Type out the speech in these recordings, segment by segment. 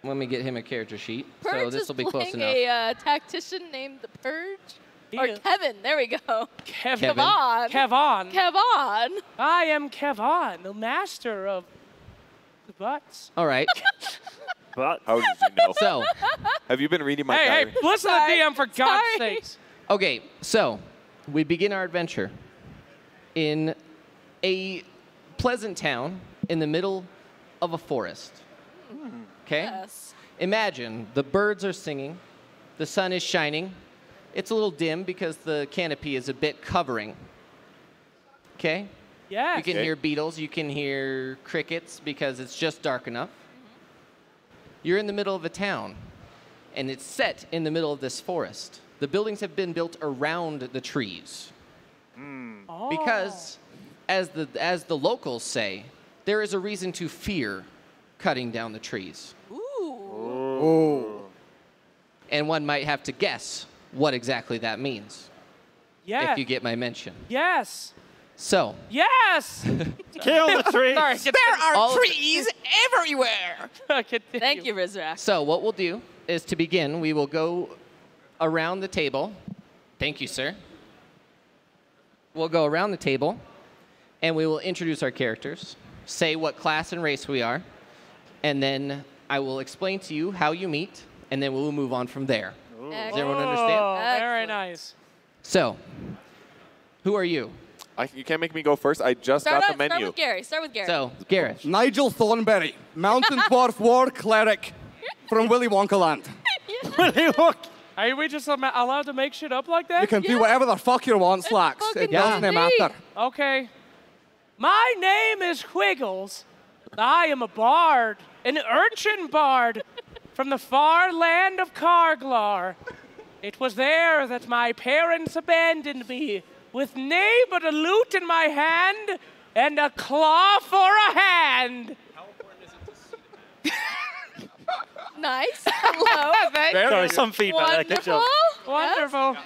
Let me get him a character sheet. Purge so this will be close is enough. playing a tactician named the Purge. Or Kevin. There we go. Kevin. Kevon. Kevon. Kevon. I am Kevon, the master of the butts. All right. But how did you know? So, have you been reading my diary? Hey, listen to the DM for God's sakes. Okay, so we begin our adventure in a pleasant town in the middle of a forest. Okay? Yes. Imagine the birds are singing, the sun is shining. It's a little dim because the canopy is a bit covering. Okay? Yes. You can hear beetles, you can hear crickets because it's just dark enough. You're in the middle of a town, and it's set in the middle of this forest. The buildings have been built around the trees. Oh. Because, as the locals say, there is a reason to fear cutting down the trees. Ooh. And one might have to guess what exactly that means. Yes. If you get my mention. Yes. So. Yes. Kill the trees. Sorry, there are trees everywhere. Thank you, Rizrak. So what we'll do is to begin, we will go around the table. Thank you, sir. We'll go around the table, and we will introduce our characters, say what class and race we are, and then I will explain to you how you meet, and then we'll move on from there. Does everyone understand? Oh, very nice. So, who are you? You can't make me go first. I just got the menu. Start with Gary. Start with Gary. So, Garrett. Nigel Thornberry, Mountain Dwarf War Cleric from Willy Wonka Land. Willy Wonka. Are we just allowed to make shit up like that? You can do whatever the fuck you want, Slacks. It doesn't matter. Okay. My name is Wiggles. I am a bard, an urchin bard from the far land of Karglar. It was there that my parents abandoned me with nay but a lute in my hand and a claw for a hand. How important is it to see Nice. Hello. Sorry, some feedback there. Good job. Wonderful.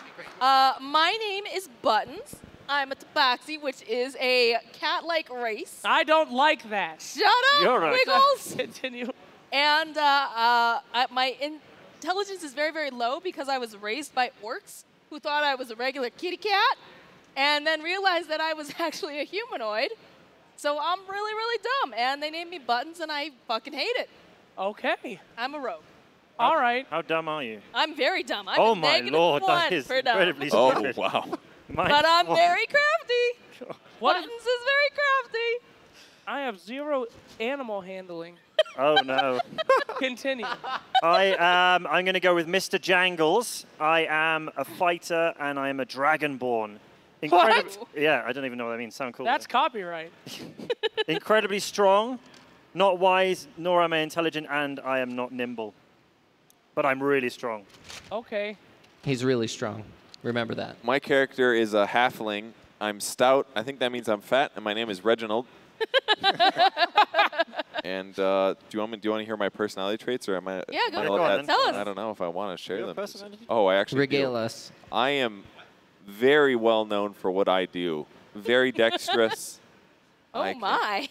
My name is Buttons. I'm a tabaxi, which is a cat-like race. I don't like that. Shut up, You're right. Wiggles. Continue. And my intelligence is very, very low because I was raised by orcs who thought I was a regular kitty cat and then realized that I was actually a humanoid. So I'm really, really dumb. And they named me Buttons, and I fucking hate it. Okay. I'm a rogue. All right. How dumb are you? I'm very dumb. I'm Oh a my -1 lord, that is for dumb. incredibly Oh, stupid. wow. But I'm very crafty. What Buttons is very crafty. I have 0 animal handling. Oh no. Continue. I'm going to go with Mr. Jangles. I am a fighter and I am a dragonborn. What? Yeah, I don't even know what that means. Sound cool. That's copyright. Incredibly strong, not wise, nor am I intelligent, and I am not nimble. But I'm really strong. Okay. He's really strong. Remember that. My character is a halfling. I'm stout. I think that means I'm fat, and my name is Reginald. And do you want to hear my personality traits, or am I? Yeah, go am I for let it. that- Tell us. I don't know if I want to share Your them. personality? Oh, I actually Regale do. us. I am very well known for what I do. Very dexterous. Oh I can my.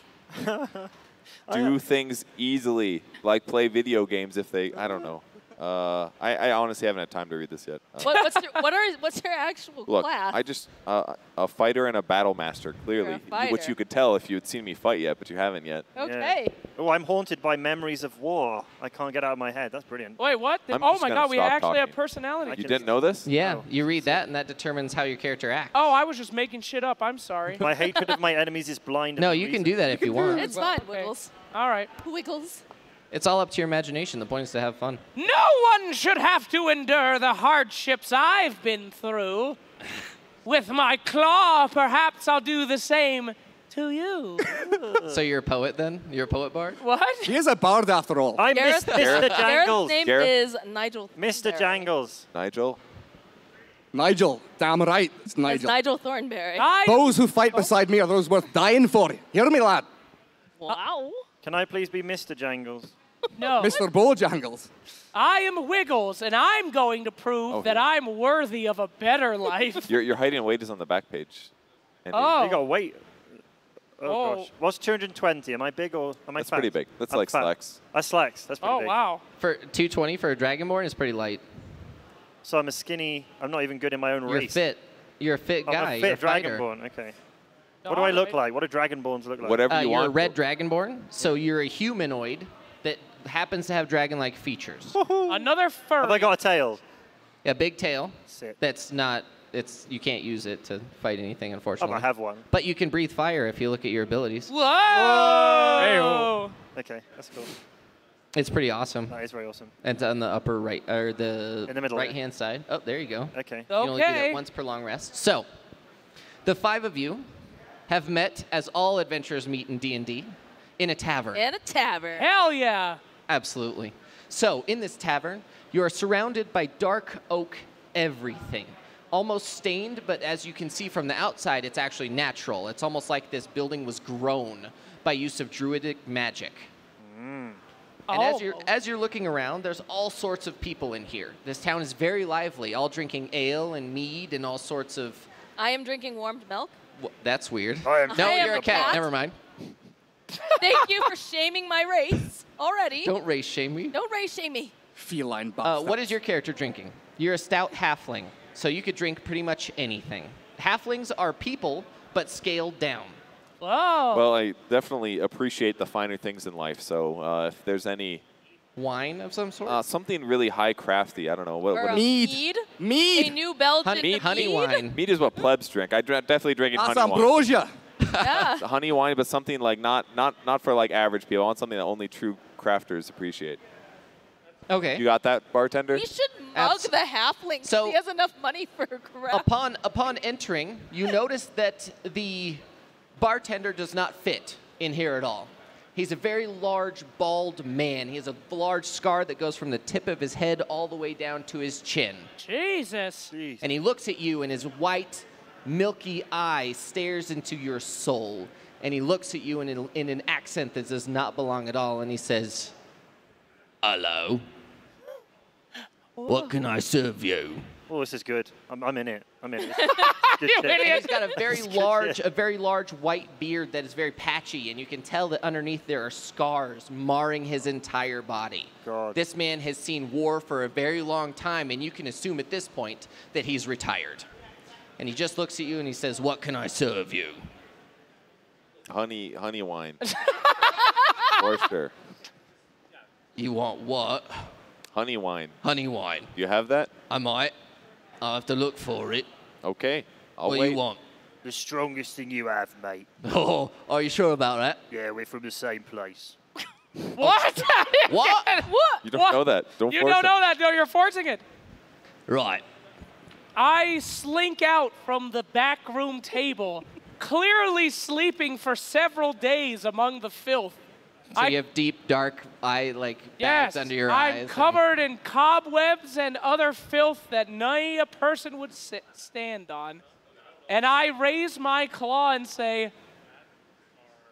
do things easily, like play video games if they. I don't know. I honestly haven't had time to read this yet. What's your actual Look, class? I just a fighter and a battle master, clearly, You're a fighter. which you could tell if you had seen me fight yet, but you haven't yet. Okay. Yeah. Oh, I'm haunted by memories of war. I can't get out of my head. That's brilliant. Wait, what? I'm Oh just my gonna God, we stop actually have talking. personality. You didn't know this? Yeah, Oh. you read that, and that determines how your character acts. Oh, I was just making shit up. I'm sorry. My hatred of my enemies is blind. No, you can do that if you want. It's fine, Okay. Wiggles. All right. Wiggles. It's all up to your imagination. The point is to have fun. No one should have to endure the hardships I've been through. With my claw, perhaps I'll do the same to you. So you're a poet then? You're a poet bard? What? He is a bard after all. I'm Gareth- Mr. Gareth's Jangles. name Gareth? is Nigel. Mr. Thornberry. Jangles. Nigel? Nigel, damn right, it's It's Nigel. Nigel Thornberry. Those who fight beside me are those worth dying for. Hear me, lad? Wow. Can I please be Mr. Jangles? No. Mr. Bojangles. I am Wiggles, and I'm going to prove Oh, that here. I'm worthy of a better life. Your height and weight is on the back page. And Oh. You got weight. Oh, gosh. What's 220? Am I big or am I That's fat? pretty big. That's I'm like fat. slacks. That's slacks. That's pretty Oh, big. wow. For 220 for a Dragonborn is pretty light. So I'm a skinny. I'm not even good in my own You're race. fit. You're a fit guy. I'm a You're fit fighter. Dragonborn. Okay. What do I look like? What do Dragonborns look like? Whatever you You're want. a red Dragonborn, so you're a humanoid that happens to have dragon-like features. Another furry. Have I got a tail? A big tail. Sick. That's not. You can't use it to fight anything, unfortunately. I have one. But you can breathe fire if you look at your abilities. Whoa! Okay, that's cool. It's pretty awesome. That is very awesome. And it's on the upper right, or the In the middle, right-hand side. Oh, there you go. Okay. You can only do that Okay. once per long rest. So, the 5 of you have met, as all adventurers meet in D&D, in a tavern. And a tavern. Hell yeah. Absolutely. So, in this tavern, you are surrounded by dark oak everything. Almost stained, but as you can see from the outside, it's actually natural. It's almost like this building was grown by use of druidic magic. And as you're looking around, there's all sorts of people in here. This town is very lively, all drinking ale and mead and all sorts of... I am drinking warmed milk. That's weird. I am No, I am you're a a cat. cat. Never mind. Thank you for shaming my race already. Don't race shame me. Don't race shame me. Feline bastard. What is your character drinking? You're a stout halfling, so you could drink pretty much anything. Halflings are people, but scaled down. Whoa. Well, I definitely appreciate the finer things in life. So if there's any Wine of some sort? something really high crafty, I don't know. Or What a is mead. A Mead. new Belgian honey mead. wine. mead is what plebs drink. Definitely drinking That's honey wine. ambrosia. Yeah. Honey wine, but something like not for like average people. I want something that only true crafters appreciate. Okay. You got that, bartender? We should mug Abs- the halfling so So- he has enough money for crap. Upon entering, you notice that the bartender does not fit in here at all. He's a very large, bald man. He has a large scar that goes from the tip of his head all the way down to his chin. Jesus. Jeez. And he looks at you, and his white, milky eye stares into your soul. And he looks at you in an accent that does not belong at all, and he says, "Hello. What can I serve you?" Oh, this is good. I'm in it. I'm in it. Good You shit. idiot. And he's got a very Good large, shit. a very large white beard that is very patchy, and you can tell that underneath there are scars marring his entire body. God. This man has seen war for a very long time, and you can assume at this point that he's retired. And he just looks at you and he says, "What can I serve you?" Honey wine. For sure. You want what? Honey wine. Honey wine. Do you have that? I might. I'll have to look for it. Okay. I'll What wait. do you want? The strongest thing you have, mate. Oh, are you sure about that? Yeah, we're from the same place. What? What? What? You don't What? know that. Don't You force don't it. know that. No, you're forcing it. Right. I slink out from the back room table, clearly sleeping for several days among the filth. So you have deep, dark bags Yes, under your I'm eyes. covered in cobwebs and other filth that many a person would stand on. And I raise my claw and say,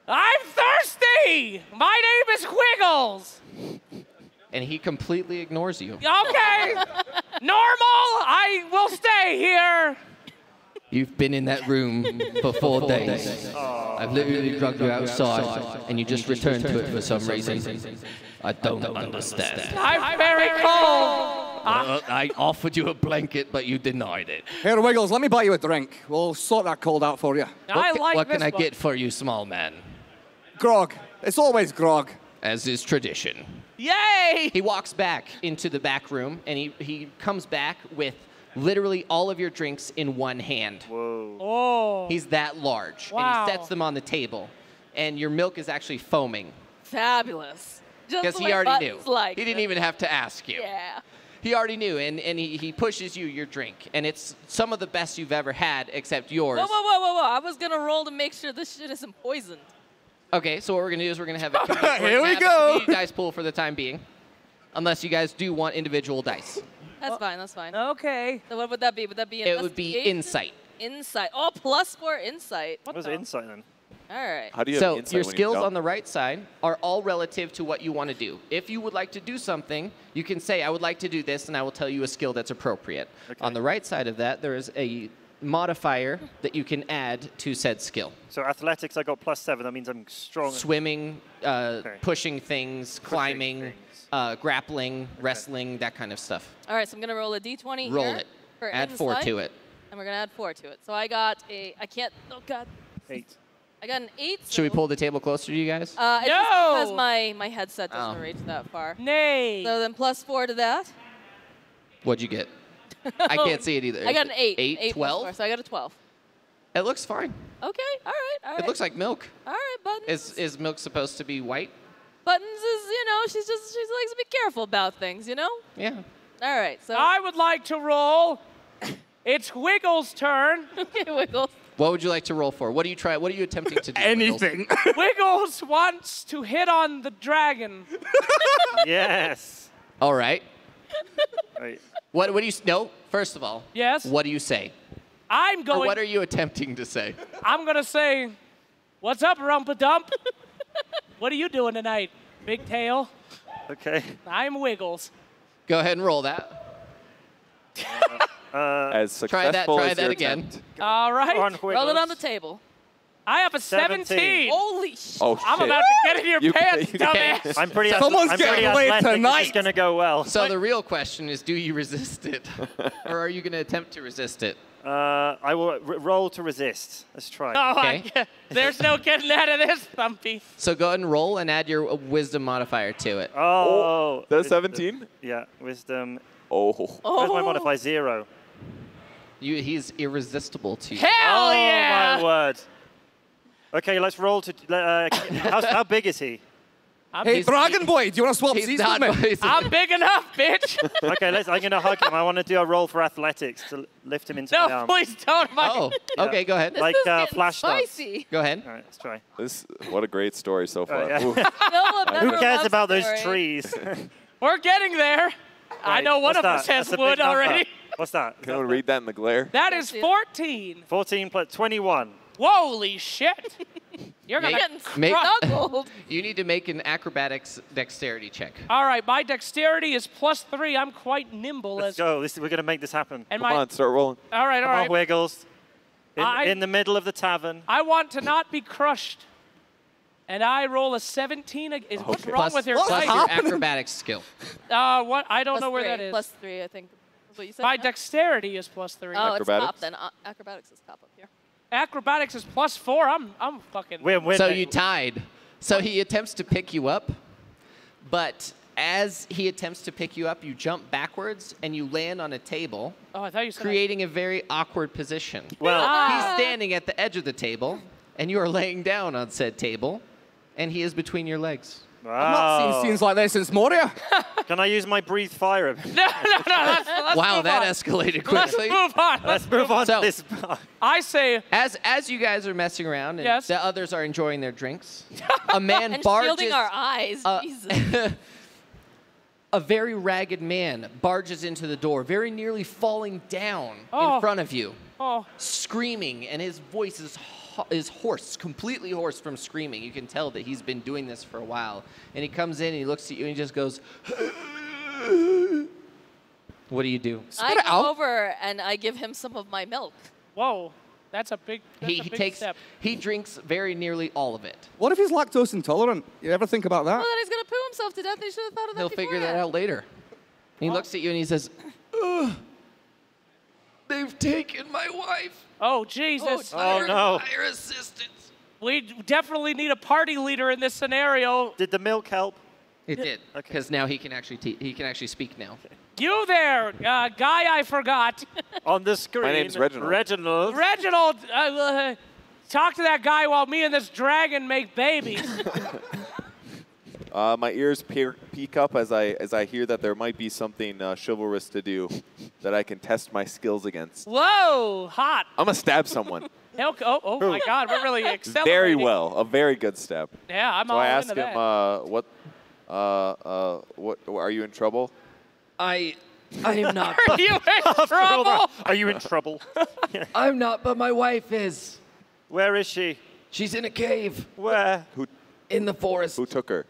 "I'm thirsty! My name is Quiggles!" And he completely ignores you. Okay, normal, I will stay here. You've been in that room for 4 days. I've literally drugged you outside, and you just returned to it for some reason. I don't understand. I'm very cold. I offered you a blanket, but you denied it. Here, Wiggles, let me buy you a drink. We'll sort that cold out for you. What can I one. get for you, small man? Grog. It's always grog. As is tradition. Yay! He walks back into the back room, and he comes back with literally all of your drinks in one hand. Whoa. Oh. He's that large. Wow. And he sets them on the table. And your milk is actually foaming. Fabulous. Just Because the he way already knew. buttons like He didn't it. even have to ask you. Yeah. He already knew, and he pushes you your drink. And it's some of the best you've ever had, except yours. Whoa. I was going to roll to make sure this shit isn't poisoned. Okay, so what we're going to do is we're going to have a Here we have a go. community dice pool for the time being. Unless you guys do want individual dice. That's fine, that's fine. Okay. So what would that be? Would that be It would be investigation? insight. Insight. Oh, +4 insight. What was insight then? All right. How do you have So insight your when you skills don't? on the right side are all relative to what you want to do. If you would like to do something, you can say, "I would like to do this," and I will tell you a skill that's appropriate. Okay. On the right side of that, there is a modifier that you can add to said skill. So athletics, I got +7. That means I'm strong. Swimming, pushing things, climbing, grappling, wrestling, that kind of stuff. All right, so I'm going to roll a d20 Roll here it. for Add 4 insight, to it. And we're going to add 4 to it. So I got I can't, oh God. 8. I got an 8. Should we pull the table closer to you guys? It's just because my headset doesn't Oh. reach that far. Nay. So then +4 to that. What'd you get? I can't see it either. I got an 8. 8, 8 plus 12? 4, so I got a 12. It looks fine. Okay, all right. It looks like milk. All right, Buttons. Is milk supposed to be white? Buttons is, she likes to be careful about things, Yeah. All right, so. I would like to roll. It's Wiggles' turn. Okay, Wiggles. What would you like to roll for? What are you attempting to do? Wiggles? Anything. Wiggles wants to hit on the dragon. Yes. All right. Right. What do you no? First of all. Yes? What do you say? I'm Or going. what are you attempting to say? I'm gonna say, "What's up, Rumpa-Dump? What are you doing tonight, Big Tail?" Okay. I'm Wiggles. Go ahead and roll that. As successful Try as that your again. attempt. All right. Run, Roll it on the Wiggles. table. I have a 17. 17. Holy shit. Oh, I'm shit. about to get in your You- pants, you dumbass. I'm pretty. Someone's I'm getting pretty laid athletic. tonight. It's gonna go well. So the real question is, do you resist it, or are you going to attempt to resist it? I will roll to resist. Let's try. Oh, Okay. there's no getting out of this, Thumpy. So go ahead and roll and add your wisdom modifier to it. Oh. That's wisdom. 17? Yeah. Wisdom. Oh. Where's my modifier? 0. He's irresistible to you. Hell Oh yeah! my word. Okay, let's roll to. How big is he? Hey, Dragon Boy, do you want to swap He's seats not. with me? I'm big enough, bitch. Okay, I'm gonna hug him. I want to do a roll for athletics to lift him into my No, arm. please don't. Oh, okay. Go ahead. Like This is getting flash dance. spicy. Go ahead. All right, let's try. What a great story so far. yeah. Ooh. Philip, Who never cares love about those story. trees? We're getting there. I Right, know one what's of us that? has That's a big wood number. already. What's that? Can anyone read that in the glare? That is That's it. 14. 14 plus 21. Holy shit. You're You're gonna getting Make- snuggled. You need to make an acrobatics dexterity check. All right, my dexterity is +3. I'm quite nimble. Let's go. We're gonna make this happen. And Come my, on, start rolling. all right, all Come on, right. Wiggles. I- In the middle of the tavern. I want to not be crushed. And I roll a 17. What's Okay. wrong Plus, with your plus dice? your acrobatics skill. What? I don't know where +3, that is. +3, I think. That's what you said. My no? dexterity is +3. Oh, it's top Acrobatics? then. Acrobatics is top up here. Acrobatics is +4. I'm fucking. We're So you tied. So he attempts to pick you up, but as he attempts to pick you up, you jump backwards and you land on a table, Oh, I thought you said. creating a very awkward position. Well, He's standing at the edge of the table, and you are laying down on said table, and he is between your legs. I've not seen scenes like this since Moria. Can I use my breathe fire? No, let's Wow, move that on. escalated Let's quickly. move on. Let's move on So- to this. I say, As you guys are messing around and Yes. the others are enjoying their drinks, a man And barges. shielding our eyes. Jesus. A very ragged man barges into the door, very nearly falling down Oh. in front of you, oh, screaming, and his voice is hoarse, completely hoarse from screaming. You can tell that he's been doing this for a while. And he comes in and he looks at you and he just goes, what do you do? I it go out. over and I give him some of my milk. whoa, that's a big. That's He a big takes, step. he drinks very nearly all of it. What if he's lactose intolerant? You ever think about that? Well, then he's going to poo himself to death. They should have thought of that He'll figure that beforehand. out later. He looks at you and he says, "Ugh, they've taken my wife. Oh, Jesus. Oh, no. Hire assistance." We definitely need a party leader in this scenario. Did the milk help? It did, Okay. because now he can actually speak now. You there, guy I forgot. On the screen. My name's Reginald. Reginald. Reginald, talk to that guy while me and this dragon make babies. My ears peek up as I hear that there might be something chivalrous to do that I can test my skills against. Whoa, hot. I'm gonna stab someone. Oh my God, we're really accelerating. Very well, a very good stab. Yeah, I'm So all I into ask him, that. what are you in trouble? I am not. Are you in trouble? Are you in trouble? I'm not, but my wife is. Where is she? She's in a cave Where? in the forest. Who took her?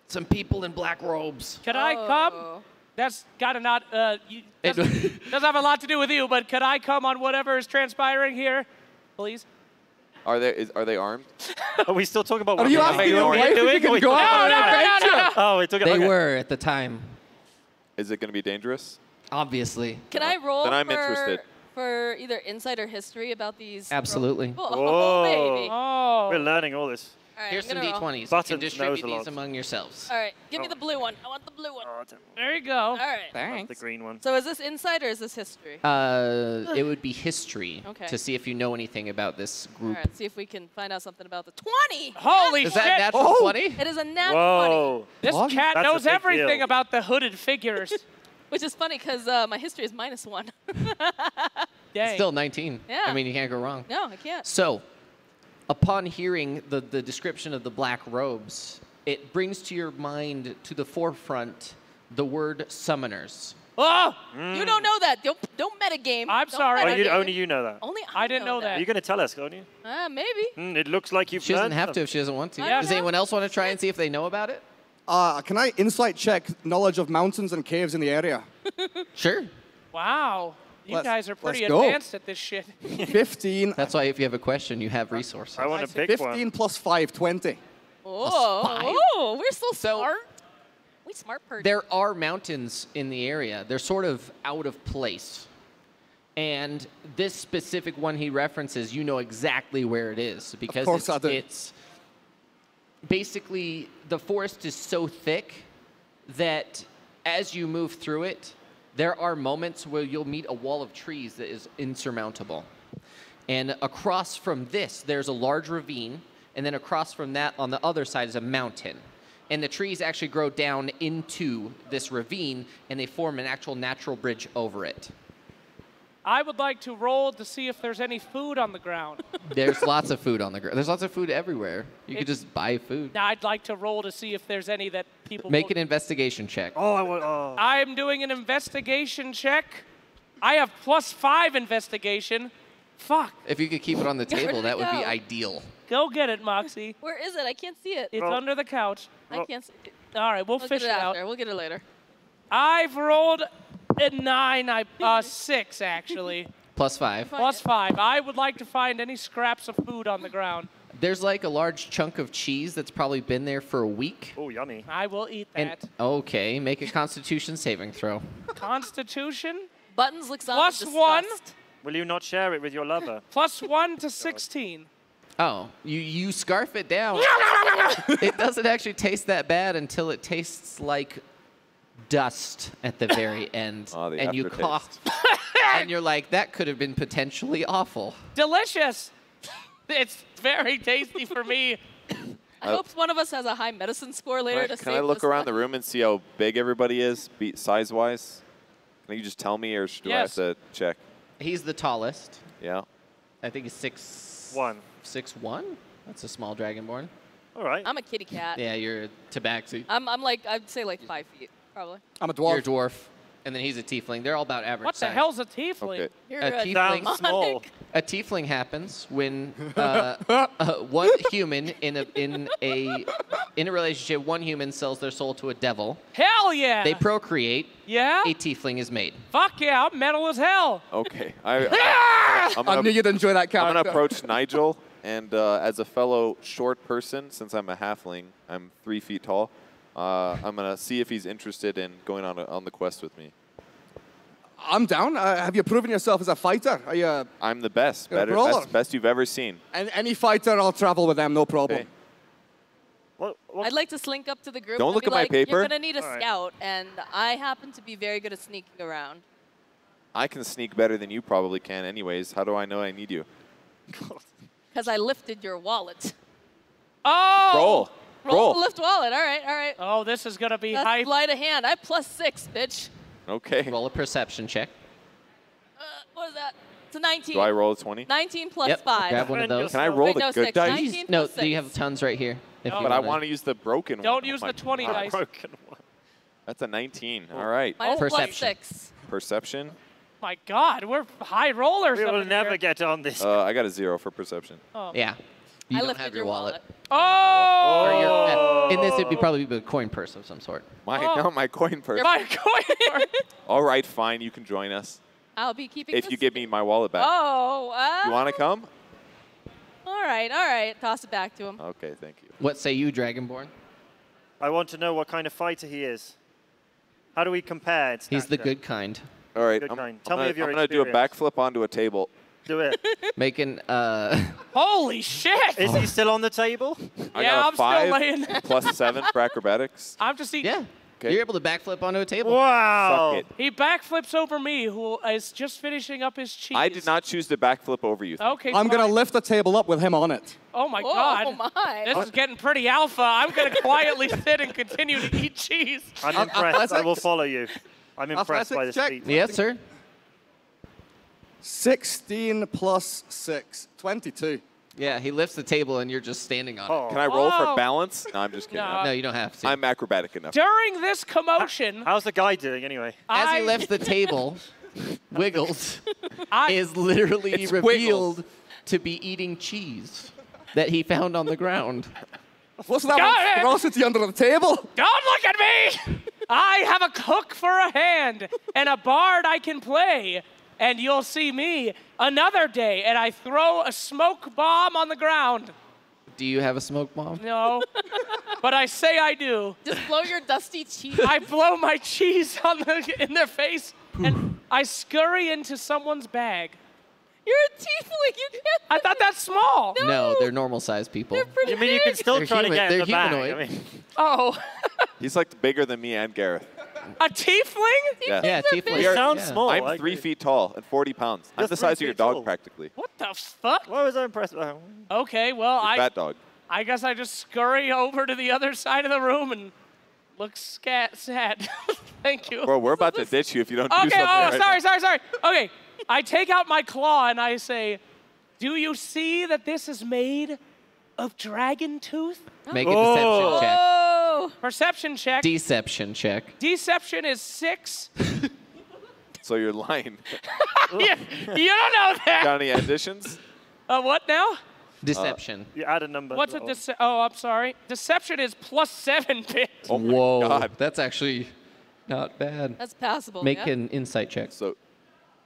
Some people in black robes. Can I come? Oh. That's gotta not. Doesn't have a lot to do with you, but could I come on whatever is transpiring here, please? Are they armed? Are we still talking about Are what you we asking your doing? wife if you can go out on an adventure? Oh, we took it. They okay. were at the time, Is it going to be dangerous? obviously. Can I roll Then I'm interested. for either insight or history about these? Absolutely. Oh, baby. Oh. We're learning all this. All right, Here's I'm some gonna roll. D20s. You Buttons can knows distribute a lot. these among yourselves. All right, give me the blue one. I want the blue one. Oh, There you go. All right. the Thanks. green one. So is this insight or is this history? It would be history Okay. to see if you know anything about this All group. right, see if we can find out something about the 20. Holy Is shit! that natural 20? It is a nat 20, Whoa. This What? cat That's a knows big everything deal. about the hooded figures. which is funny because my history is -1. Dang. Still 19. Yeah. I mean, you can't go wrong. No, I can't. So, upon hearing the description of the black robes, it brings to your mind, to the forefront, the word summoners. Oh! You don't know that. Don't metagame. I'm Don't sorry. Oh, metagame. only you know that. Only I didn't know that. Are you going to tell us, don't you? Maybe. It looks like you've She doesn't learned have to something. if she doesn't want to. Yeah. Does anyone else want to try and see if they know about it? Can I insight check knowledge of mountains and caves in the area? Sure. Wow. You Let's- guys are pretty let's go. advanced at this shit. 15. That's why if you have a question, you have resources. I want a big 15 one. plus 5, 20. Oh, we're so So- smart. We smart person. There are mountains in the area. They're sort of out of place. And this specific one he references, you know exactly where it is because course I do. it's basically the forest is so thick that as you move through it, there are moments where you'll meet a wall of trees that is insurmountable. And across from this, there's a large ravine, and then across from that on the other side is a mountain. And the trees actually grow down into this ravine, and they form an actual natural bridge over it. I would like to roll to see if there's any food on the ground. There's lots of food on the ground. There's lots of food everywhere. You could just buy food. Now, I'd like to roll to see if there's any that people Make will- an investigation check. Oh, I want. Oh. I am doing an investigation check. I have +5 investigation. Fuck. If you could keep it on the Where table, did that it would be go? ideal. Go get it, Moxie. Where is it? I can't see it. It's Roll. under the couch. I can't see it. All right, we'll We'll fish get it it out. after. We'll get it later. I've rolled a 9, 6 actually. +5. +5. I would like to find any scraps of food on the ground. There's like a large chunk of cheese that's probably been there for a week. Oh, yummy. I will eat And that. okay, make a Constitution saving throw. Constitution, Buttons looks on. +1. Will you not share it with your lover? +1 to 16. Oh, you scarf it down. It doesn't actually taste that bad until it tastes like dust at the very end. Oh, the and you aftertaste. cough. And you're like, that could have been potentially awful. Delicious. It's very tasty for me. I hope one of us has a high medicine score later to Can save I look this around one. the room and see how big everybody is, size-wise? Can you just tell me, or do Yes. I have to check? He's the tallest. Yeah. I think he's 6'1". 1. 6'1"? That's a small dragonborn. All right. I'm a kitty cat. Yeah, you're a tabaxi. I'm like, I'd say like 5 feet, probably. I'm a You're a dwarf. dwarf. And then he's a tiefling. They're all about average What the size. hell's a tiefling? Okay. You're A a tiefling. Sounds small. A tiefling happens when one human in a relationship, one human sells their soul to a devil. Hell yeah. They procreate. Yeah? A tiefling is made. Fuck yeah, I'm metal as hell. Okay. I'm I gonna, knew you'd enjoy that I'm character. gonna approach Nigel, and as a fellow short person, since I'm a halfling, I'm 3 feet tall. I'm gonna see if he's interested in going on the quest with me. I'm down. Have you proven yourself as a fighter? Are you I'm the best, You're a better, brawler. best you've ever seen. any fighter? I'll travel with them, no problem. Okay. What? I'd like to slink up to the group. Don't and look be at my like, paper. You're gonna need a All right. scout, and I happen to be very good at sneaking around. I can sneak better than you probably can, anyways. How do I know I need you? Because I lifted your wallet. Oh! Roll. Roll the Roll. lift wallet. All right, all right. Oh, this is gonna be That's hype. sleight of hand. I have +6, bitch. Okay. Roll a perception check. What is that? It's a 19. Do I roll a 20? 19 plus Yep. 5. Grab one of those. Can I roll Wait, the no, good 6. dice? 19 No, plus do you 6. have tons right here? If No. you But I wanna- want to use the broken one. Don't Oh use my the 20 God. dice. Broken one. That's a 19. All right. Minus plus Perception. 6. Perception. My God, we're high rollers. We up will in never here. get on this. I got a 0 for perception. Yeah. You I don't lifted have your wallet. Oh! Or your In this, it'd be probably a coin purse of some sort. My coin purse. My coin. All right, fine. You can join us I'll be keeping if this. you give me my wallet back. Oh. You want to come? All right. Toss it back to him. Okay, thank you. What say you, Dragonborn? I want to know what kind of fighter he is. How do we compare? He's the good kind. All right, Good I'm kind. Tell me of your going to do a experience. backflip onto a table. Do it. Making, Holy shit! Is he still on the table? I Yeah, got a I'm still 5 laying. plus 7 for acrobatics. I'm just eating. yeah. Okay. You're able to backflip onto a table. Wow. Suck it. He backflips over me, who is just finishing up his cheese. I did not choose to backflip over you. Okay. I'm going to fine. lift the table up with him on it. Oh my Whoa, god. Oh my. This is getting pretty alpha. I'm gonna quietly sit and continue to eat cheese. I'm impressed. I will Athletics. follow you. I'm impressed by this Athletics check. feat. Yes, sir. 16 plus 6, 22. Yeah, he lifts the table and you're just standing on Oh. Can I roll Oh. for balance? No, I'm just kidding. No. it. No, you don't have to. I'm acrobatic enough. During this commotion, How's the guy doing anyway? As I, he lifts the table, Wiggles I, is literally It's revealed to be eating cheese that he found on the ground. What's that Got it. monstrosity under the table? don't look at me! I have a cook for a hand and a bard I can play, and you'll see me another day, and I throw a smoke bomb on the ground. Do you have a smoke bomb? No, but I say I do. Just blow your dusty cheese. I blow my cheese in their face, and I scurry into someone's bag. You're a tiefling. You can't. I thought that's small. No, they're normal-sized people. They're pretty You mean you can big. still They're try to human- get in they're the bag? humanoid. I mean, Oh, He's like bigger than me and Gareth. a tiefling? Yeah. Yeah, They're tiefling. big. it sounds Yeah. small. I'm I 3 agree. feet tall and 40 pounds. I'm You're the 3 size of your feet dog, tall. practically. What the fuck? Why was I impressed? Okay, well, Fat dog. I guess I just scurry over to the other side of the room and look sad. Thank you. Bro, we're about to ditch you if you don't do Okay, something oh, right sorry. Okay, I take out my claw and I say, do you see that this is made of dragon tooth? Make a deception check. Oh. Perception check. Deception check. Deception is 6. So you're lying. Yeah, you don't know that. Got any additions? What now? Deception. You add a number. What's a Oh, I'm sorry. Deception is +7 bit. Oh my Whoa, God. that's actually not bad. That's passable. Make yeah? an insight check. So,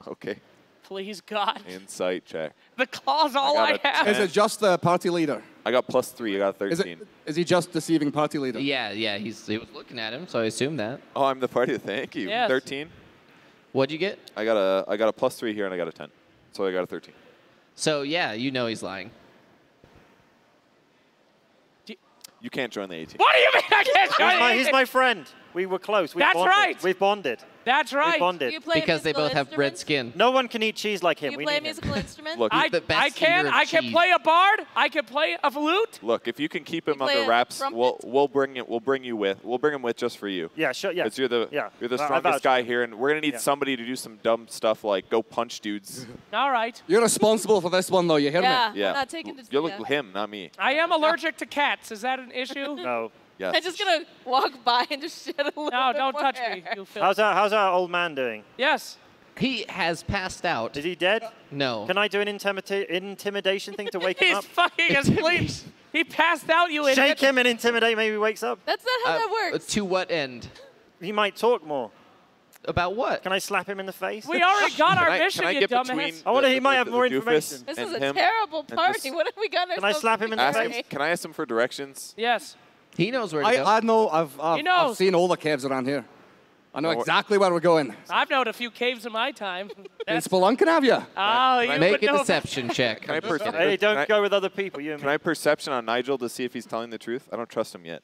okay. Please, God. Insight check. The claw's all I got a have. Is it just the party leader? I got +3. I got 13. Is he just deceiving party leader? Yeah, he was looking at him, so I assume that. Oh, I'm the party. Thank you. Yes. 13. What'd you get? I got a +3 here and I got a 10. So I got a 13. So yeah, you know he's lying. You can't join the 18. What do you mean I can't join He's my friend. We were close. We've That's bonded. right. We've bonded. That's We've right. bonded. Do you play Because they musical both have red instruments? skin. No one can eat cheese like Do him. you We play a need him. musical instrument? Look, He's the best eater of I can cheese. play a bard. I can play a flute. Look, if you can keep him play under a wraps, trumpet? we'll bring him with just for you. Yeah, sure. Yeah. Because you're the Yeah. you're the I strongest vouch. guy here, and we're gonna need Yeah. somebody to do some dumb stuff like go punch dudes. All right. You're responsible for this one, though. You hear Yeah. me? Yeah, I'm not taking this. you look yeah. him, not me. I am allergic to cats. Is that an issue? No. Yes. I'm just gonna walk by and just shed a little No, bit don't more touch hair. me. You filth. How's our old man doing? Yes. He has passed out. Is he dead? No. Can I do an intimidation thing to wake him He's up? fucking asleep. He passed out, you idiot. Shake him and intimidate. Maybe he wakes up. That's not how that works. To what end? He might talk more. About what? Can I slap him in the face? We already got our mission, can I you get dumbass. between? I wonder the- he might have the more doofus information. This and is a him terrible and party. just What have we got ourselves I slap him in the Ask face? him. Can I ask him for directions? Yes. He knows where to go. I know. I've He knows. seen all the caves around here. I know Oh, exactly where we're going. I've known a few caves in my time. In That's, Spelunking, have you? oh, you Make would a know. deception check. Can I Hey, don't can I- go with other people. You and Can me. I perception on Nigel to see if he's telling the truth? I don't trust him yet.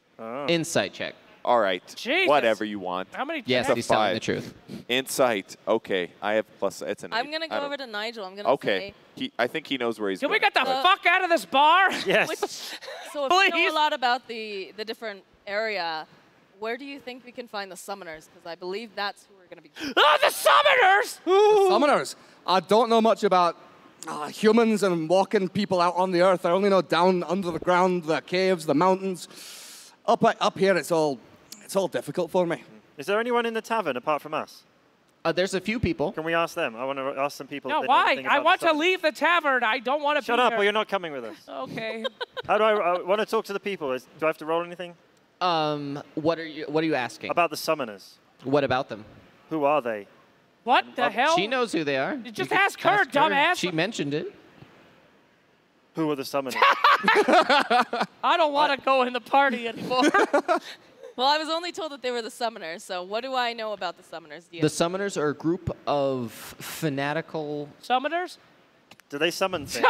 Insight check. All right. Jesus. Whatever you want. How many Yes, checks? he's telling the 5. truth. Insight. Okay. I have plus. It's an. I'm 8. gonna I go don't- over to Nigel. I'm gonna Okay. I think he knows where he's Can going. we get the Uh, fuck out of this bar? Yes. say. So if you Please. know a lot about the different area, where do you think we can find the summoners? Because I believe that's who we're gonna be. Oh, the summoners! Summoners. I don't know much about humans and walking people out on the earth. I only know down under the ground, the caves, the mountains. Up here, it's all difficult for me. Is there anyone in the tavern apart from us? There's a few people. Can we ask them? I want to ask some people. No, if they know why? anything I about want the to summoners. leave the tavern. I don't want to Shut be up, here. or you're not coming with us. Okay. How do I want to talk to the people? Do I have to roll anything? What are you asking? About the summoners. What about them? Who are they? What the hell? She knows who they are. You just can ask her, dumbass. She mentioned it. Who are the summoners? I don't want to go in the party anymore. Well, I was only told that they were the summoners, so what do I know about the summoners? Do you The summoners are a group of fanatical, Summoners? Do they summon things?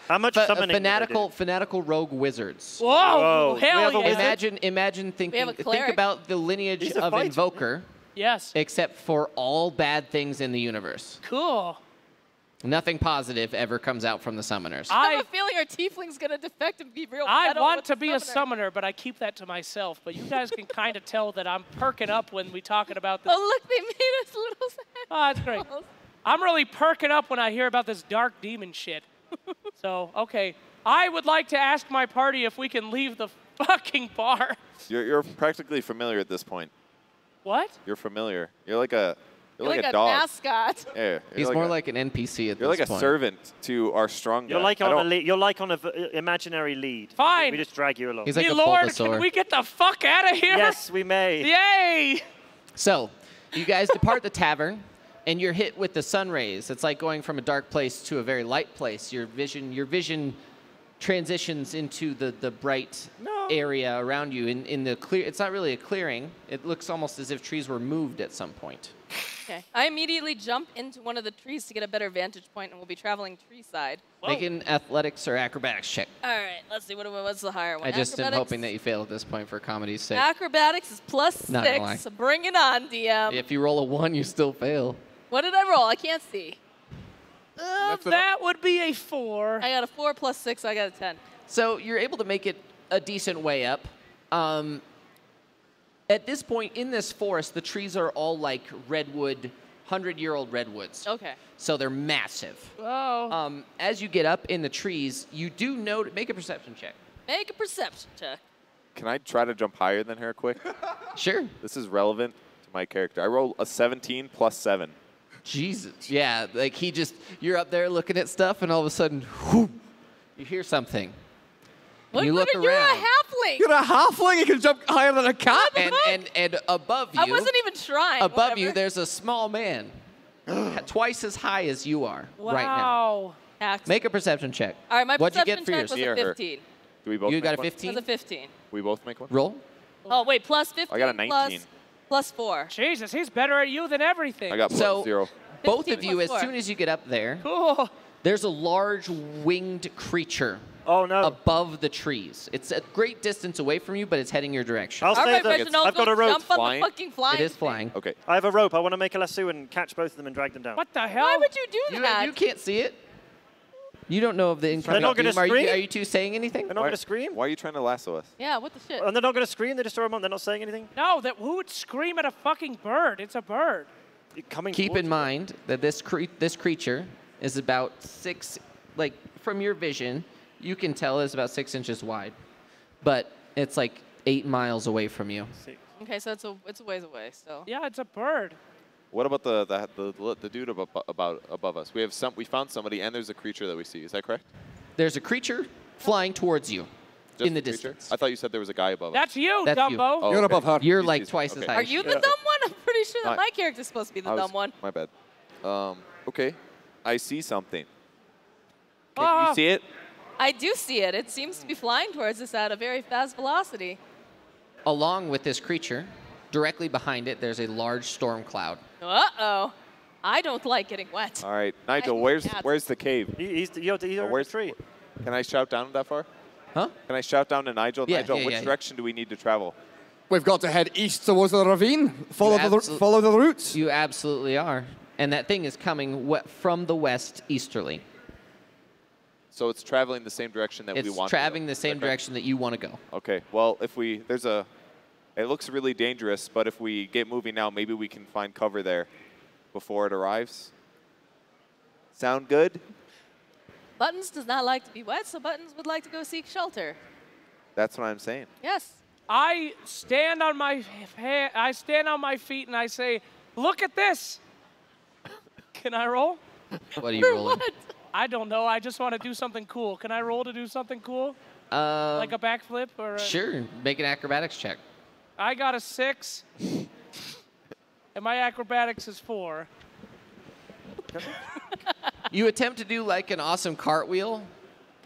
How much summoning do they do? fanatical rogue wizards. Whoa, Whoa. hell We have a yeah. wizard? Imagine thinking. have a Think cleric. about the lineage He's a of fighter. Invoker, Yes. except for all bad things in the universe. Cool. Nothing positive ever comes out from the summoners. I have a feeling our tiefling's gonna defect and be real I metal want with to the be a summoner, but I keep that to myself. But you guys can kind of tell that I'm perking up when we talking about this. Oh, look, they made us little Santa Oh, that's great. Claus. I'm really perking up when I hear about this dark demon shit. So, okay. I would like to ask my party if we can leave the fucking bar. You're practically familiar at this point. What? You're familiar. You're like a You're like a dog. mascot. Yeah, you're He's like more a, like an NPC at You're this like point. a servant to our strong guy. You're like I on a don't- lead. You're like on an imaginary lead. Fine. We just drag you along. He's like Hey, a Lord, Bulbasaur. can we get the fuck out of here? Yes, we may. Yay! So, you guys depart the tavern, and you're hit with the sun rays. It's like going from a dark place to a very light place. Your vision transitions into the bright area around you. In the clear, it's not really a clearing. It looks almost as if trees were moved at some point. Okay. I immediately jump into one of the trees to get a better vantage point, and we'll be traveling tree side. Make an athletics or acrobatics check. All right, let's see. What's the higher one? I just am Acrobatics? hoping that you fail at this point for comedy's sake. Acrobatics is plus Not gonna lie. 6. So bring it on, DM. If you roll a 1, you still fail. What did I roll? I can't see. That would be a 4. I got a 4 plus 6, so I got a 10. So you're able to make it a decent way up. At this point in this forest, the trees are all like redwood, 100-year-old redwoods. Okay. So they're massive. Oh. As you get up in the trees, you do note. Make a perception check. Make a perception check. Can I try to jump higher than her quick? Sure. This is relevant to my character. I roll a 17 plus 7. Jesus. Yeah, like you're up there looking at stuff, and all of a sudden, whoo, you hear something. Look, you look you're a around. halfling. You're a halfling. You can jump higher than a cat. And above you, I wasn't even trying. above you, whatever. there's a small man, twice as high as you are right now. Wow. Hacks. Make a perception check. All right, my What'd you perception get for check yours? was Me or a her? 15. Do we both You make got a one? 15? Was a 15. We both make one? Roll. Oh, wait, plus 15 I got a 19. plus 4. Jesus, he's better at you than everything. I got plus So 0. both 15 of you, plus as 4. soon as you get up there, Cool. there's a large winged creature Oh no. above the trees. It's a great distance away from you, but it's heading your direction. I'll All stay right, there. Reginald, I've got go a rope. jump on Flying? the fucking flying It is thing. flying. Okay. I have a rope. I want to make a lasso and catch both of them and drag them down. What the hell? Why would you do You, that? you can't see it. You don't know of the incoming not gonna doom. Are you, scream? are you two saying anything? They're not going to scream? Why are you trying to lasso us? Yeah, what the shit? And they're not going to scream? They just throw them on. They're not saying anything? No, who would scream at a fucking bird? It's a bird. You're coming Keep towards in me. mind that this creature is about 6, like from your vision, you can tell it's about 6 inches wide, but it's like 8 miles away from you. Okay, so it's a ways away still. Yeah, it's a bird. What about the dude above us? We found somebody, and there's a creature that we see. Is that correct? There's a creature flying towards you Just in the creature? distance. I thought you said there was a guy above us. That's you, That's you. Dumbo. Oh, You're okay. above her. You're He's- like he's- twice as okay. high. Are as you she the is. dumb one? I'm pretty sure that Not- my character's supposed to be the I was- dumb one. My bad. Okay. I see something. Can Ah. you see it? I do see it. It seems to be flying towards us at a very fast velocity. Along with this creature, directly behind it, there's a large storm cloud. Uh-oh. I don't like getting wet. All right, Nigel. hate Where's cats. where's the cave? He's the where's- tree. Can I shout down that far? Huh? Can I shout down to Nigel? Yeah, Nigel, yeah, which yeah. direction do we need to travel? We've got to head east towards the ravine. Follow absolute- follow the routes. You absolutely are. And that thing is coming from the west easterly. So it's traveling the same direction that we It's want. traveling to go. the Is that same correct? direction that you want to go. Okay. Well, it looks really dangerous, but if we get moving now, maybe we can find cover there before it arrives. Sound good? Buttons does not like to be wet, so Buttons would like to go seek shelter. That's what I'm saying. Yes. I stand on my feet and I say, "Look at this." Can I roll? What are you For rolling? what? I don't know. I just want to do something cool. Can I roll to do something cool? Like a backflip or? Sure. Make an acrobatics check. I got a 6. And my acrobatics is 4. You attempt to do like an awesome cartwheel,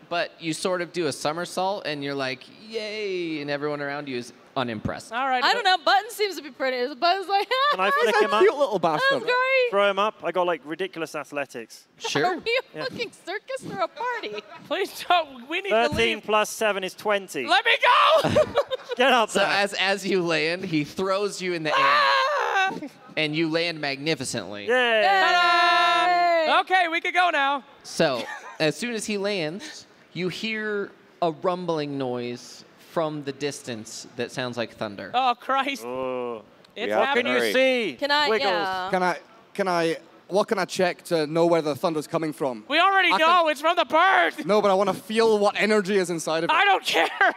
but you sort of do a somersault, and you're like, yay, and everyone around you is unimpressed. All right. I don't know. Button seems to be pretty. Button's like, Can I flick He's him a up? cute little bastard. that's great. Throw him up. I got like ridiculous athletics. Are Sure. we a fucking circus or a party? Please don't. We need to 13 leave. plus 7 is 20. Let me go! Get up So there. as you land, he throws you in the air, and you land magnificently. Yay. Yay! Okay, we can go now. So as soon as he lands, you hear a rumbling noise from the distance that sounds like thunder. Oh, Christ. Oh. It's Yeah. What can you happening. Hurry. see? Can I? Wiggles. Yeah. What can I check to know where the thunder's coming from? We already I know. It's from the bird. No, but I want to feel what energy is inside of it. I don't care.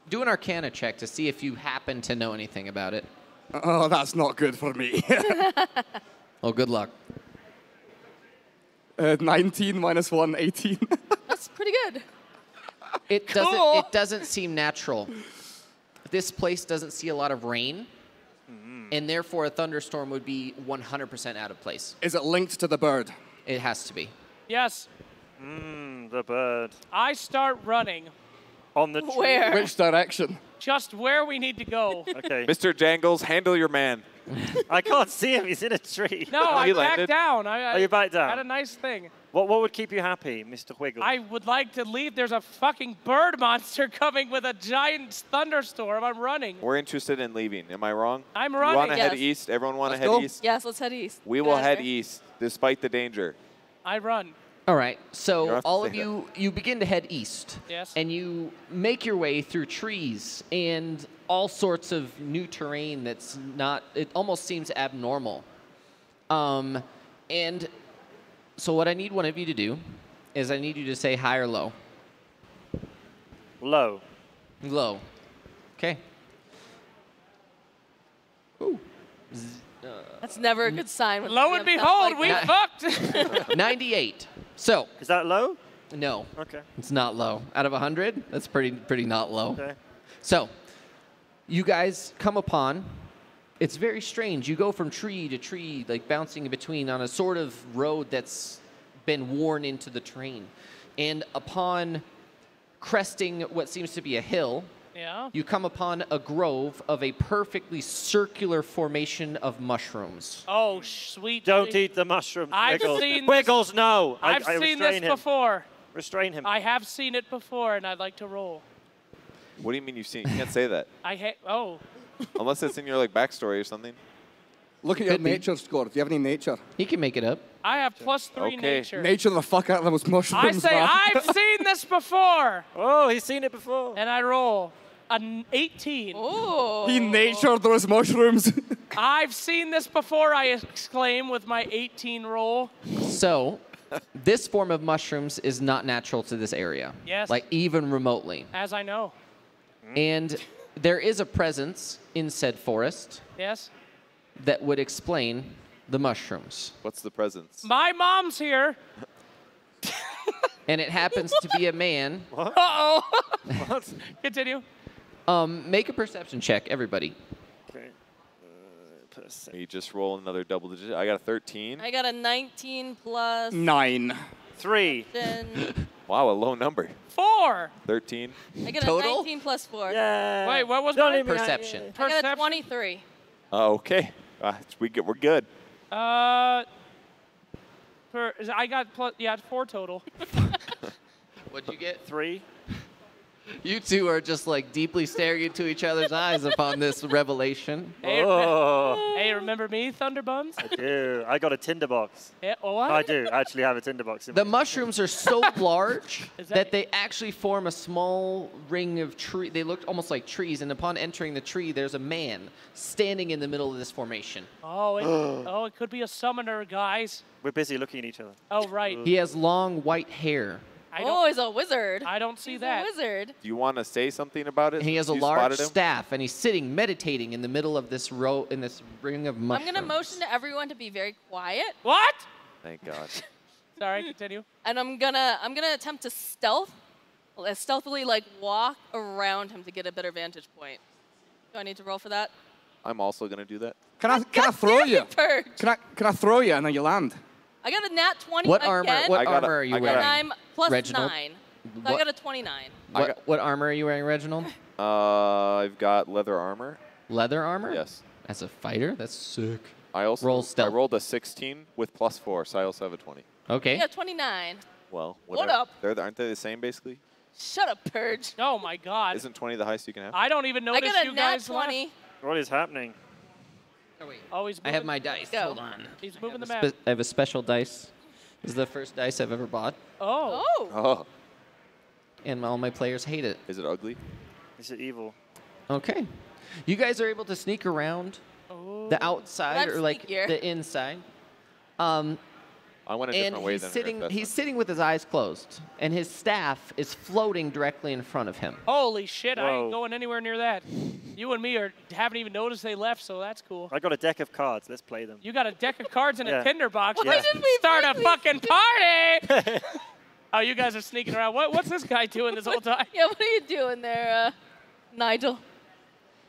Do an Arcana check to see if you happen to know anything about it. Oh, that's not good for me. Oh, good luck. 19 minus 1, 18. That's pretty good. It Cool. doesn't seem natural. This place doesn't see a lot of rain, and therefore a thunderstorm would be 100% out of place. Is it linked to the bird? It has to be. Yes. The bird. I start running On the tree. Where? Which direction? just where we need to go. Okay. Mr. Jangles, handle your man. I can't see him. He's in a tree. No, Oh, I he backed landed. down. Oh, you backed down? Had a nice thing. What would keep you happy, Mr. Wiggle? I would like to leave. There's a fucking bird monster coming with a giant thunderstorm. I'm running. We're interested in leaving. Am I wrong? I'm You running. want to head Yes. east? Everyone want to Let's head go. east? Yes, let's head east. We Get will out of head here. east, despite the danger. I run. All right, You don't so have to all say of you begin to head east. Yes. And you make your way through trees and all sorts of new terrain that's not, it almost seems abnormal. And so what I need one of you to do is I need you to say high or low. Low. Low. Okay. Ooh. That's never a good sign. When Lo we and have stuff behold, like we that. fucked. 98. So, Is that low? no, Okay. it's not low. Out of 100, that's pretty not low. Okay. So, you guys come upon, it's very strange. You go from tree to tree, like bouncing in between on a sort of road that's been worn into the terrain. And upon cresting what seems to be a hill, Yeah. you come upon a grove of a perfectly circular formation of mushrooms. Oh, sweet. Don't thing. eat the mushroom. I've Wiggles. seen this- Wiggles, no. I've I seen restrain this him. before. Restrain him. I have seen it before, and I'd like to roll. What do you mean you've seen? You can't say that. Oh. Unless it's in your like backstory or something. Look at your Could be. nature score. Do you have any nature? He can make it up. I have +3 Okay. nature. Nature the fuck out of those mushrooms, I say man. I've seen this before, Oh, he's seen it before. and I roll an 18. Oh. He natured those mushrooms. I've seen this before, I exclaim with my 18 roll. So, this form of mushrooms is not natural to this area. Yes. Like even remotely. As I know. And there is a presence in said forest Yes. that would explain the mushrooms. What's the presence? My mom's here. And it happens to be a man. Uh-oh. Continue. Make a perception check, everybody. Okay. You just roll another double digit. I got a 13. I got a 19 plus 9. 3. 10. Wow, a low number. 4. 13. I got a Total? 19 plus 4. Yeah. Wait, what was Don't mine? leave me Perception. I got a Perception? 23. Okay. We're good. I got 4 total. What'd you get? 3. You two are just like deeply staring into each other's eyes upon this revelation. Hey, Oh. hey, remember me, Thunderbuns? I do. I got a tinderbox. Yeah, what? I do actually have a tinderbox. In The my- mushrooms are so large Is that that- they actually form a small ring of tree. They look almost like trees, and upon entering the tree, there's a man standing in the middle of this formation. It could be a summoner, guys. We're busy looking at each other. Oh, right. He has long white hair, Oh, he's a wizard. I don't see He's that. a wizard. Do you want to say something about it? and he has a You large spotted him? staff, and he's sitting meditating in the middle of this row in this ring of mushrooms. I'm going to motion to everyone to be very quiet, What? Thank God. Sorry, continue. and I'm gonna attempt to stealth Let's stealthily like walk around him to get a better vantage point. Do I need to roll for that? I'm also going to do that. Can I throw you? Purge. Can I throw you and then you land? I got a nat 20 What again. armor? What I got a- armor are you I got wearing? And I'm plus Reginald? 9. So I What- got a 29. What armor are you wearing, Reginald? I've got leather armor. Leather armor? Yes. As a fighter? That's sick. I also Roll stealth. I rolled a 16 with +4, so I also have a 20. Okay. Yeah, 29. Well, What whatever. up? Aren't they the same basically? Shut up, Purge. Oh my God. Isn't 20 the highest you can have? I don't even I notice got a you nat guys 20. left. What is happening? Oh, wait. Oh, he's I have moving- my dice. Go. Hold on. He's moving the I map. have I have a special dice. This is the first dice I've ever bought, Oh. Oh. Oh, and all my players hate it. is it ugly? Is it evil? Okay. You guys are able to sneak around Oh. the outside I'm or like sneakier. the inside. I went a And different way he's than her, if sitting that's he's not- sitting with his eyes closed, and his staff is floating directly in front of him. Holy shit, I ain't Whoa. going anywhere near that. You and me haven't even noticed they left, so that's cool. I got a deck of cards. Let's play them. You got a deck of cards and Yeah. a tinderbox. Why Let's did we start a bring fucking party! Oh, you guys are sneaking around. What's this guy doing this whole time? Yeah, what are you doing there, Nigel?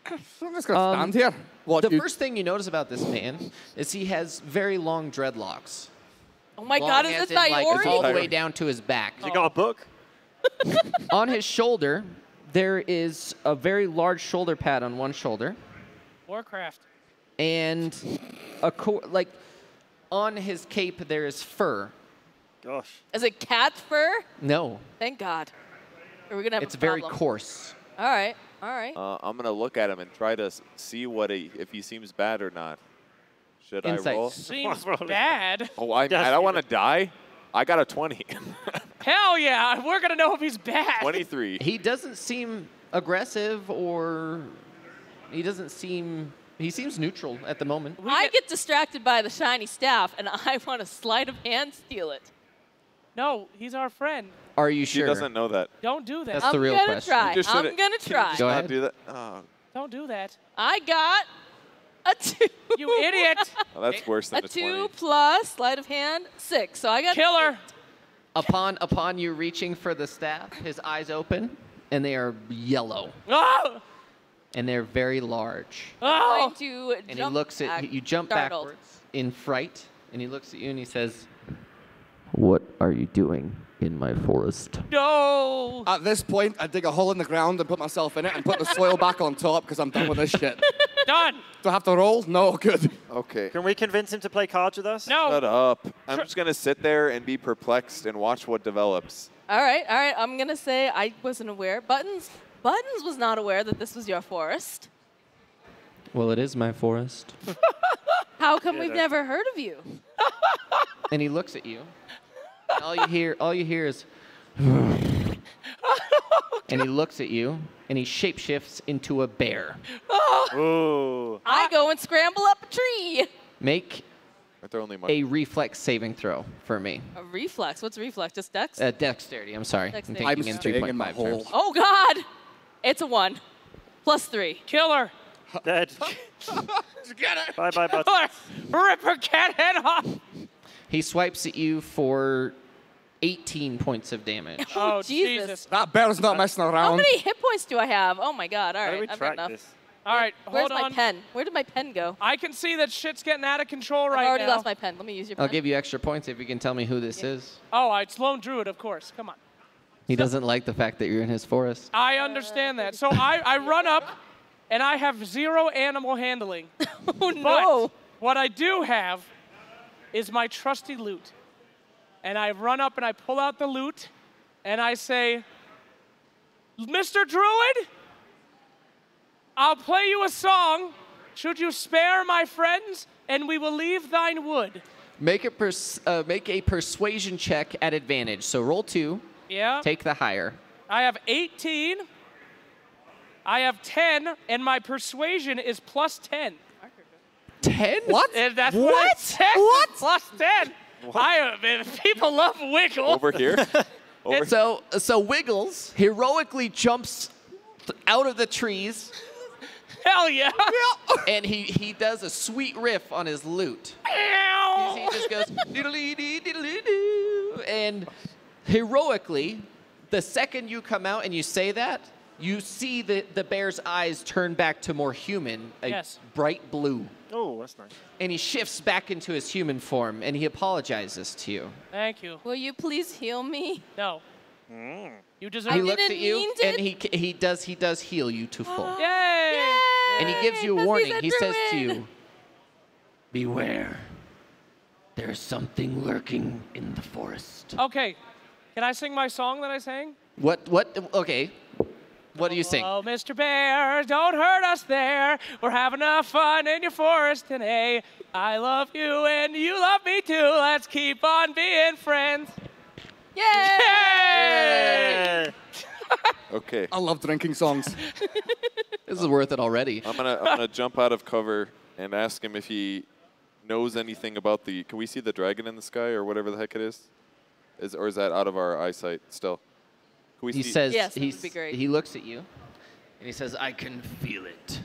I'm just gonna stand here. Watch The you. first thing you notice about this man is he has very long dreadlocks. Oh my Long God, is as this in, like, Diori? all the Diori. way down to his back. You got a book? On his shoulder, there is a very large shoulder pad on one shoulder, Warcraft. and like on his cape there is fur. Gosh. Is it cat fur? No, Thank God. Or we're gonna have it's a very problem. coarse. All right, all right. I'm going to look at him and try to see if he seems bad or not. Should Insight. I roll? Seems Roll it. bad. Oh, I Yes, don't you want to die. I got a 20. Hell yeah, we're gonna know if he's bad. 23. He doesn't seem aggressive, or he seems neutral at the moment. I get distracted by the shiny staff, and I want to sleight of hand steal it. No, he's our friend. Are you She sure? doesn't know that. Don't do that. That's I'm the real gonna question. try. Just I'm should've- gonna Can you try. just Go not ahead. do that? Oh, Don't do that. I got a 2. You idiot. that's worse than A a 2 20. plus sleight of hand 6. So I got Killer. Upon you reaching for the staff, his eyes open, and they are yellow, Oh! and they're very large. Oh! going to And he jump looks at back, you jump startled. backwards in fright, and he looks at you and he says, "What are you doing in my forest?" No! At this point, I dig a hole in the ground and put myself in it and put the soil back on top because I'm done with this shit. Done. Do I have to roll? No, good. Okay. Can we convince him to play cards with us? No. Shut up. I'm just going to sit there and be perplexed and watch what develops. All right, all right. I'm gonna say I wasn't aware. Buttons was not aware that this was your forest. Well, it is my forest. How come Yeah, we've that- never heard of you? And he looks at you. And all you hear is, and he looks at you, and he shapeshifts into a bear. Ooh. I go and scramble up a tree. Make Aren't there only a reflex saving throw for me. A reflex. What's a reflex? Just dex? Dexterity. I'm sorry. Dexterity. I'm I'm thinking in staying in my 3.5 hole. terms. Oh God! It's a 1. Plus 3. Killer. Dead. Bye bye, bud. Killer. Rip her cat head off. He swipes at you for 18 points of damage. Oh, Jesus. Jesus. That bear's not messing How around. many hit points do I have? Oh my God! All How do right, we I've got track enough. this? All right, Where's hold my on. pen? Where did my pen go? I can see that shit's getting out of control I've right already now. lost my pen. Let me use your pen. I'll give you extra points if you can tell me who this is. Oh, it's Lone Druid, of course. Come on. He doesn't like the fact that you're in his forest. I understand that. So I run up, and I have 0 animal handling. Oh no! But what I do have is my trusty loot. And I run up and I pull out the loot, and I say, Mr. Druid, I'll play you a song. Should you spare my friends, and we will leave thine wood. Make a persuasion check at advantage. So roll 2, Yeah. take the higher. I have 18. I have 10, and my persuasion is plus 10. 10? What? And that's What? what it says. What? Plus 10. People love Wiggle. Over here? Over So Wiggles heroically jumps out of the trees, Hell yeah. and he does a sweet riff on his lute. He just goes diddly-dee, diddly-doo, and heroically The second you come out and you say that, you see the bear's eyes turn back to more human, a bright blue. Oh, that's nice. And he shifts back into his human form, and he apologizes to you. Thank you. Will you please heal me? No. You deserve He it. looks at you, mean to. and he does heal you to full. Yay! And he gives you a 'cause warning. he's a He says to druid. you, beware. There's something lurking in the forest. Okay. Can I sing my song that I sang? What, okay. What do you sing? Oh, Mr. Bear, don't hurt us there. We're having a fun in your forest today. I love you and you love me too. Let's keep on being friends. Yay! Yay! Okay. I love drinking songs. This is worth it already. I'm gonna jump out of cover and ask him if he knows anything about the. Can we see the dragon in the sky or whatever the heck it is? Or is that out of our eyesight still? Can we He see, says, Yes, that would be great. he looks at you, and he says, I can feel it.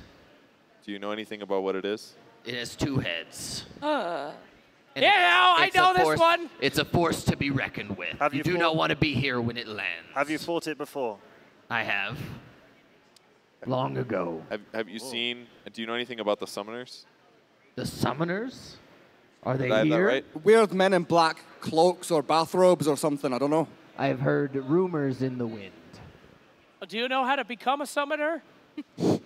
Do you know anything about what it is? It has two heads. Uh, And Yeah, I it's a know this force- one. It's a force to be reckoned with. Have You you do fought- not want to be here when it lands. Have you fought it before? I have. Long ago. Have you seen? Do you know anything about the summoners? The summoners? Are they Did I have that here? right? Weird men in black cloaks or bathrobes or something. I don't know. I have heard rumors in the wind. Do you know how to become a summoner?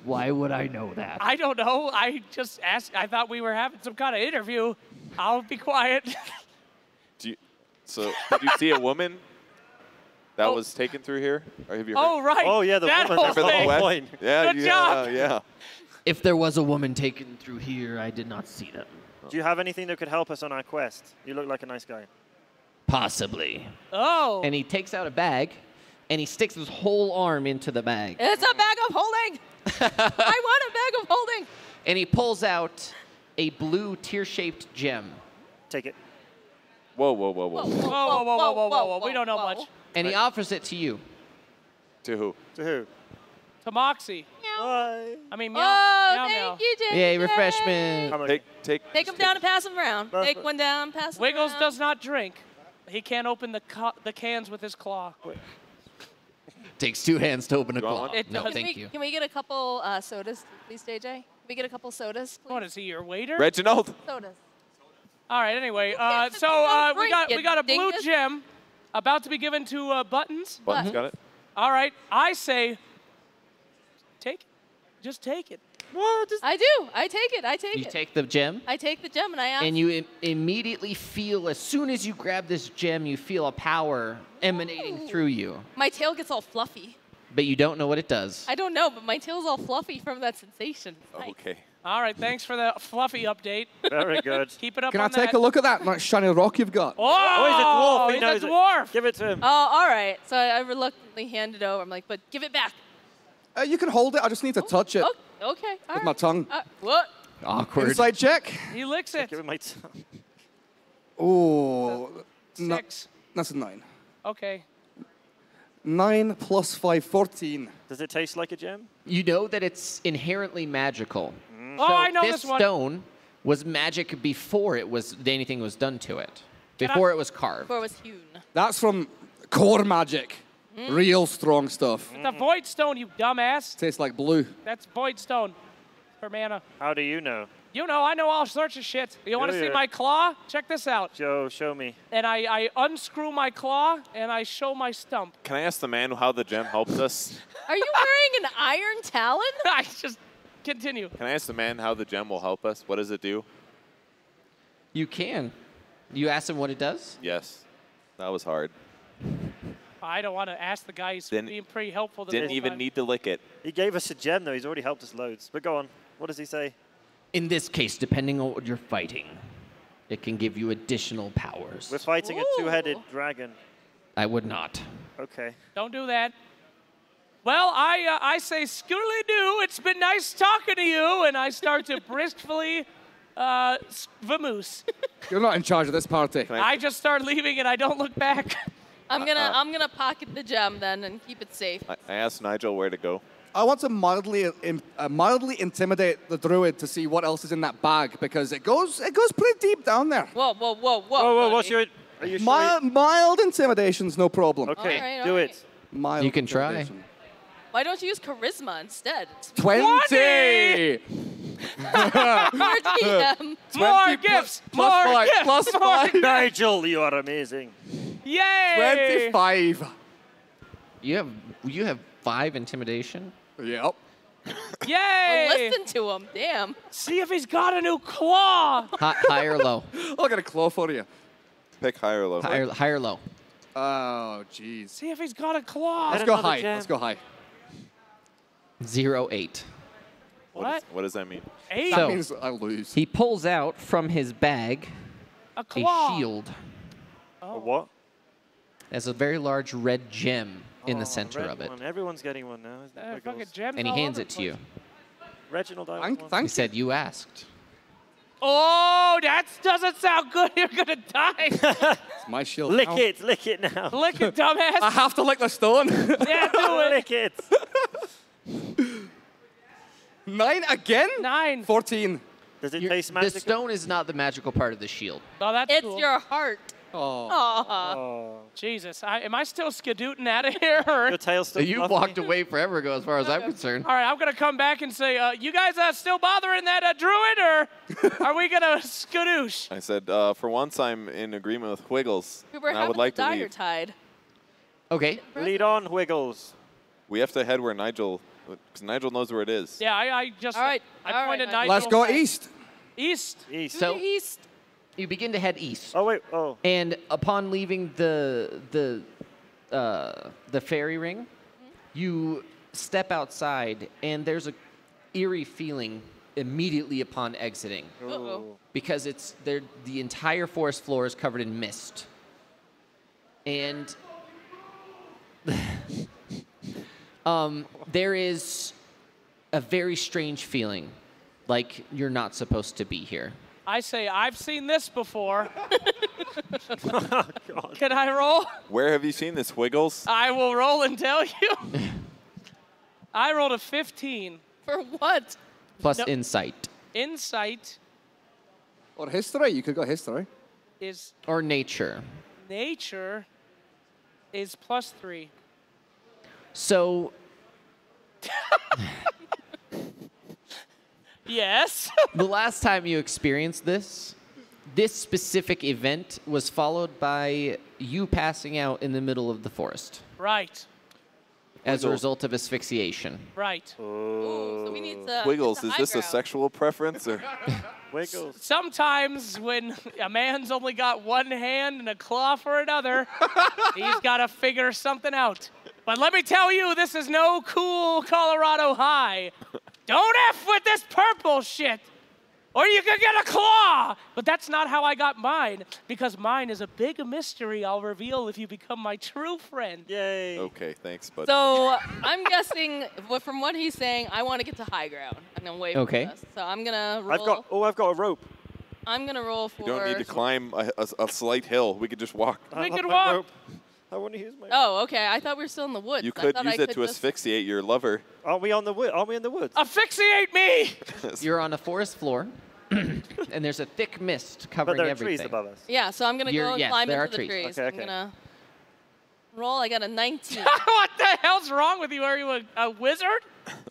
Why would I know that? I don't know. I just asked. I thought we were having some kind of interview. I'll be quiet. Did you see a woman that was taken through here? Or have you heard? Oh, right. Oh, yeah, the that woman. whole Remember the thing. west? Point. Yeah, Good job. yeah. If there was a woman taken through here, I did not see them. Do you have anything that could help us on our quest? You look like a nice guy. Possibly. Oh. And he takes out a bag, and he sticks his whole arm into the bag. it's a bag of holding. I want a bag of holding. And he pulls out a blue tear-shaped gem. Take it. Whoa. Whoa, whoa, whoa, whoa, whoa. We don't know much. And he offers it to you. To who? To who? To Moxie. Bye. I mean, meow, Oh, meow, meow. thank you, Jason. Yay, refreshment. I'm okay. Take Take him down and pass him around. That's Take what- one down, pass him Wiggles around. does not drink. He can't open the cans with his claw. Takes two hands to open a You want claw. one? It No, does. thank you. Can we get a couple sodas, please, JJ? Can we get a couple sodas, please? What is he, your waiter? Reginald. Sodas. All right. Anyway, can't so just we drink, got a you blue dingus. gem about to be given to Buttons. Buttons got it. All right. I say, take it. Just take it. What? I do. I take it. I take You it. take the gem, I take the gem and I ask. and you immediately feel, as soon as you grab this gem, you feel a power emanating through you. My tail gets all fluffy. But you don't know what it does. I don't know, but my tail's all fluffy from that sensation. Nice. Okay. All right. Thanks for the fluffy update. Very good. Keep it up Can I on take that. a look at that nice shiny rock you've got? Oh, he's a dwarf. He He's knows a it. dwarf. Give it to him. Oh, all right. So I reluctantly hand it over. I'm like, but give it back. You can hold it. I just need to touch it Oh, okay. All with right. my tongue. What? Awkward. Inside check. He licks it. Give it my tongue. Oh, no, 6. that's a 9. Okay. 9 plus 5, 14. Does it taste like a gem? You know that it's inherently magical. Oh, So I know this this one. stone was magic before anything was done to it. Can I- Before it was carved. Before it was hewn. That's from core magic. Real strong stuff. It's a void stone, you dumbass. Tastes like blue. That's void stone for mana. How do you know? You know, I know all sorts of shit. You want to Do see ya? my claw? Check this out. Joe, show me. And I unscrew my claw and I show my stump. Can I ask the man how the gem helps us? Are you wearing an iron talon? I just continue. Can I ask the man how the gem will help us? What does it do? You can. You ask him what it does? Yes. That was hard. I don't want to ask the guy. He's Didn't- being pretty helpful. The Didn't whole even time. need to lick it. He gave us a gem, though. He's already helped us loads. But go on. What does he say? In this case, depending on what you're fighting, it can give you additional powers. We're fighting a two-headed Ooh. dragon. I would not. Okay. Don't do that. Well, I say, Skooly-Doo, it's been nice talking to you. And I start to briskly vamoose. You're not in charge of this party. I just start leaving and I don't look back. I'm gonna pocket the gem then and keep it safe. I asked Nigel where to go. I want to mildly intimidate the druid to see what else is in that bag because it goes pretty deep down there. Whoa, whoa, whoa, whoa. Whoa, whoa, what's buddy. your... Are you sure? Mild intimidation's no problem. Okay, All right, do all right. it. Mild You can try. intimidation. Why don't you use charisma instead? It's 20! more DM. More 20 gifts! plus More five, gifts! plus more 5. Nigel, you are amazing. Yay! 25. You have 5 intimidation. Yep. Yay! Well, listen to him. Damn. See if he's got a new claw. High or low? I'll get a claw for you. Pick high or low. High or low? Oh, jeez. See if he's got a claw. Let's go another high. gem. Let's go high. 0.8. What does that mean? 8. That So- means I lose. He pulls out from his bag A a claw. shield. A what? There's a very large red gem in the Oh, center red of it. one. Everyone's getting one now, isn't it? Fucking Wiggles? gems And he all hands over it the to you. place. Reginald, I want Thank, one. He thank you. said you asked. Oh, that doesn't sound good. You're gonna die. It's my shield. Lick now. lick it now. Lick it, dumbass. I have to lick the stone. Yeah, do it. Lick it. 9 again? 9. 14. Does it Your- taste the magical? stone is not the magical part of the shield. Oh, that's It's cool. your heart. Oh. Aw. Oh. Jesus, am I still skadooting out of here? Or? Your tail's still You fluffy? walked away forever ago, as far as I'm concerned. All right, I'm gonna come back and say, you guys still bothering that druid, or are we gonna skadoosh? I said, for once, I'm in agreement with Wiggles, We were and I having would like the to dagger leave. tied. Okay. Lead on, Wiggles. We have to head where Nigel, because Nigel knows where it is. Yeah, I just. All right, I all pointed right, Nigel. Let's go east. East. East. So- To the east. You begin to head east. Oh, wait. Oh. And upon leaving the fairy ring, you step outside, and there's a eerie feeling immediately upon exiting, Uh-oh. because the entire forest floor is covered in mist, and there is a very strange feeling, like you're not supposed to be here. I say, I've seen this before. Oh, God. Can I roll? Where have you seen this, Wiggles? I will roll and tell you. I rolled a 15. For what? Plus No. insight Insight Or history. You could go history. is or nature. nature is +3. So Yes. the last time you experienced this specific event was followed by you passing out in the middle of the forest Right. as a Wiggles. result of asphyxiation. Right. Ooh, so we need to Wiggles, get to is high this a ground. sexual preference? Or? Wiggles. Sometimes when a man's only got one hand and a claw for another, he's got to figure something out. But let me tell you, this is no cool Colorado high. Don't F with this purple shit, or you could get a claw. But that's not how I got mine, because mine is a big mystery I'll reveal if you become my true friend. Yay. Okay, thanks, but So I'm guessing, from what he's saying, I want to get to high ground and then wait Okay. for this. So I'm gonna roll. I've got a rope. I'm gonna roll for. you don't need to climb a slight hill. We could just walk. I We love could my walk. rope. I want to use my. Oh, okay. I thought we were still in the woods. You I could thought use I it could to just- asphyxiate your lover. Aren't we on the wood? Aren't we in the woods? Asphyxiate me. You're on a forest floor, and there's a thick mist But covering there are everything. trees above us. Yeah, so I'm gonna You're- go and yes, climb there into are the trees. trees. Okay, I'm okay. gonna roll. I got a 19. What the hell's wrong with you? Are you a wizard?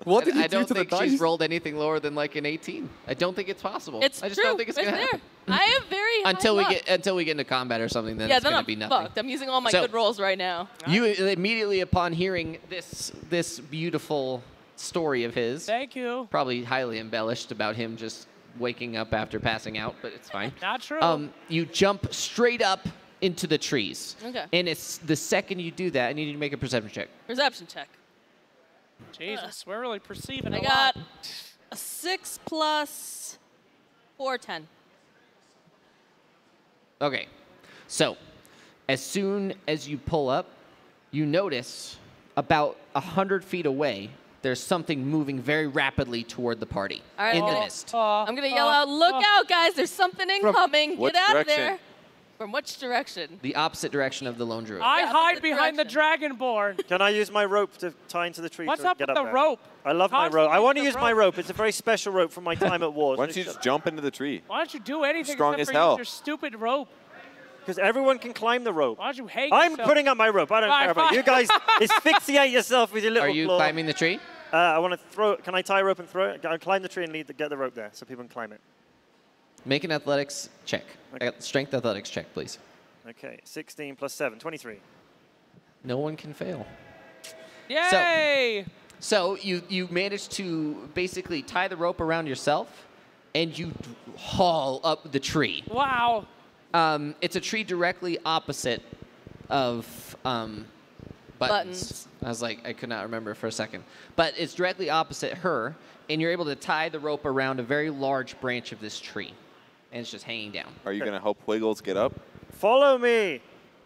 What did you I do don't to the think dice? she's rolled anything lower than like an 18. I don't think it's possible. It's I just true. don't think it's gonna there. happen. I have very high Until we luck. get into combat or something, then Yeah, it's then gonna I'm be nothing. fucked. I'm using all my So- good rolls right now. You immediately upon hearing this beautiful story of his, Thank you. probably highly embellished about him just waking up after passing out, but it's fine. Not true. You jump straight up into the trees. Okay. And it's the second you do that, I need you to make a perception check. Perception check. Jesus, we're really perceiving I a got lot. a 6 plus 4, 10. Okay. So, as soon as you pull up, you notice about 100 feet away, there's something moving very rapidly toward the party All right, in the well, mist. I'm gonna yell out, "Look out, guys! There's something incoming! Which Get out of direction? there!" From which direction? The opposite direction of the lone druid. I Yeah, hide opposite behind the direction. dragonborn. Can I use my rope to tie into the tree? What's to up get with the there? rope? I love my Constantly rope. I want to the use my rope. It's a very special rope from my time at war. Why don't you just jump into the tree? Why don't you do anything Strong except as for hell. use your stupid rope? Because everyone can climb the rope. Why don't you hate I'm yourself? putting up my rope. I don't Fine, care about fine. you guys. Asphyxiate yourself with your little Are you claw. climbing the tree? I want to throw it. Can I tie a rope and throw it? I'll climb the tree and get the rope there so people can climb it. Make an athletics check. Okay. Strength athletics check, please. Okay, 16 plus 7, 23. No one can fail. Yay! So you managed to basically tie the rope around yourself, and you haul up the tree. Wow. It's a tree directly opposite of buttons. I was like, I could not remember for a second. But it's directly opposite her, and you're able to tie the rope around a very large branch of this tree. And it's just hanging down. Are you going to help Wiggles get up? Follow me.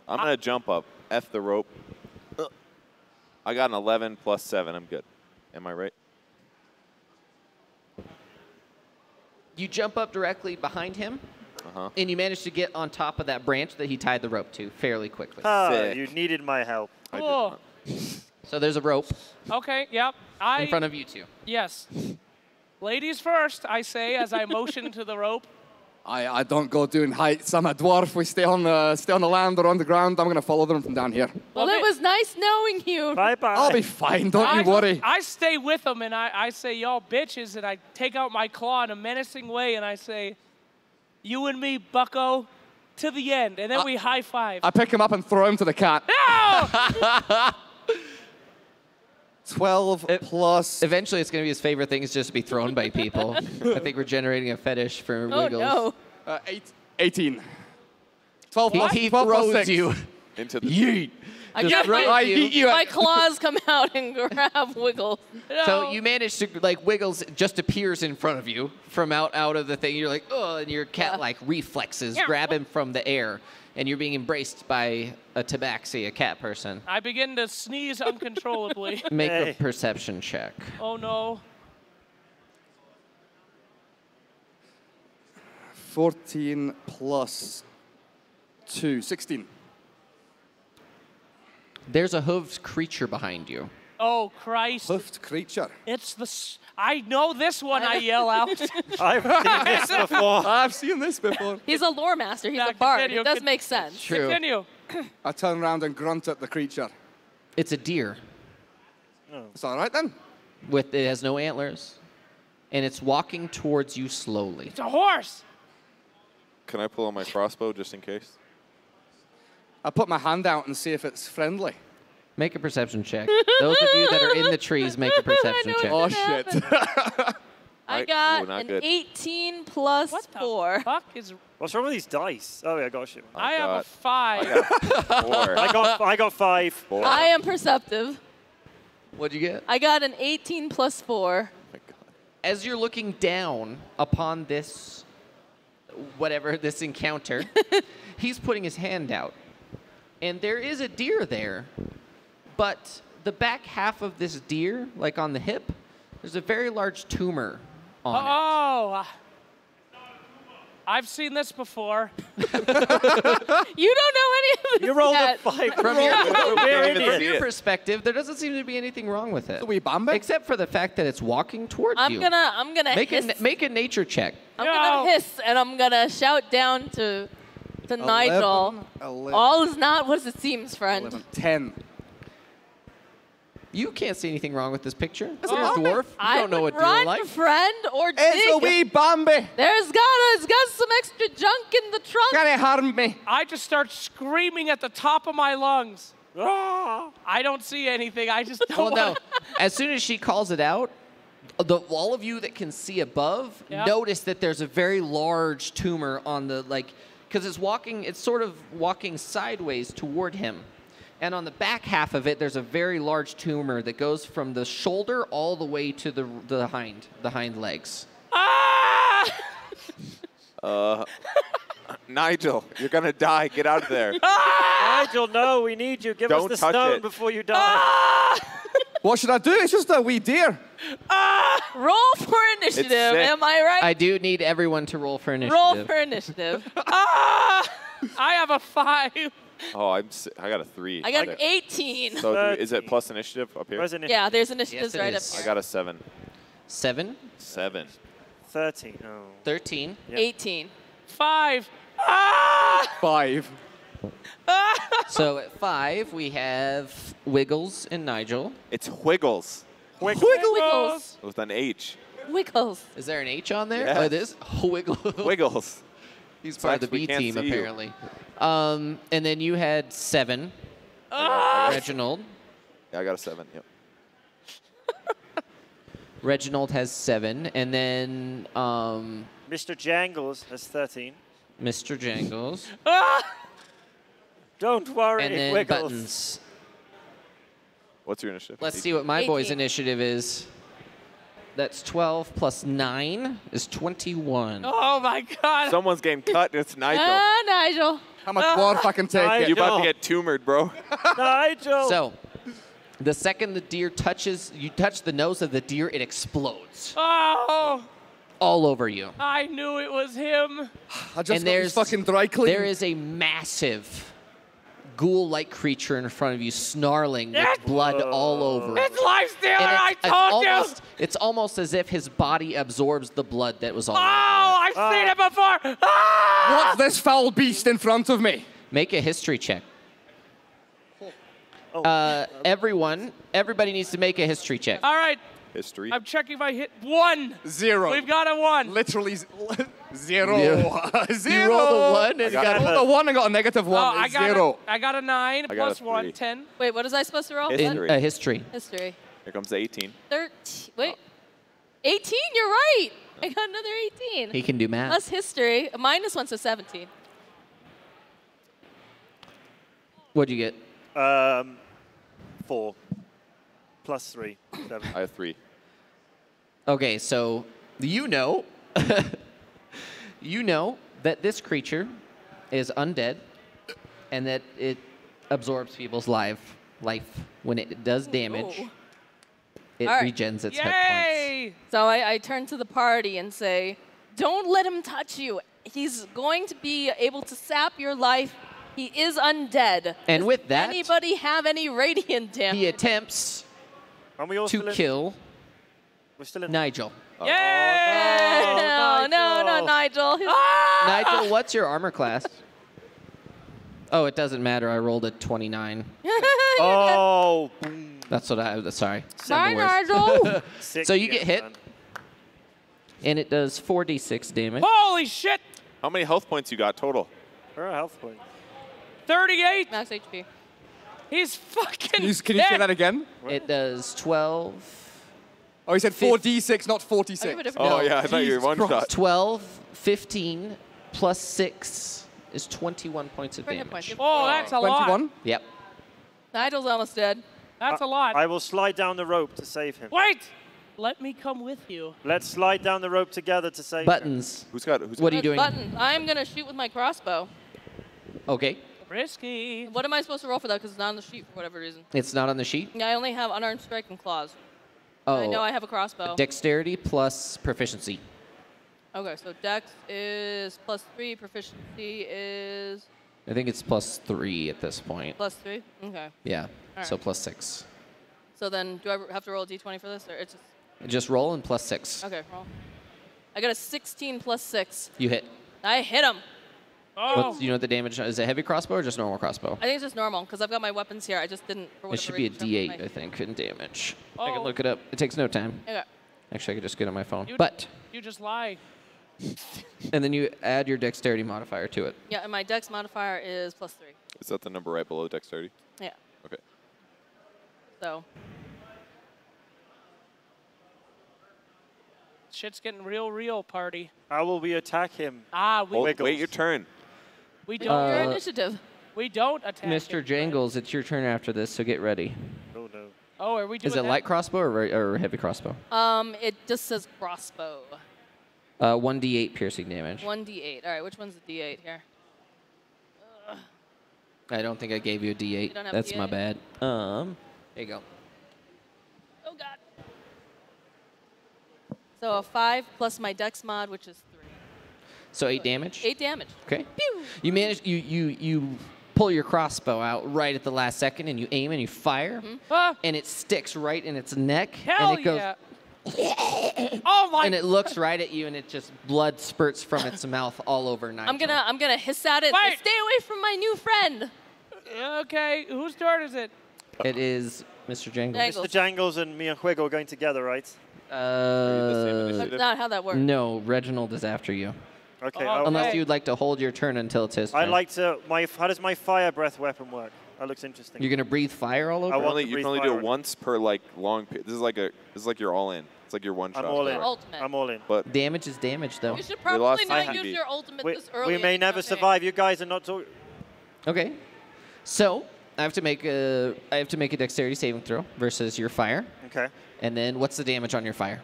I'm going to jump up. F the rope. I got an 11 plus 7. I'm good. Am I right? You jump up directly behind him, Uh-huh. and you manage to get on top of that branch that he tied the rope to fairly quickly. Sick. You needed my help. I did Cool. not. So there's a rope Okay, yep. in front of you two. Yes. Ladies first, I say as I motion to the rope. I don't go doing heights. I'm a dwarf. We stay on the land or on the ground. I'm going to follow them from down here. Well, it was nice knowing you. Bye-bye. I'll be fine. Don't you worry. I stay with them and I say, y'all bitches, and I take out my claw in a menacing way and I say, you and me, bucko, to the end. And then we high five. I pick him up and throw him to the cat. No! 12 plus. Eventually, it's going to be his favorite thing is just to be thrown by people. I think we're generating a fetish for Oh, Wiggles. no. 18. 12 plus. He 12 plus throws 6. you. Into the Yeet. I Just get throws my, you. my claws come out and grab Wiggle. So you manage to, like, Wiggles just appears in front of you from out of the thing. You're like, oh, and your cat-like reflexes Yeah. grab him from the air. And you're being embraced by a tabaxi, a cat person. I begin to sneeze uncontrollably. Make a Hey. perception check. Oh, no. 14 plus 2. 16. There's a hooved creature behind you. Oh, Christ. Hoofed creature. It's the... I know this one, I yell out. I've seen this before. I've seen this before. He's a lore master. He's Yeah, a bard. continue, It does con- make sense. True. Continue. I turn around and grunt at the creature. It's a deer. It's all right then. It has no antlers. And it's walking towards you slowly. It's a horse. Can I pull out my crossbow just in case? I put my hand out and see if it's friendly. Make a perception check. Those of you that are in the trees, make a perception know check. Oh, Gonna shit. I Right. got Ooh, not an good. 18 plus What the 4. fuck is... What's wrong with these dice? Oh, yeah, I got you. I have a got- 5. Four. I got 5. Four. I am perceptive. What'd you get? I got an 18 plus 4. my God. As you're looking down upon this, whatever, this encounter, he's putting his hand out. And there is a deer there, but the back half of this deer, like on the hip, there's a very large tumor on it. Oh. I've seen this before. You don't know any of this You rolled a yet. 5. From your, Can't even from see your it. perspective, there doesn't seem to be anything wrong with it. A wee Bambi? Except for the fact that it's walking towards I'm you. gonna Make hiss. make a nature check. I'm No. gonna hiss and I'm gonna shout down to Nigel. 11, All is not what it seems, friend. 11, 10. You can't see anything wrong with this picture. It's a a Bambi. dwarf. You I don't know would what deer run, like. friend, or dig. It's a wee Bambi. It's got some extra junk in the trunk. Can it harm me? I just start screaming at the top of my lungs. Ah! I don't see anything. I just don't Well, no. wanna- As soon as she calls it out, all of you that can see above Yeah. notice that there's a very large tumor on the, because it's sort of walking sideways toward him. And on the back half of it, there's a very large tumor that goes from the shoulder all the way to the hind legs. Ah! Nigel, you're going to die. Get out of there. Nigel, no, we need you. Give Don't us the touch stone it. before you die. What should I do? It's just a wee deer. Roll for initiative. sick. Am I right? I do need everyone to roll for initiative. Roll for initiative. Ah! I have a 5. Oh, I got a 3. I got an 18. So is it plus initiative up here? Where's it? Yeah, there's initiatives Yes, it right is. up I here. got a 7. 7, 7. 13. Oh. 13. Yeah. 18. 5. Ah! 5. So at 5, we have Wiggles and Nigel. It's Wiggles Wiggles. with an H. Wiggles. Is there an H on there? Yes. Oh, it is? Wiggles. Wiggles. He's part of the Sucks, we B can't team, see you. apparently. And then you had 7. Reginald. Yeah, I got a 7. Yep. Reginald has 7. And then Mr. Jangles has 13. Mr. Jangles. Don't worry, And then Wiggles. Buttons. What's your initiative? Let's see what my boy's 18. initiative is. That's 12 plus 9 is 21. Oh my God. Someone's getting cut, and it's Nigel. Nigel. How much more if I can take Nigel. it? You're about to get tumored, bro. Nigel. So, the second the deer you touch the nose of the deer, it explodes Oh, all over you. I knew it was him. I just And got there's this fucking dry clean. There is a massive ghoul-like creature in front of you, snarling with blood all over it. It's Life Stealer, And I told you. It's almost as if his body absorbs the blood that was all Oh, over I've seen it before. Ah! What's this foul beast in front of me? it. Make a history check. Oh. Everybody needs to make a history check. All right, History. I'm checking my hit. 1. 0. We've got a 1. Literally 0. Zero. 0. You rolled a 1 and I you got got I rolled a 1 and got a negative 1. Oh, It's 0. I got a 9 I got plus a 1, 3. 10. Wait, what was I supposed to roll? History. in history. History. Here comes the 18. 13. Wait. 18? You're right. I got another 18. He can do math. Plus history. -1, so 17. What'd you get? 4. Plus 3. 7. I have 3. Okay, so you know that this creature is undead and that it absorbs people's life when it does damage. Ooh. It All right. regens its hit points. Yay! So I turn to the party and say, don't let him touch you. He's going to be able to sap your life. He is undead. And Does with that, anybody have any radiant damage? he attempts Are we all to still in? kill We're still in. Nigel. Yay! No, Nigel. Nigel, what's your armor class? Oh, it doesn't matter. I rolled a 29. Oh, That's what I. Sorry. Sorry, I'm the worst. Nigel. sick So you get hit. man. And it does 4d6 damage. Holy shit! How many health points you got total? Where are health points? 38. Max HP. He's fucking Can you say dead. that again? It does 12. Oh, he said 4d6, not I'll give a 46. different Oh, number. yeah, I thought you were Jesus one Christ. shot. 12, 15, plus 6 is 21 points of Bring it, damage. point. Oh, that's a lot. 21? Yep. Nigel's almost dead. That's a lot. I will slide down the rope to save him. Wait! Let me come with you. Let's slide down the rope together to save him. Buttons. Who's got? What are you doing? Button. I'm going to shoot with my crossbow. Okay. Risky. What am I supposed to roll for that? Because it's not on the sheet for whatever reason. It's not on the sheet. Yeah, I only have unarmed strike and claws. Oh. I know I have a crossbow. Dexterity plus proficiency. Okay, so dex is +3, proficiency is I think it's plus 3 at this point. +3. Okay. Yeah. All So right. plus 6. So then, do I have to roll a d20 for this, or it's just Just roll and plus 6. okay? Roll. I got a 16 plus 6. You hit. I hit him. Oh. What's, you know what the damage is? It heavy crossbow or just normal crossbow? I think it's just normal because I've got my weapons here. I just didn't. For It whatever should be a reason, D8, shuffle I think, in damage. I Oh. can look it up. It takes no time. my- Okay. Actually, I could just get it on my phone. You- But, You just lie. and then you add your dexterity modifier to it. Yeah, and my dex modifier is +3. Is that the number right below dexterity? Yeah. Okay. So Shit's getting real, party. How will we attack him? Ah, we, Wait your turn. we your don't. initiative. We don't attack. Mr. him. Jangles, it's your turn after this, so get ready. Oh no. Oh, are we doing Is it that? light crossbow or heavy crossbow? It just says crossbow. 1d8 piercing damage. 1d8. All right, which one's the d8 here? I don't think I gave you a d8. You don't have a That's my D8? bad. There you go. Oh God. So a 5 plus my dex mod, which is 3. So 8 damage? 8 damage. Okay. Pew! You manage. You pull your crossbow out right at the last second, and you aim and you fire, Ah, and it sticks right in its neck, hell and it goes yeah. Oh my! And it looks right at you, and it just blood spurts from its mouth all over Nigel. I'm gonna hiss at it. Wait. Stay away from my new friend. Okay, whose turn is it? It is Mr. Jangles. Jangles. Mr. Jangles and me and Wiggle are going together, right? That's not how that works. No, Reginald is after you. Okay. Oh, Unless Okay. you'd like to hold your turn until it's his turn. I'd like to. How does my fire breath weapon work? That looks interesting. You're gonna breathe fire all over? I You want can only, to you breathe can only do fire it on it. once per like long. This is like you're all in. It's like your one shot. I'm all in. Your ultimate. I'm all in. But Damage is damage, though. You should We lost probably not IMD. use your ultimate We, this early. we may in the never campaign. survive. You guys are not talking. Okay. So I have to make a dexterity saving throw versus your fire, Okay. and then what's the damage on your fire?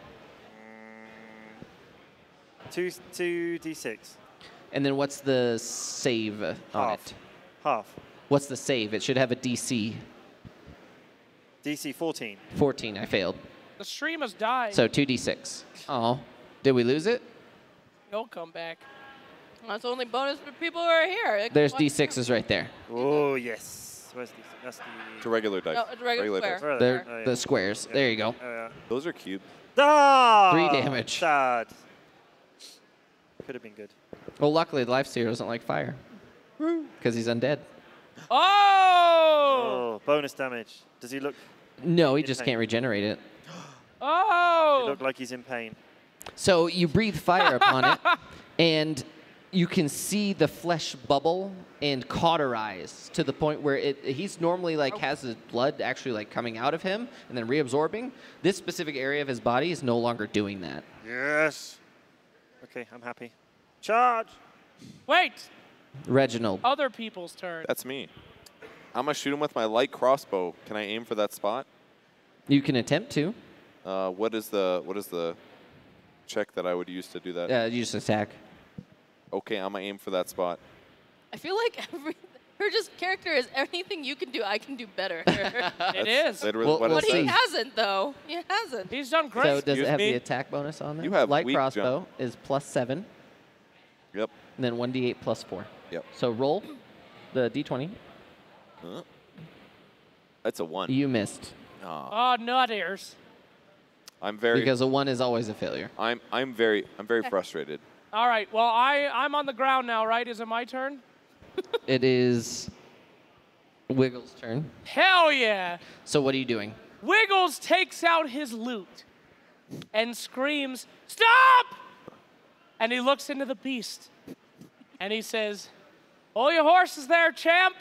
2d6. And then what's the save on Half. it? Half. What's the save? It should have a DC. DC 14. 14. I failed. The stream has died. So 2d6. Oh, did we lose it? He'll come back. That's only bonus for people who are here. They can There's watch d6s right there. Oh yes. Where's DC? That's the. it's a regular dice. No, it's a regular square. dice. Where are they? They're Oh, yeah. the squares. There you go. Oh, yeah. Those are cubes. Ah! 3 damage. Sad. Could have been good. Well, luckily the Lifestealer doesn't like fire because he's undead. Oh! Oh, bonus damage. Does he look? No, he In just pain. can't regenerate it. He Oh! look like he's in pain. So you breathe fire upon it, and you can see the flesh bubble and cauterize to the point where he's normally like has his blood actually like coming out of him and then reabsorbing. This specific area of his body is no longer doing that. Yes. Okay, I'm happy. Charge. Wait! Reginald, Other people's turn. That's me. I'm gonna shoot him with my light crossbow. Can I aim for that spot? you can attempt to. What is the check that I would use to do that? You just attack. Okay, I'm gonna aim for that spot. I feel like her just character is anything you can do, I can do better. It is. Literally Well, what well, it But he says. hasn't, though. He hasn't. He's done great. So does Excuse it have me? the attack bonus on there? You have light weak crossbow is +7, Yep. and then 1d8 +4. Yep. So roll the d20. That's a 1. You missed Oh, nut ears. I'm very because a 1 is always a failure. I'm very frustrated. All right, well, I'm on the ground now, right? Is it my turn? It is Wiggles' turn. Hell yeah! So what are you doing? Wiggles takes out his lute and screams, "Stop!" And he looks into the beast and he says, "Hold your horses there, champ.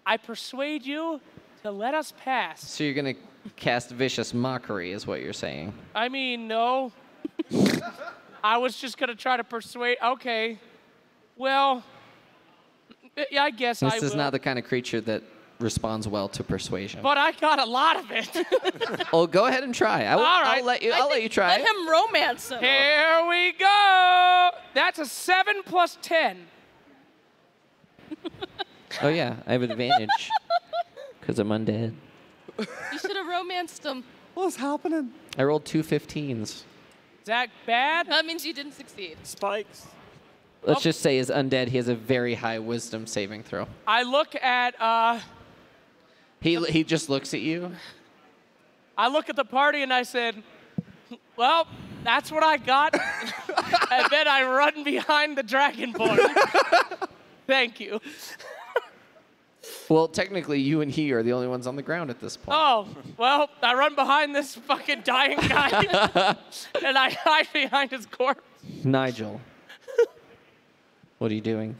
I persuade you to let us pass." So you're gonna cast vicious mockery, is what you're saying. I mean, no. I was just going to try to persuade. Okay. Well, yeah, I guess I This will. is not the kind of creature that responds well to persuasion. But I got a lot of it. Oh, go ahead and try. All right. I'll let you try. Let him romance him. Here we go. That's a 7 plus 10. Oh yeah, I have advantage because I'm undead. You should have romanced him. What's happening? I rolled 2 15s. Is that bad? That means you didn't succeed. Spikes. Let's just say as undead, he has a very high wisdom saving throw. I look at He just looks at you. the party and I said, "Well, that's what I got." And then I run behind the dragonborn. Thank you. Well, technically, you and he are the only ones on the ground at this point. Oh, well, I run behind this fucking dying guy and I hide behind his corpse. Nigel, what are you doing?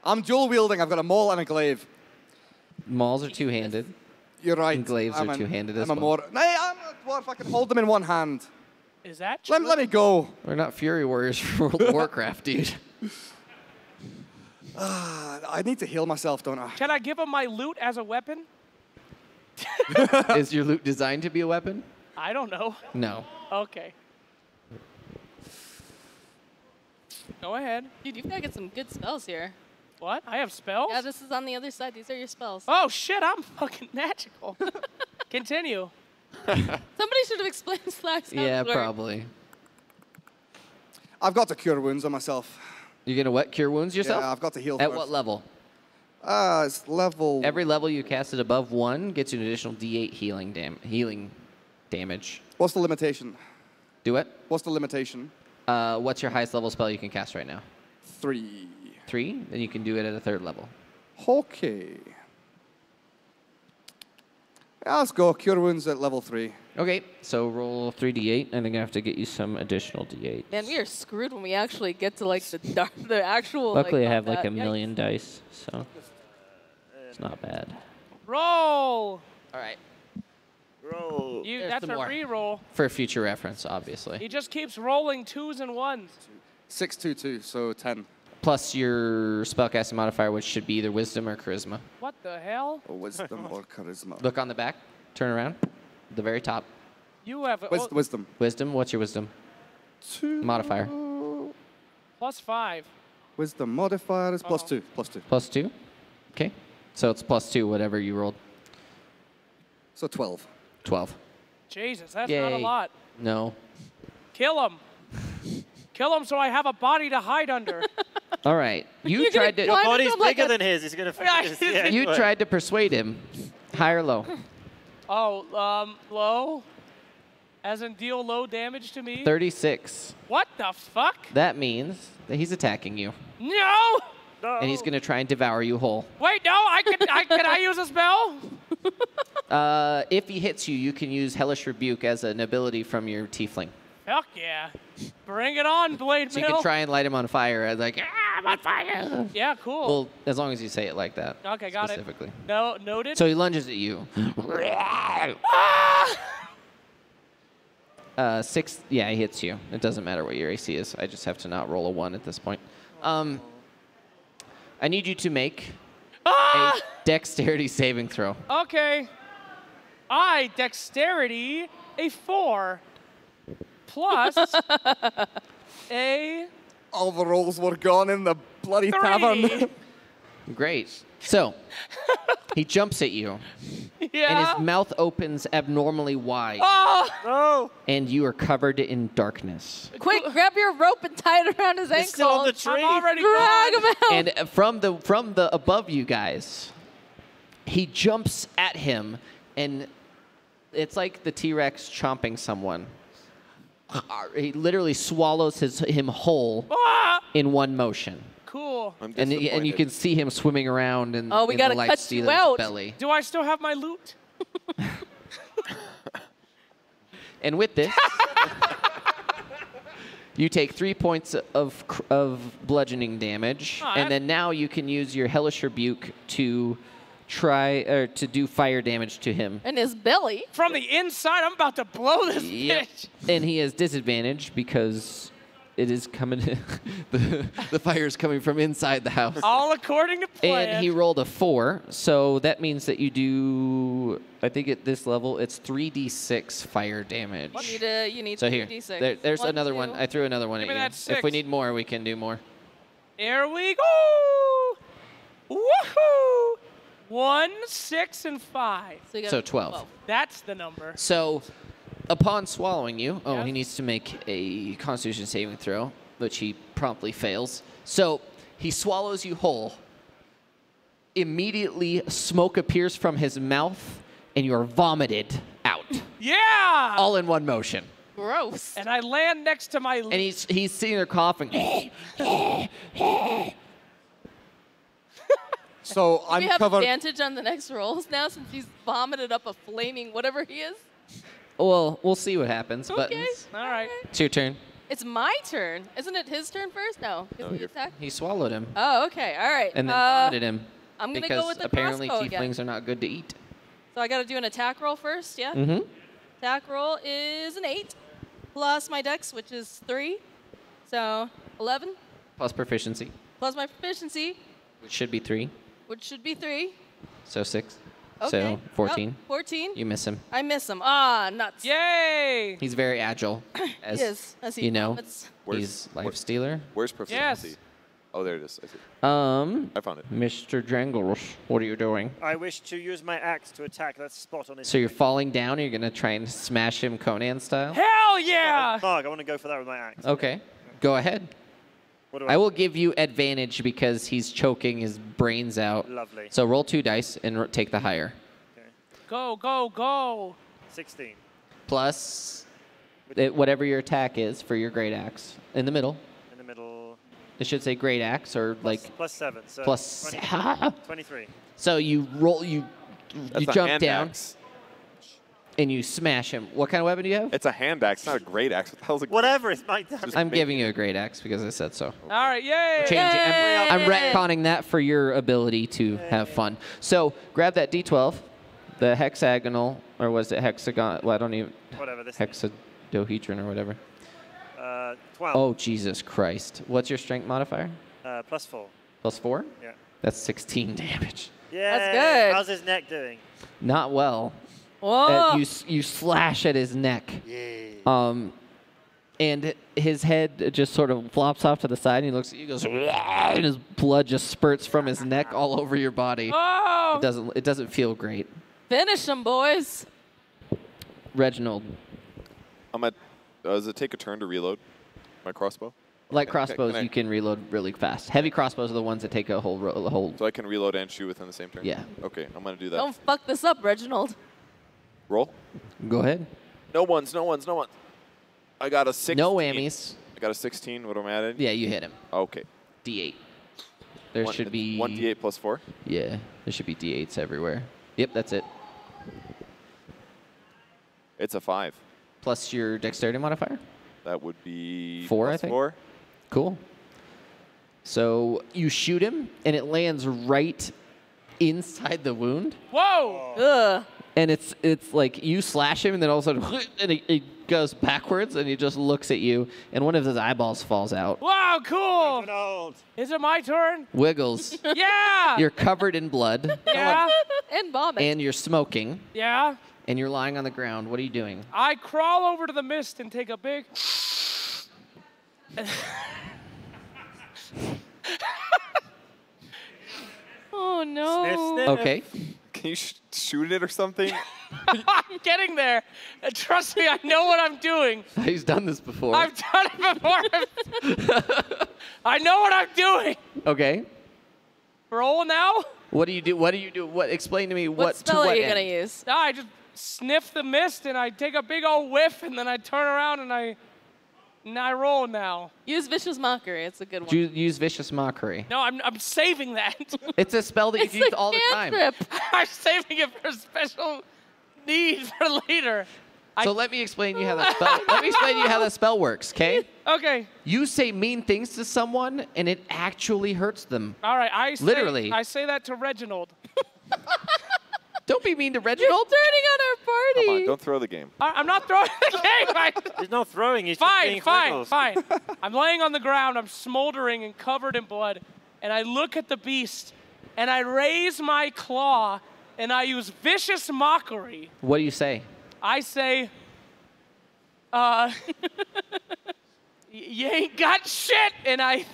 I'm dual wielding. I've got a maul and a glaive. Mauls are two-handed. You're right. And glaives are two-handed as I'm a well. Hey, I'm a dwarf. I can hold them in one hand. Is that true? Let me go. We're not Fury Warriors for World of Warcraft, dude. I need to heal myself, don't I? Can I give him my loot as a weapon? Is your loot designed to be a weapon? I don't know. No. Okay. Go ahead. Dude, you've got to get some good spells here. What? I have spells? Yeah, this is on the other side. These are your spells. Oh, shit, I'm fucking magical. Continue. Somebody should have explained Slack's Yeah, probably. I've got to cure wounds on myself. You're gonna what? Cure wounds yourself? Yeah, I've got to heal At first. what level? It's level. Every level you cast it above 1 gets you an additional D8 healing damage. What's the limitation? Do it. What's the limitation? What's your highest level spell you can cast right now? 3. 3? Then you can do it at a 3rd level. Okay. Yeah, let's go. Cure Wounds at level 3. Okay, so roll 3d8, and I'm gonna have to get you some additional d8. Man, we are screwed when we actually get to like the actual. Luckily, like, I have like a combat. million dice, so it's not bad. Roll. All right. Roll. There's That's some a more. re-roll. For future reference, obviously. He just keeps rolling 2s and 1s. 6, 2, 2, so 10. Plus your spellcasting modifier, which should be either Wisdom or Charisma. What the hell? Or Wisdom or Charisma. Look on the back. Turn around. The very top. You have a Wisdom. Wisdom. What's your Wisdom 2. modifier? +5. Wisdom modifier is plus 2. Plus 2. Plus 2. Okay. So it's plus 2, whatever you rolled. So 12. 12. Jesus, that's not a Yay. lot. No. Kill him. Kill him so I have a body to hide under. All right. You You're tried gonna to. climb Body's into, like, bigger a- than his. He's gonna. Yeah, You tried to persuade him. High or low? Low? As in deal low damage to me? 36. What the fuck? That means that he's attacking you, No! No. and he's gonna try and devour you whole. Wait, no, can I use a spell? If he hits you, you can use Hellish Rebuke as an ability from your Tiefling. Fuck yeah. Bring it on, Blade So you Mill. can try and light him on fire as like, I'm on fire. Yeah, cool. Well, as long as you say it like that. Okay, got specifically. it. No, noted. So he lunges at you. 6, yeah, he hits you. It doesn't matter what your AC is. I just have to not roll a 1 at this point. I need you to make a dexterity saving throw. Okay. Dexterity, a 4. Plus a All the rolls were gone in the bloody 3. tavern. Great. So he jumps at you, and Yeah. his mouth opens abnormally wide, Oh! No. and you are covered in darkness. Quick, grab your rope and tie it around his It's ankle. still on the I'm tree. already Drag gone. him out. And from the above you guys, he jumps at him, and it's like the T-Rex chomping someone. He literally swallows him whole Ah! in one motion, Cool. I'm and you disappointed. can see him swimming around in, Oh, we in gotta the light cut you stealer's out. belly. Do I still have my loot? And with this, you take 3 points of bludgeoning damage, Oh, and then now you can use your Hellish Rebuke to to do fire damage to him. And his belly. From the inside, I'm about to blow this Yep. bitch. And he has disadvantage because it is coming. the fire is coming from inside the house. All according to plan. And he rolled a 4, so that means that you do. I think at this level it's 3d6 fire damage. You need So here, 3d6. there's 1, another 2. one. I threw another one Give at me you. that If we 6. need more, we can do more. Here we go. Woohoo! 1, 6, and 5. So, you got So 12. That's the number. So, upon swallowing you, Yes. he needs to make a Constitution saving throw, which he promptly fails. So he swallows you whole. Immediately, smoke appears from his mouth, and you are vomited out, Yeah! all in one motion. Gross. And I land next to my And he's sitting there coughing. So Do I'm we have covered. advantage on the next rolls now since he's vomited up a flaming whatever he is? Well, we'll see what happens. Okay. Buttons. All right. It's your turn. It's my turn. Isn't it his turn first? No. Is he attack? He swallowed him Oh, okay. All right. and then vomited him. I'm going to because go with the apparently crossbow tieflings again. are not good to eat. So I got to do an attack roll first, yeah? Mm-hmm. Attack roll is an 8 plus my dex, which is 3. So 11 Plus proficiency, plus my proficiency, which should be 3. which should be 3. So 6. Okay. So 14. Oh, 14. You miss him. I miss him. Ah, nuts. Yay! He's very agile, as Yes, as he you know. vomits. He's life stealer. Where's proficiency? Yes. Oh, there it is. I see. I found it. Mr. Jangles, what are you doing? I wish to use my axe to attack that spot on his. So you're falling down, and you're gonna try and smash him Conan style? Hell yeah! Mark, I want to go for that with my axe. Okay, go ahead. What do I will give you advantage because he's choking his brains out. Lovely. So roll 2 dice and take the higher. Okay. Go, go, go. 16. Plus whatever your attack is for your great axe. In the middle. In the middle. It should say great axe or like Plus 7. So plus 23. So you roll you That's a jump hand down axe. and you smash him. What kind of weapon do you have? It's a hand axe, not a great axe. What the hell's a Whatever, it's my damage. I'm giving you a great axe because I said so. All right, yay. Changing. I'm retconning that for your ability to have fun. So grab that D12, the hexagonal, or was it hexagon? Well, I don't even. Whatever this. Hexadohedron or whatever. 12. Oh, Jesus Christ. What's your strength modifier? Plus 4. Plus 4? Yeah. That's 16 damage. Yeah. That's good. How's his neck doing? Not well. Whoa. You slash at his neck. Yeah. And his head just sort of flops off to the side, and he looks at you, goes, and his blood just spurts from his neck all over your body. Oh. It doesn't feel great. Finish them, boys. Reginald, Does it take a turn to reload my crossbow? light crossbows, can I- you can reload really fast. Heavy crossbows are the ones that take a whole. So I can reload and shoot within the same turn? Yeah. Okay, I'm going to do that. Don't fuck this up, Reginald. Roll. Go ahead. No ones. I got a 16. No whammies. I got a 16. What am I adding? Yeah, you hit him. Okay. D8. There should be 1d8 plus 4. Yeah, there should be D8s everywhere. Yep, that's it. It's a 5. Plus your dexterity modifier. That would be 4, plus I think. 4. Cool. So you shoot him, and it lands right inside the wound. Whoa. Ugh. And it's like you slash him, and then all of a sudden, and he goes backwards, and he just looks at you, and one of his eyeballs falls out. Wow, cool. Reginald. Is it my turn? Wiggles. Yeah. You're covered in blood, Yeah. And vomit. and you're smoking, Yeah. and you're lying on the ground. What are you doing? I crawl over to the mist and take a big. Oh, no. Sniff. Okay. Can you shoot it or something? I'm getting there. Trust me, I know what I'm doing. He's done this before. I've done it before. I know what I'm doing. Okay. Roll now? What do you do? What do you do? What? Explain to me What what spell to are what you going to end? use? I just sniff the mist and I take a big old whiff and then I turn around and I roll now. Use Vicious Mockery. It's a good one. Do you use vicious mockery? No, I'm saving that. It's a spell that you It's use a all the time. cantrip. I'm saving it for special need for later. So let me explain you how that spell. Let me explain you how that spell works. Okay? Okay. You say mean things to someone, and it actually hurts them. All right. Literally. I say that to Reginald. Don't be mean to You're Reginald. turning on our party. Come on, don't throw the game. I'm not throwing the game. He's not throwing. He's just Fine, being fine, Wiggles. fine. I'm laying on the ground. I'm smoldering and covered in blood. And I look at the beast, and I raise my claw, and I use vicious mockery. What do you say? I say, you ain't got shit. And I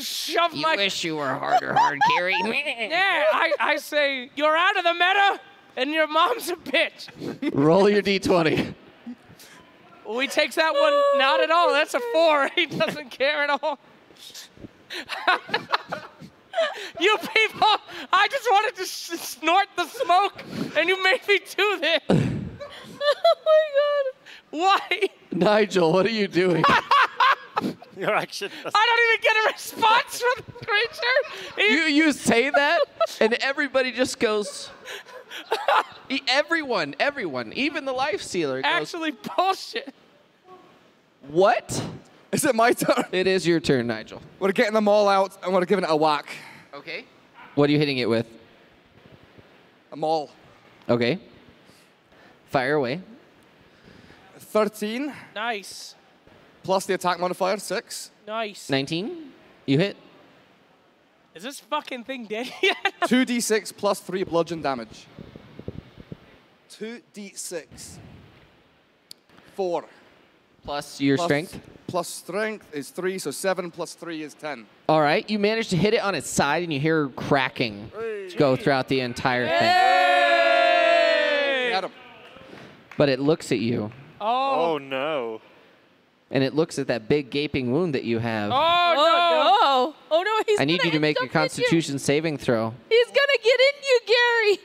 shove my... you were harder, hard carry. Yeah, I say, you're out of the meta, and your mom's a bitch. Roll your d20. Well, he takes that one, not at all. That's a 4. He doesn't care at all. You people, I just wanted to snort the smoke, and you made me do this. Oh, my God. Why? Nigel, what are you doing? Your action. I don't even get a response from the creature. you say that, and everybody just goes. Everyone, even the life sealer goes, Actually, bullshit. what? Is it my turn? It is your turn, Nigel. We're getting them all out, and we're giving it a whack. Okay. What are you hitting it with? A maul. Okay. Fire away. 13 Nice. plus the attack modifier, 6. Nice. 19. You hit. Is this fucking thing dead yet? 2d6 plus 3 bludgeon damage. 2d6. 4. Plus your Plus- strength. Plus strength is 3, so 7 plus 3 is 10. All right. You manage to hit it on its side, and you hear cracking go throughout the entire thing. Hey! Get him. But it looks at you. Oh. Oh no. And it looks at that big gaping wound that you have. Oh, Oh, no. Oh, no. He's I need you to make a jump in you. Constitution saving throw. He's going to get in you, Gary.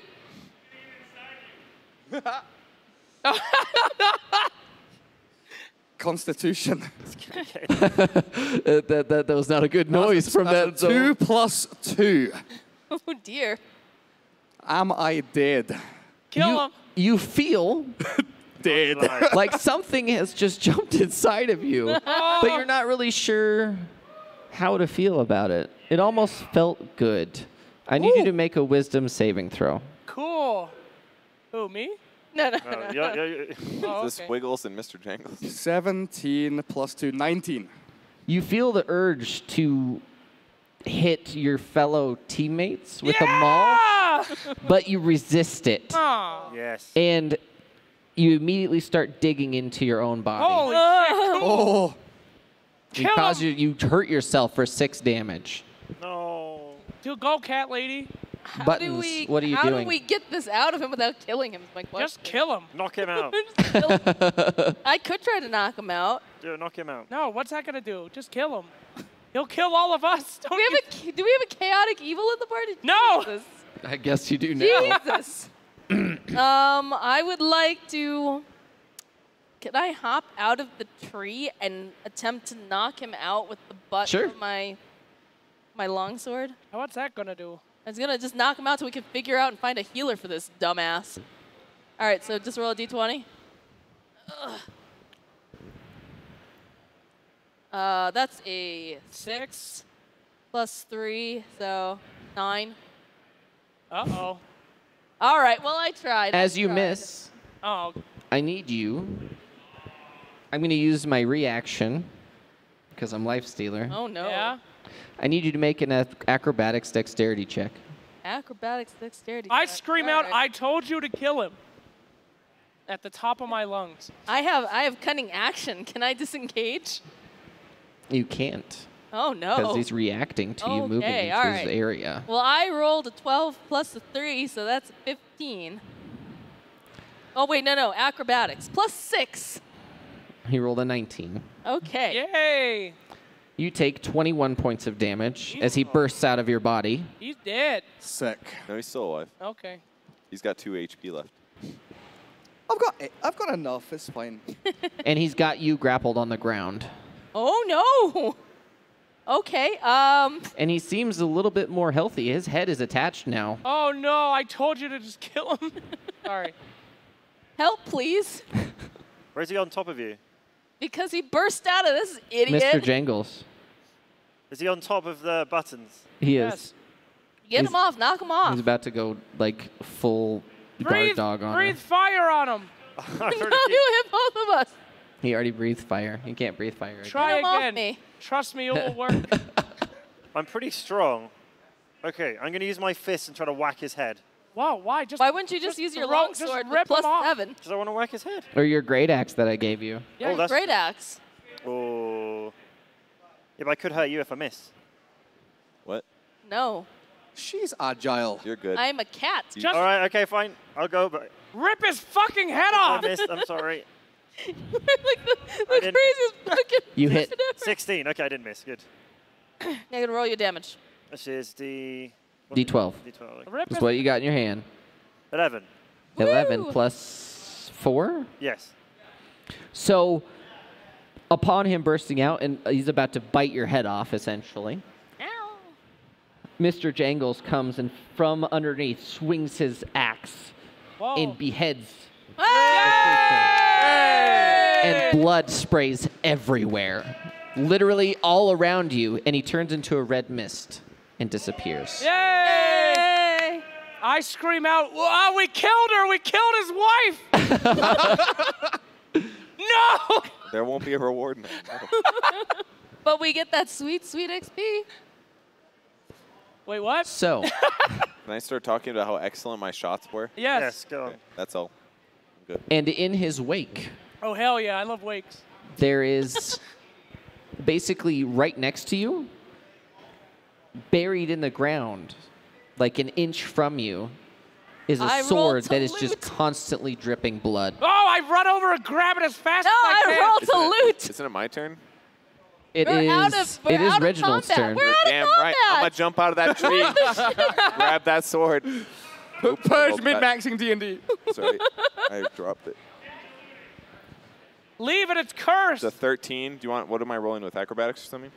Constitution. That was not a good noise from that zone. 2 plus 2. Oh, dear. Am I dead? Kill him. You feel Dead. like something has just jumped inside of you, but you're not really sure how to feel about it. It almost felt good. I need you to make a wisdom saving throw. Cool. Who, me? No. Oh, This okay. Wiggles and Mr. Jangles. 17 plus 2, 19. You feel the urge to hit your fellow teammates with a maul, but you resist it. Aw. Yes. And you immediately start digging into your own body. Holy shit. Oh, Because you hurt yourself for 6 damage. No. Dude, go, cat lady. Buttons, what are you how doing? do we get this out of him without killing him? Is my question. Just kill him. Knock him out. I could try to knock him out. Do it, knock him out. No, what's that gonna do? Just kill him. He'll kill all of us. Don't you? Do we have a chaotic evil in the party? No! Jesus. I guess you do now. Jesus. I would like to. Can I hop out of the tree and attempt to knock him out with the butt Sure. of my longsword? What's that gonna do? I was gonna just knock him out so we can figure out and find a healer for this dumbass. All right, so just roll a d20. That's a 6 plus 3, so 9. Uh-oh. All right, well, I tried. As I you tried. Oh. miss, I need you. I'm going to use my reaction because I'm life stealer. Oh, no. Yeah? I need you to make an acrobatics dexterity check. Acrobatics, dexterity. I check. scream All out, right. I told you to kill him. At the top of my lungs. I have cunning action. Can I disengage? You can't Oh, no. because he's reacting to you moving Okay, into all his right. area. Well, I rolled a 12 plus a 3, so that's 15. Oh, wait, no. Acrobatics. Plus 6. He rolled a 19. Okay. Yay! You take 21 points of damage as he bursts out of your body. He's dead. sick. No, he's still alive. Okay. He's got 2 HP left. I've got enough. It's fine. And he's got you grappled on the ground. Oh, no. Okay. And he seems a little bit more healthy. His head is attached now. Oh no, I told you to just kill him. Sorry. Help, please. Where's he on top of you? Because he burst out of this idiot. Mr. Jangles. Is he on top of the buttons? He Yes. is. Get he's- him off. Knock him off. He's about to go like full guard Breathe, dog on breathe her. fire on him. No, you hit both of us. He already breathed fire. He can't breathe fire again. Try Get him off again. me. Trust me, it will work. I'm pretty strong. Okay, I'm going to use my fist and try to whack his head. Wow, why? Just Why wouldn't you just use your throw- longsword rip with plus him off. 7? Because I want to whack his head. Or your great axe that I gave you. Yeah, Oh, that's- Great axe. Oh. Yeah, but I could hurt you if I miss. What? No. She's agile. You're good. I'm a cat. just All right, okay, fine. I'll go, but rip his fucking head I off. missed. I'm sorry. like the didn't- craziest fucking You hit. person ever. 16. Okay, I didn't miss. Good. Now you're gonna roll your damage. This is the... D12. D12. Rip That's his what you got in your hand. 11. 11 Woo! plus 4. Yes. So, upon him bursting out, and he's about to bite your head off, essentially, Ow. Mr. Jangles comes and from underneath swings his axe Whoa. and beheads, Ah! and blood sprays everywhere, literally all around you, and he turns into a red mist and disappears. Yay! Yay! I scream out, "Wow, we killed her! We killed his wife!" No! There won't be a reward now. But we get that sweet, sweet XP. Wait, what? So, Can I start talking about how excellent my shots were? Yes. Yes, go on. Okay, that's all. I'm good. and in his wake, Oh, hell yeah, I love wakes. there is basically right next to you, buried in the ground, like an inch from you, is a I rolled sword to that is just loot. constantly dripping blood. Oh, I run over and grab it as fast No, as I I can. rolled to loot. Isn't it my turn? It We're out is. of, we're It is out of Reginald's combat. turn. We're out Damn of right. I'm combat. gonna jump out of that tree. Grab that sword. Oops, I Purge rolled that. min-maxing D&D. Sorry, I dropped it. Leave it, it's cursed. The 13. Do you want? What am I rolling with? Acrobatics or something?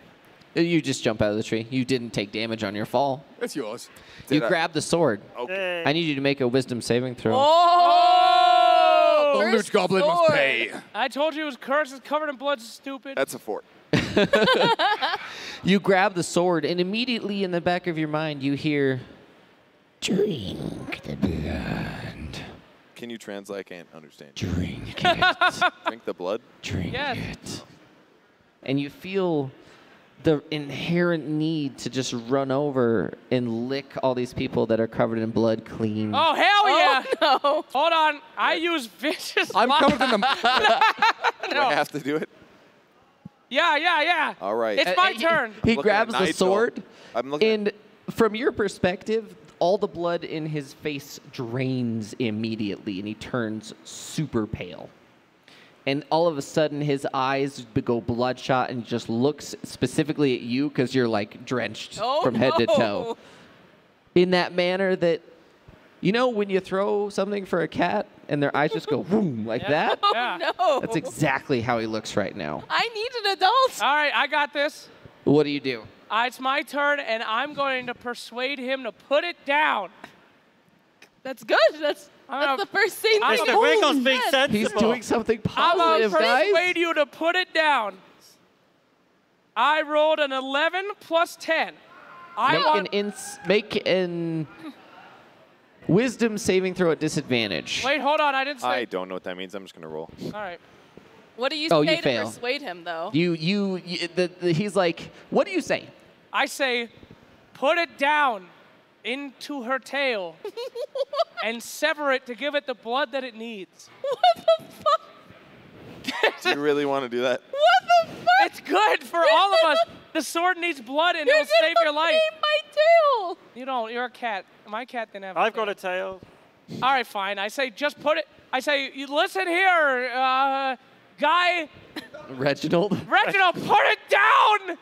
You just jump out of the tree. You didn't take damage on your fall. It's yours. You Did I- grab the sword. Okay. I need you to make a wisdom saving throw. Oh! The First loot goblin must sword. pay. I told you it was cursed. It's covered in blood, stupid. That's a 4. You grab the sword, and immediately in the back of your mind, you hear, "Drink the blood. Can you translate? I can't understand. Drink it. Drink the blood. Drink Yes. it." And you feel the inherent need to just run over and lick all these people that are covered in blood clean. Oh, hell yeah. Oh, no. Hold on. I use vicious I'm Lie. covered in them. Do I have to do it? Yeah. All right. It's my turn. He Looking grabs at the Nigel. sword, I'm looking. and from your perspective, all the blood in his face drains immediately, and he turns super pale. And all of a sudden, his eyes go bloodshot, and he just looks specifically at you because you're like drenched Oh, from head to no. toe. In that manner that, you know, when you throw something for a cat and their eyes just go boom like that? Oh, Yeah. no. That's exactly how he looks right now. I need an adult. All right, I got this. What do you do? It's my turn, and I'm going to persuade him to put it down. That's good. That's I'm the first thing. I'm that a- you Wiggles being said. He's sensible. doing something I'm going to positive, guys. persuade you to put it down. I rolled an 11 plus 10. Make an wisdom saving throw at disadvantage. Wait, hold on. I didn't say. I don't know what that means. I'm just gonna roll. All right. What do you Oh, say you to fail. persuade him, though? He's like, what do you say? I say, put it down into her tail and sever it to give it the blood that it needs. What the fuck? Do you really want to do that? What the fuck? It's good for all of us. The sword needs blood and You're it'll save gonna your life. name my tail. You don't. You're a cat. My cat didn't have. I've got a tail. All right, fine. I say, just put it. I say, you listen here, guy. Reginald? Reginald, put it down,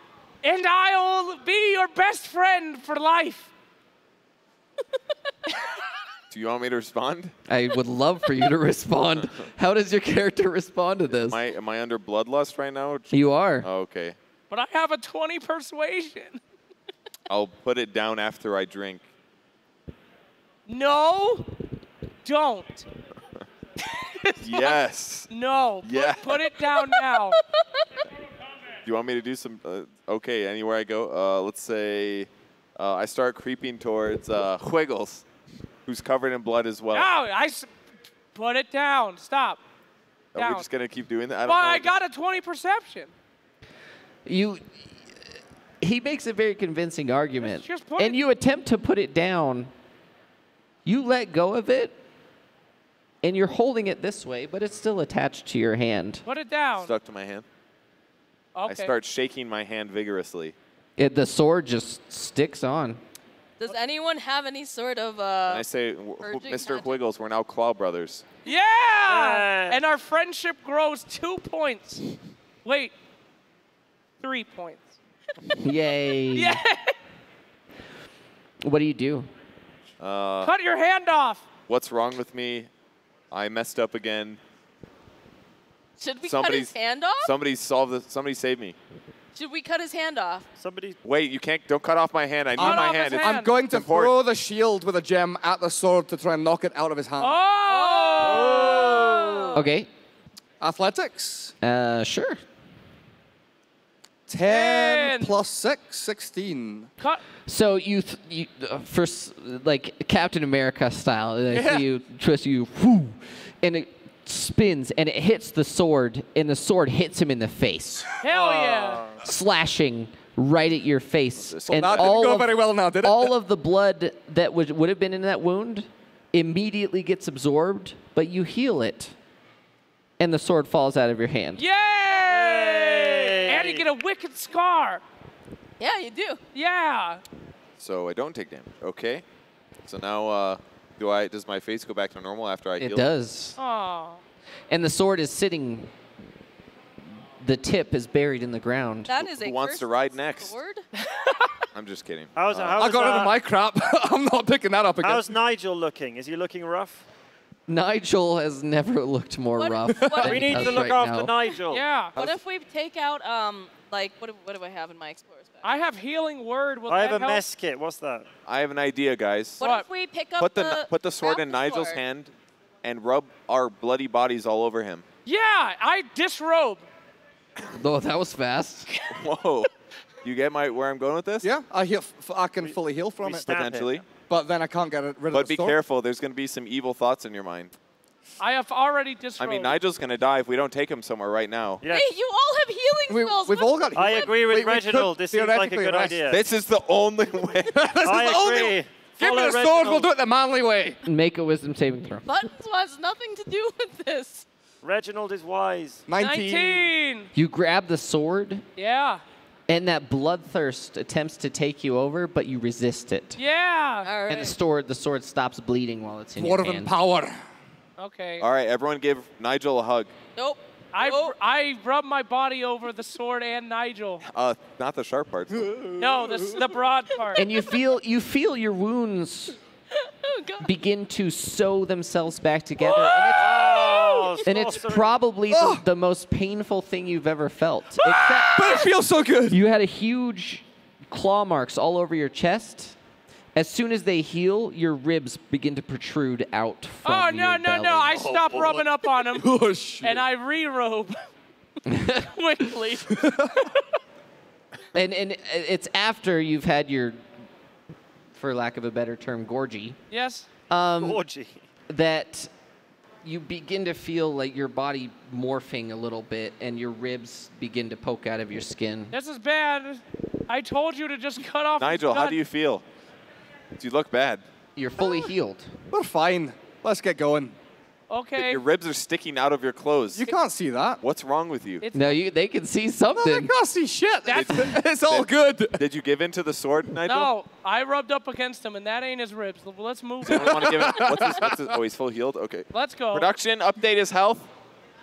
and I'll be your best friend for life. Do you want me to respond? I would love for you to respond. How does your character respond to this? Am I under bloodlust right now? You are. Oh, okay. But I have a 20 persuasion. I'll put it down after I drink. No, don't. Yes. No, Yeah. put it down now. Do you want me to do some? Okay, anywhere I go. Let's say I start creeping towards Wiggles, who's covered in blood as well. No, put it down. Stop. Are Down. we just gonna keep doing that? I Well, don't know. I got a 20 perception. He makes a very convincing argument. Just put And it- you attempt to put it down. You let go of it, and you're holding it this way, but it's still attached to your hand. Put it down. Stuck to my hand. Okay. I start shaking my hand vigorously. The sword just sticks on. Does anyone have any sort of And I say, purging Mr. magic? Wiggles, we're now Claw Brothers. Yeah! And our friendship grows 2 points. Wait, 3 points. Yay. Yeah! What do you do? Cut your hand off. What's wrong with me? I messed up again. Should we cut his hand off? Somebody solve this. Somebody save me. Should we cut his hand off? Somebody. Wait, you can't. Don't cut off my hand. I need Cut my off hand. his It's- hand. I'm going to important. throw the shield with a gem at the sword to try and knock it out of his hand. Oh! Okay. Athletics. Sure. 10 10. plus 6, 16. Cut. So like Captain America style, you twist whoo, and it spins and it hits the sword, and the sword hits him in the face, Hell yeah. slashing right at your face. And That didn't go very well now, did it? all of the blood that would have been in that wound immediately gets absorbed, but you heal it, and the sword falls out of your hand. Yay! And you get a wicked scar. Yeah, you do. Yeah. So I don't take damage. Okay. So now Does my face go back to normal after I heal? It does. Aw. And the sword is sitting. The tip is buried in the ground. That is a Who wants to ride next? sword. I'm just kidding. How's, I got rid of my crap. I'm not picking that up again. how's Nigel looking? Is he looking rough? Nigel has never looked more What- rough. what- than We he need does to look right after now. Nigel. Yeah. What if we take out like what do I have in my explorer's bag? I have healing word. Will I that have a help? mess kit. What's that? I have an idea, guys. What if we pick up Put the sword in grab the Nigel's sword. hand and rub our bloody bodies all over him. Yeah, I disrobe. Oh, that was fast. Whoa. You get where I'm going with this? Yeah, I can fully heal from We it. stab him. Potentially. But then I can't get rid of But the be sword. careful. There's going to be some evil thoughts in your mind. I have already I disrobed. mean, Nigel's going to die if we don't take him somewhere right now. Yeah. Hey, you all have healing spells. We've What- all got I agree with we could Reginald. This seems like a theoretically good rest. idea. This is the only way. I agree. Give me Follow the sword, we'll Reginald. do it the manly way. Make a wisdom saving throw. Buttons has nothing to do with this. Reginald is wise. 19. You grab the sword, Yeah. and that bloodthirst attempts to take you over, but you resist it. Yeah. All right. And the sword stops bleeding while it's in your Dwarven hand. power. Okay. All right, everyone give Nigel a hug. Nope. I, Nope. I rub my body over the sword and Nigel. Not the sharp parts. No, the broad part. And you feel your wounds Oh, God. begin to sew themselves back together. Oh, And it's sorcery. probably the most painful thing you've ever felt. Except But it feels so good. you had a huge claw marks all over your chest. As soon as they heal, your ribs begin to protrude out from Oh, your no, no, belly. no. I stop rubbing up on him. Oh, shit. And I re-robe quickly. And it's after you've had your, for lack of a better term, gorgie, Yes? Orgy. that you begin to feel like your body morphing a little bit and your ribs begin to poke out of your skin. This is bad. I told you to just cut off Nigel, his how gut. do you feel? Do you look bad? You're fully healed. We're fine. Let's get going. Okay. Your ribs are sticking out of your clothes. You can't see that. What's wrong with you? It's No, they can see No, they something. can't see shit. That's- It's all good. Did you give in to the sword, Nigel? No, I rubbed up against him, and that ain't his ribs. Let's move Anyone on. want to give it? What's his? Oh, he's full healed? Okay. Let's go. Production, update his health.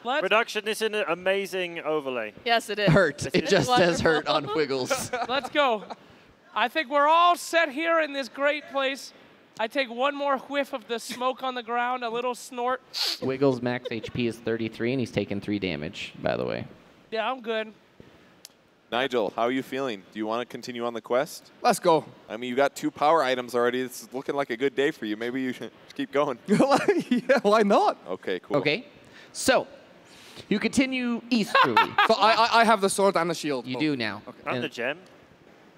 Let's, Production is an amazing overlay. Yes, it is. Hurt. It It's just says hurt wonderful. on Wiggles. let's go. I think we're all set here in this great place. I take one more whiff of the smoke on the ground, a little snort. Wiggles' max HP is 33, and he's taken 3 damage, by the way. Yeah, I'm good. Nigel, how are you feeling? Do you want to continue on the quest? Let's go. I mean, you got 2 power items already. It's looking like a good day for you. Maybe you should keep going. Yeah, why not? Okay, cool. Okay. So, you continue easterly. So I have the sword and the shield. You do now. And And the gem.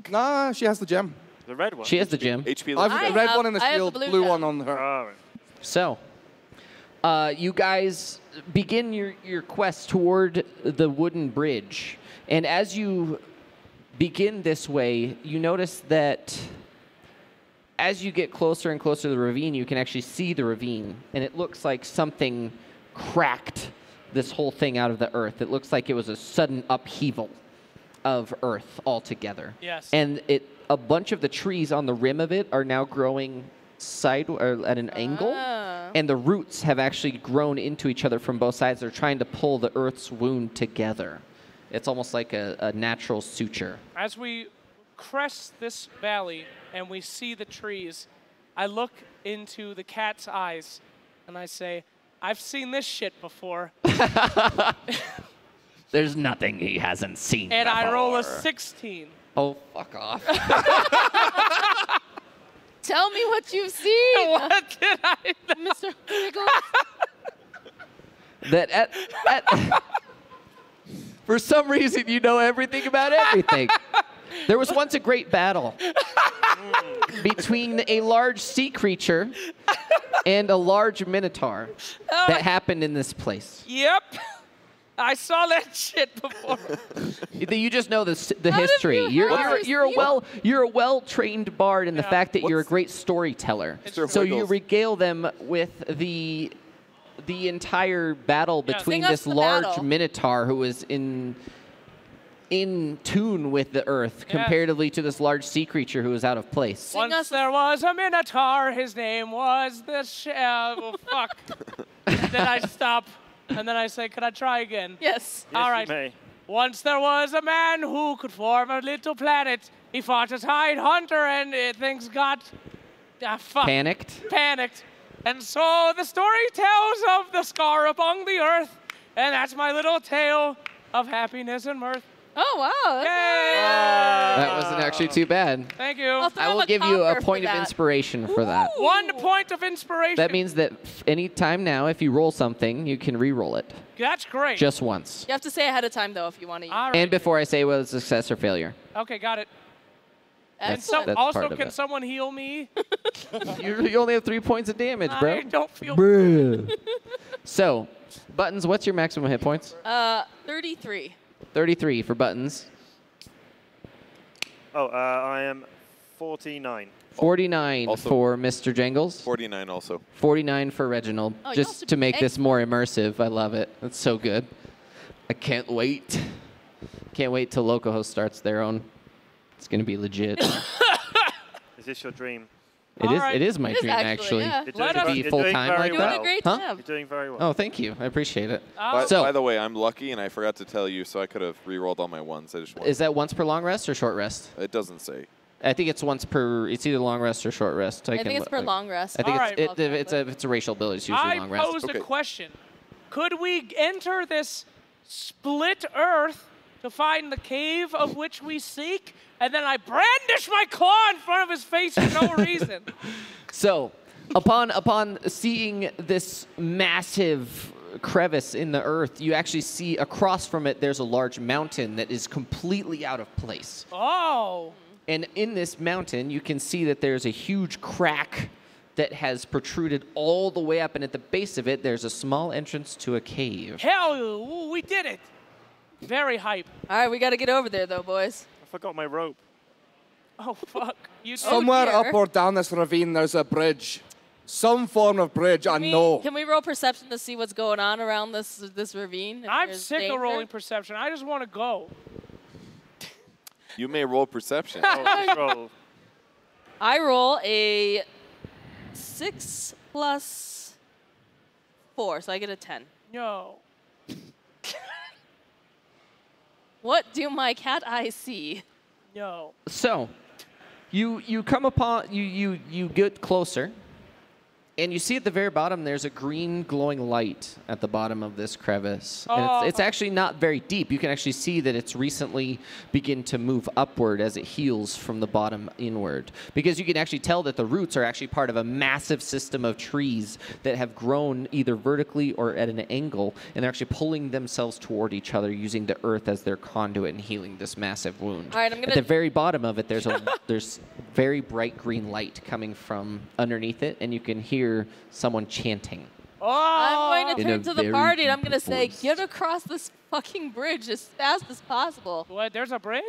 Nah, she has the gem. The red one. she has the gem. HP. I've I the red have- one in the I have the shield, blue blue gem. one on her. Oh, right. So, you guys begin your quest toward the wooden bridge. And as you begin this way, you notice that as you get closer and closer to the ravine, you can actually see the ravine. And it looks like something cracked this whole thing out of the earth. It looks like it was a sudden upheaval of earth altogether. Yes. And a bunch of the trees on the rim of it are now growing or at an angle. Ah. And the roots have actually grown into each other from both sides. They're trying to pull the earth's wound together. It's almost like a natural suture. As we crest this valley and we see the trees, I look into the cat's eyes and I say, I've seen this shit before. There's nothing he hasn't seen And I roll a before. 16. Oh, fuck off. Tell me what you've seen, What did I? Mr. Wiggles. That for some reason you know everything about everything. There was once a great battle between a large sea creature and a large minotaur that happened in this place. Yep. I saw that shit before. You just know the How did history. you ever You're a well-trained bard in the Yeah. fact that you're a What's- great storyteller. Mr. So you Wiggles. regale them with the entire battle Yeah. between Sing us this the large battle. minotaur who was in tune with the earth comparatively to this large sea creature who is out of place. Once there was a minotaur, his name was the oh, fuck. And then I stop, and then I say, could I try again? Yes. All Yes, right. you may. Once there was a man who could form a little planet. He fought a tide hunter, and things got Panicked. panicked. And so the story tells of the scar upon the earth, and that's my little tale of happiness and mirth. Oh, wow. Yay! That wasn't actually too bad. Thank I'll you. throw I him will give you a copper for point of that. inspiration for that. 1 point of inspiration. That means that any time now, if you roll something, you can re-roll it That's great. just once. You have to say ahead of time, though, if you want to use All right. And before I say whether it's success or failure. Okay, got it. it. That's Excellent. part Also, of can it. someone heal me? You only have 3 points of damage, bro. I don't feel. So, Buttons, what's your maximum hit points? 33. 33 for Buttons. Oh, I am 49. 49 Also- for Mr. Jangles. 49 also. 49 for Reginald. Oh, you Just also to make this beat more immersive. I love it. That's so good. I can't wait. Can't wait till Locohost starts their own. It's going to be legit. Is this your dream? It All is. right. It is my It is dream, actually, yeah. You're Let doing, us- To be you're full doing time very like Doing that? a great Huh? job. You're doing very well. Oh, thank you. I appreciate it. By, So- by the way, I'm lucky, and I forgot to tell you, so I could have re-rolled all my ones. I just wanted. Is that once per long rest or short rest? It doesn't say. I think it's once per. It's either long rest or short rest. I think it's per long rest. I think All it's, right. it's a racial ability. It's usually I long rest. posed Okay. a question. Could we enter this split earth to find the cave of which we seek? And then I brandish my claw in front of his face for no reason. So, upon seeing this massive crevice in the earth, you actually see across from it there's a large mountain that is completely out of place. Oh. And in this mountain, you can see that there's a huge crack that has protruded all the way up, and at the base of it, there's a small entrance to a cave. Hell, we did it. Very hype. All right, we got to get over there, though, boys. I forgot my rope. Oh, fuck. You did. Somewhere dear. up or down this ravine, there's a bridge. Some form of bridge, I know. Can we roll perception to see what's going on around this ravine? If I'm there's sick danger? of rolling perception. I just want to go. You may roll perception. Oh, just roll. I roll a 6 plus 4, so I get a 10. No. What do my cat eyes see? No. So, you come upon you get closer, and you see at the very bottom there's a green glowing light at the bottom of this crevice. And it's actually not very deep. You can actually see that it's recently begin to move upward as it heals from the bottom inward. Because you can actually tell that the roots are actually part of a massive system of trees that have grown either vertically or at an angle, and they're actually pulling themselves toward each other using the earth as their conduit and healing this massive wound. All right, I'm At gonna- the very bottom of it, there's very bright green light coming from underneath it, and you can hear someone chanting. Oh. I'm going to In turn a to the very party and I'm deep going to say, voice. get across this fucking bridge as fast as possible. What? There's a bridge?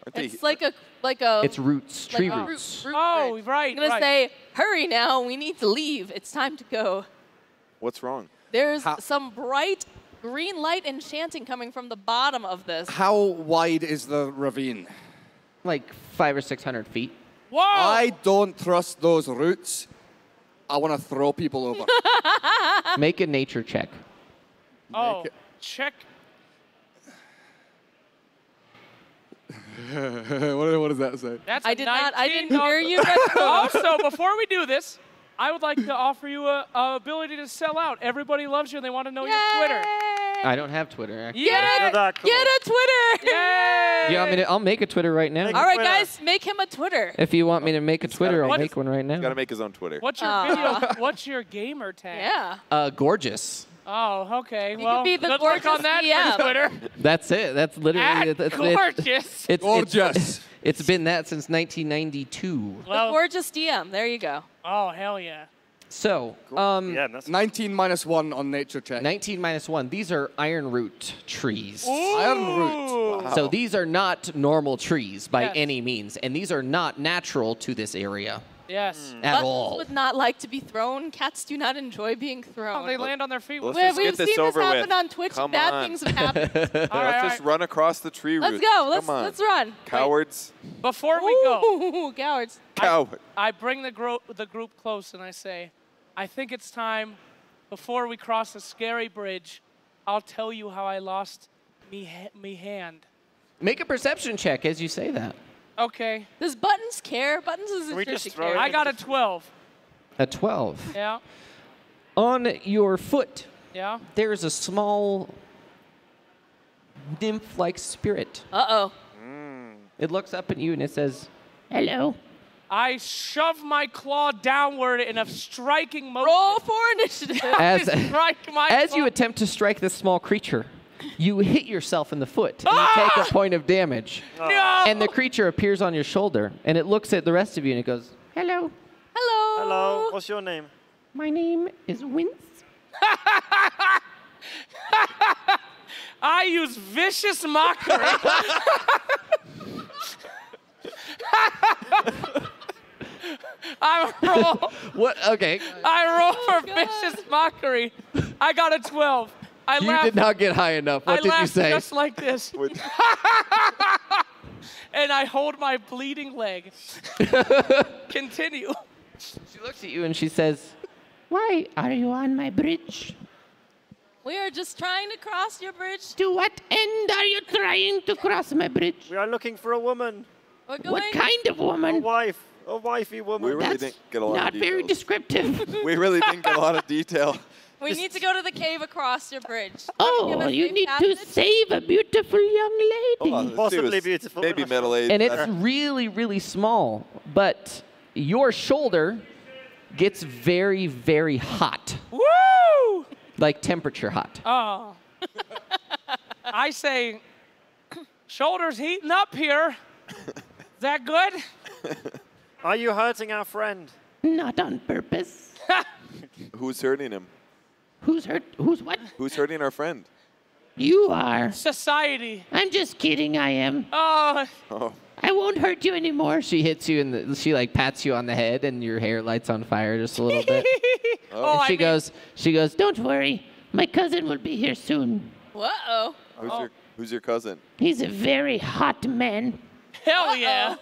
Aren't they- It's like a It's roots, tree like a roots. root Oh, bridge. right, I'm going right. to say, hurry now, we need to leave. It's time to go. What's wrong? There's How- some bright green light and chanting coming from the bottom of this. How wide is the ravine? Like 500 or 600 feet. Whoa. I don't trust those roots. I want to throw people over. Make a nature check. Oh, Make it- check. what does that say? That's I a did not. I 19 didn't hear you. Also, before we do this, I would like to offer you a ability to sell out. Everybody loves you and they want to know your Twitter. I don't have Twitter, actually. Yeah. You're that cool. Get a Twitter. Yay! You want me to? I'll make a Twitter right now. Make All right, Twitter. guys, make him a Twitter. If you want me to make a Twitter, I'll what- make one right He's got to now. make his own Twitter. What's your Aw. video? What's your gamer tag? Yeah. Gorgeous. Oh, okay. You could well, be the good luck on gorgeous that DM. for Twitter. That's it. That's literally At it's, gorgeous. It's Gorgeous. It's been that since 1992. The Well, gorgeous DM. There you go. oh, hell yeah. So, Yeah, that's 19 minus 1 on nature check. 19 minus 1. These are iron root trees. Iron root. Ooh. So these are not normal trees by Yes. any means, and these are not natural to this area. Yes. At Buttons all. would not like to be thrown. Cats do not enjoy being thrown. Oh, they land on their feet. Let's Wait, just we've get this seen this over happen with. on Twitch. Come Bad on. things have happened. All right, Let's all just right. run across the tree Let's roots. go. Come on. Let's run. Cowards. Before we go, Ooh, cowards. Coward. I bring the group close and I say, I think it's time, before we cross the scary bridge, I'll tell you how I lost me hand. Make a perception check as you say that. Okay. Does Buttons care? Buttons is we interested just throw care. it? I got a 12. A 12. Yeah. On your foot, Yeah. there is a small nymph-like spirit. Uh-oh. It looks up at you and it says, "Hello." I shove my claw downward in a striking motion. Roll for initiative. As, Strike my as claw. you attempt to strike this small creature, you hit yourself in the foot and you take a point of damage. No! And the creature appears on your shoulder and it looks at the rest of you and it goes, "Hello, Hello. Hello. What's your name? my name is Wince." I use vicious mockery. I roll. What? Okay. I roll for vicious mockery. I got a 12. I You laughed. did not get high enough. What I did you laughed say? just like this, and I hold my bleeding leg. Continue. She looks at you and she says, "Why are you on my bridge? We are just trying to cross your bridge. To what end are you trying to cross my bridge? We are looking for a woman. We're going. What kind of A woman? wife. A wifey woman. We really That's didn't get a lot not of very details. descriptive. We really didn't get a lot of detail. We need to go to the cave across your bridge. Give Oh, us you safe need to passage. save a beautiful young lady. Hold on, Possibly this dude was beautiful. Maybe middle-aged. And it's really, really small, but your shoulder gets very, very hot, Woo! like temperature hot. Oh. I say, shoulders heating up here. Is that good? Are you hurting our friend? Not on purpose. Who's hurting him? Who's hurt? Who's what? Who's hurting our friend? You are. Society. I'm just kidding, I am. Oh, Oh, I won't hurt you anymore. She hits you and she like pats you on the head and your hair lights on fire just a little bit. oh, And I she mean, goes, "Don't worry. My cousin will be here soon. Uh-oh. who's your cousin? He's a very hot man." hell yeah.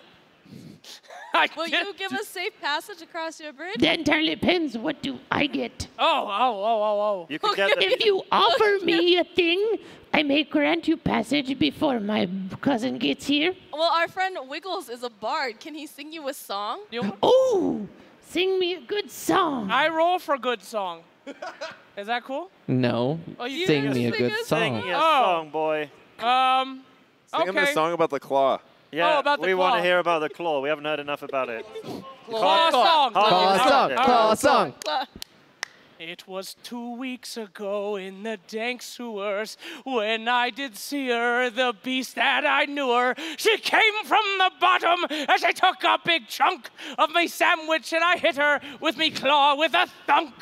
I Will did- you give us safe passage across your bridge? That entirely depends. What do I get? Oh. You can get the. If you offer me a thing, I may grant you passage before my cousin gets here. Well, our friend Wiggles is a bard. Can he sing you a song? You- Oh, sing me a good song. I roll for good song. Is that cool? No, Oh, you sing just me a sing good us- Sing song. your Oh. song, boy. Sing him a Okay. song about the claw. Yeah, about the we want claw. to hear about the claw. We haven't heard enough about it. Claw song. Claw song, claw song. It was 2 weeks ago in the dank sewers when I did see her, the beast that I knew her. She came from the bottom as I took a big chunk of my sandwich and I hit her with me claw with a thunk.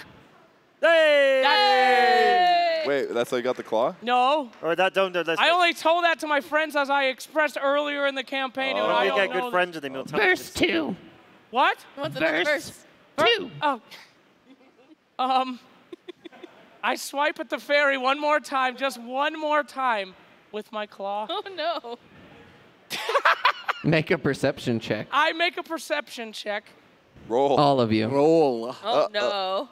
Hey! Wait, that's how you got the claw? No, Or that don't. Let's, I only told that to my friends as I expressed earlier in the campaign. and I when we don't get know good friends with him, he'll tell us. Verse 2. What? What's another verse? 2. Oh. I swipe at the fairy one more time, just one more time, with my claw. Oh, no. Make a perception check. I make a perception check. Roll. All of you. Roll. Oh, no.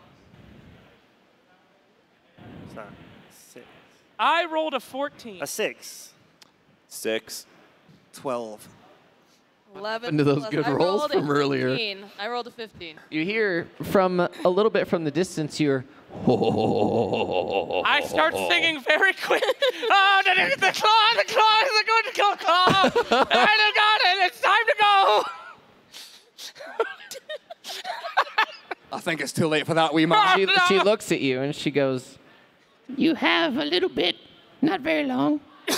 So, 6. I rolled a 14. A 6. 6. 12. 11. Into those plus- good I rolls rolled from a earlier. 15. I rolled a 15. You hear from a little bit from the distance, you're. I start singing very quick. Oh, the claw is a good claw. I got it. It's time to go. I think it's too late for that, wee man. She looks at you and she goes, "You have a little bit, not very long." Give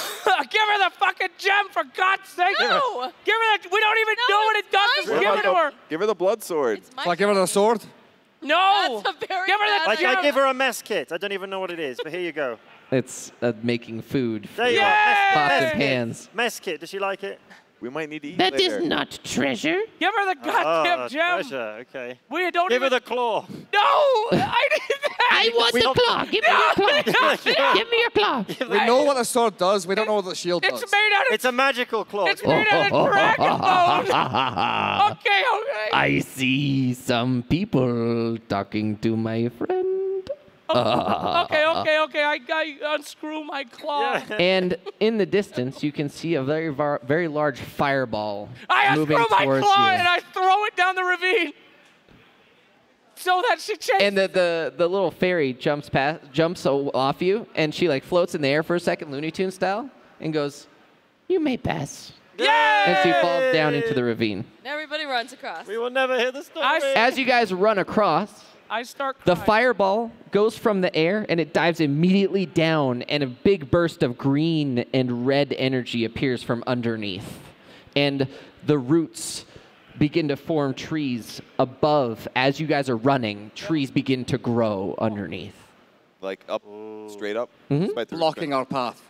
her the fucking gem, for God's sake. No. Give her that. We don't even know what it does. mine. Just What give about it to her. Give her the blood sword. It's my Shall I give her the sword? No. That's a very Give her bad the Like, gem. I give her a mess kit. I don't even know what it is, but here you go. It's making food for There you Yay! are. pots Mess and kit. pans. Mess kit. Does she like it? We might need to eat That later. is not treasure. Give her the goddamn gem. Treasure. Okay. We don't Give her even. the claw. No, I did that. I want the claw. Give me your claw. Give me your claw. We know what a sword does. We don't know what the shield does. It's made out of. It's a magical claw. It's made out of dragon bone. Okay. I see some people talking to my friend. Okay. I unscrew my claw. Yeah. And in the distance, you can see a very large fireball I moving unscrew my towards claw you. and I throw it down the ravine. So that she chases. And the little fairy jumps off you, and she like floats in the air for a second, Looney Tunes style, and goes, "You may pass." Yay! And she falls down into the ravine. Everybody runs across. We will never hear the story. As you guys run across, I start the crying. fireball goes from the air and it dives immediately down, and a big burst of green and red energy appears from underneath. And the roots begin to form trees above. As you guys are running, trees begin to grow underneath. Like up, straight up. Mm-hmm. By the Blocking our path.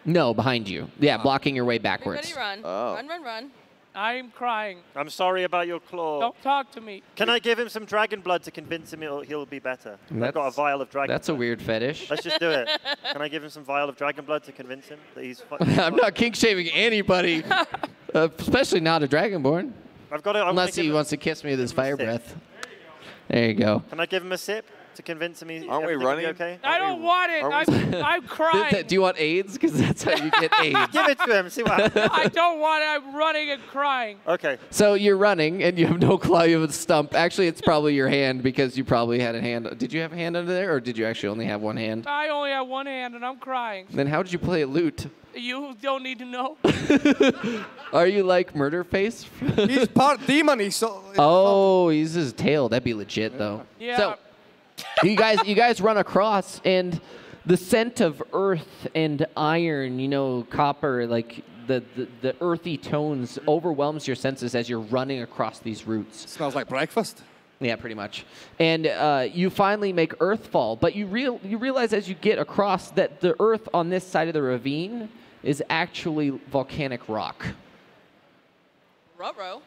No, behind you. Yeah, blocking your way backwards. Everybody run. Oh. Run. I'm crying. I'm sorry about your claw. Don't talk to me. Can I give him some dragon blood to convince him he'll be better? I've got a vial of dragon That's a blood. weird fetish. Let's just do it. Can I give him some vial of dragon blood to convince him that he's I'm not kink shaming anybody, especially not a dragonborn. I've got it. Unless he wants to kiss me with his fire sip. breath. There you go. Can I give him a sip to convince him Aren't we everything will be running? okay? I don't want it. I'm crying. Do you want AIDS? Because that's how you get AIDS. Give it to him. See what happens. I don't want it. I'm running and crying. Okay. So you're running, and you have no claw, you have a stump. Actually, it's probably your hand, because you probably had a hand. Did you have a hand under there, or did you actually only have one hand? I only have one hand and I'm crying. Then how did you play a lute? You don't need to know. Are you like Murderface? He's part demon. He's so. Oh, he's his tail. That'd be legit, though. Yeah. So you guys run across, and the scent of earth and iron, copper, like the earthy tones overwhelms your senses as you're running across these routes. Smells like breakfast. Yeah, pretty much. And you finally make earthfall, but you realize as you get across that the earth on this side of the ravine is actually volcanic rock. Ruh-roh.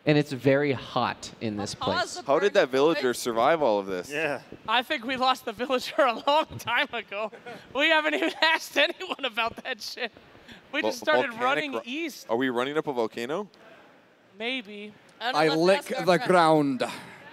And it's very hot in this Pause place. the How did that burning, villager boys. survive all of this? Yeah. I think we lost the villager a long time ago. We haven't even asked anyone about that shit. We just started Volcanic running ro- east. Are we running up a volcano? Maybe. I don't know, lick let's ask our the friend. ground.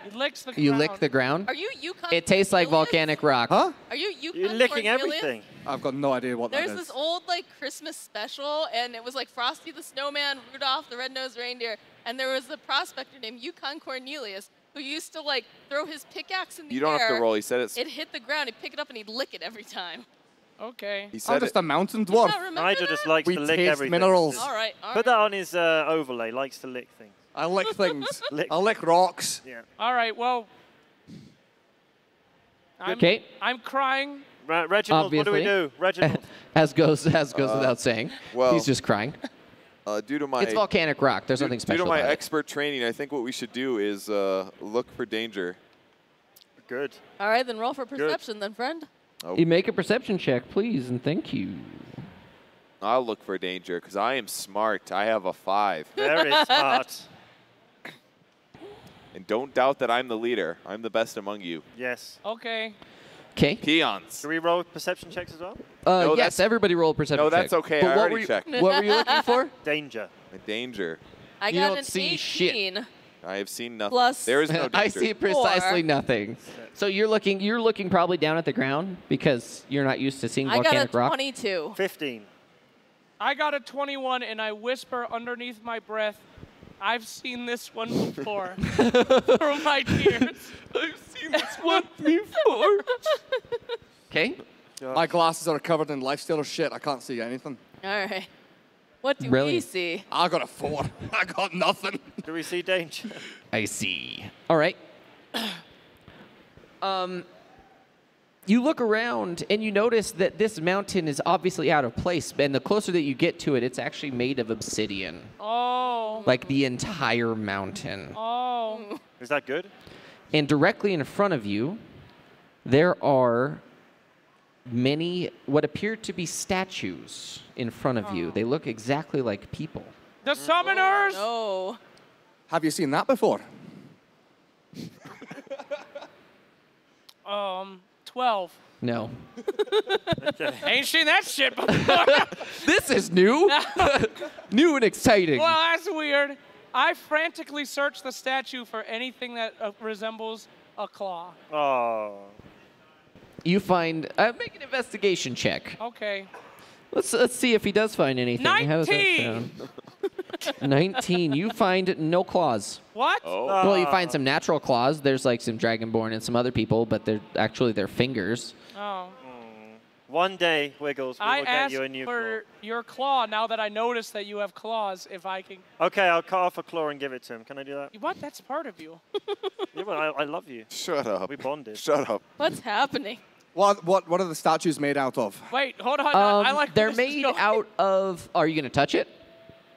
It licks the You ground. lick the ground? Are you Yukon? It tastes like Cornelius? volcanic rock. Huh? Are you Yukon? You're licking Cornelius? everything. I've got no idea what There's that is. this old Christmas special, and it was like Frosty the Snowman, Rudolph the Red-Nosed Reindeer, and there was a prospector named Yukon Cornelius who used to throw his pickaxe in the You don't air. have to roll. He said it's. It hit the ground. He'd pick it up and he'd lick it every time. Okay. He I'm said just it. a mountain Do you dwarf. not remember Nigel that? just likes We to lick taste everything. minerals. All right. Put that on his overlay. Likes to lick things. I lick things. Lick. I lick rocks. Yeah. All right. Well. Okay. I'm crying. Reginald, what do we Obviously. do? Reginald. As goes without saying. well- He's just crying. Due to my It's volcanic rock. There's nothing due special to my about it. expert training, I think what we should do is look for danger. Good. All right, then roll for perception, then, friend. You make a perception check, please, and thank you. I'll look for danger because I am smart. I have a 5. Very smart. And don't doubt that I'm the leader. I'm the best among you. Yes. Okay. Okay. Peons. Do we roll perception checks as well? No, Yes, that's- everybody roll a perception No, check. that's okay. But I what already were you, checked. What were you looking for? Danger. Danger. I You got don't an see 18 shit. I have seen nothing. Plus- There is no danger. I see precisely 4. nothing. So you're looking probably down at the ground because you're not used to seeing I got volcanic a rock. 22. 15. I got a 21, and I whisper underneath my breath, I've seen this one before. Through my tears. I've seen this one before. Okay. My glasses are covered in lifestealer shit. I can't see anything. All right. What do we Brilliant. see? I got a 4. I got nothing. Do we see danger? I see. All right. You look around and you notice that this mountain is obviously out of place, and the closer that you get to it, it's actually made of obsidian, Oh. like the entire mountain. Oh. Is that good? And directly in front of you, there are many what appear to be statues in front of you. They look exactly like people. The summoners. No. Have you seen that before? 12. No. Ain't seen that shit before. This is new. New and exciting. Well, that's weird. I frantically search the statue for anything that resembles a claw. Oh. You find. Make an investigation check. Okay. Let's see if he does find anything. How does that 19. sound? 19. You find no claws. What? Oh. Well, you find some natural claws. There's like some dragonborn and some other people, but they're actually their fingers. Oh. One day, Wiggles, we I will get asked you a new for claw. your claw now that I noticed that you have claws. If I can. Okay, I'll cut off a claw and give it to him. Can I do that? What? That's part of you. Yeah, but I love you. Shut up. We bonded. Shut up. What's happening? What are the statues made out of? Wait, hold on. I like. They're where this is made going. out of. Are you gonna touch it?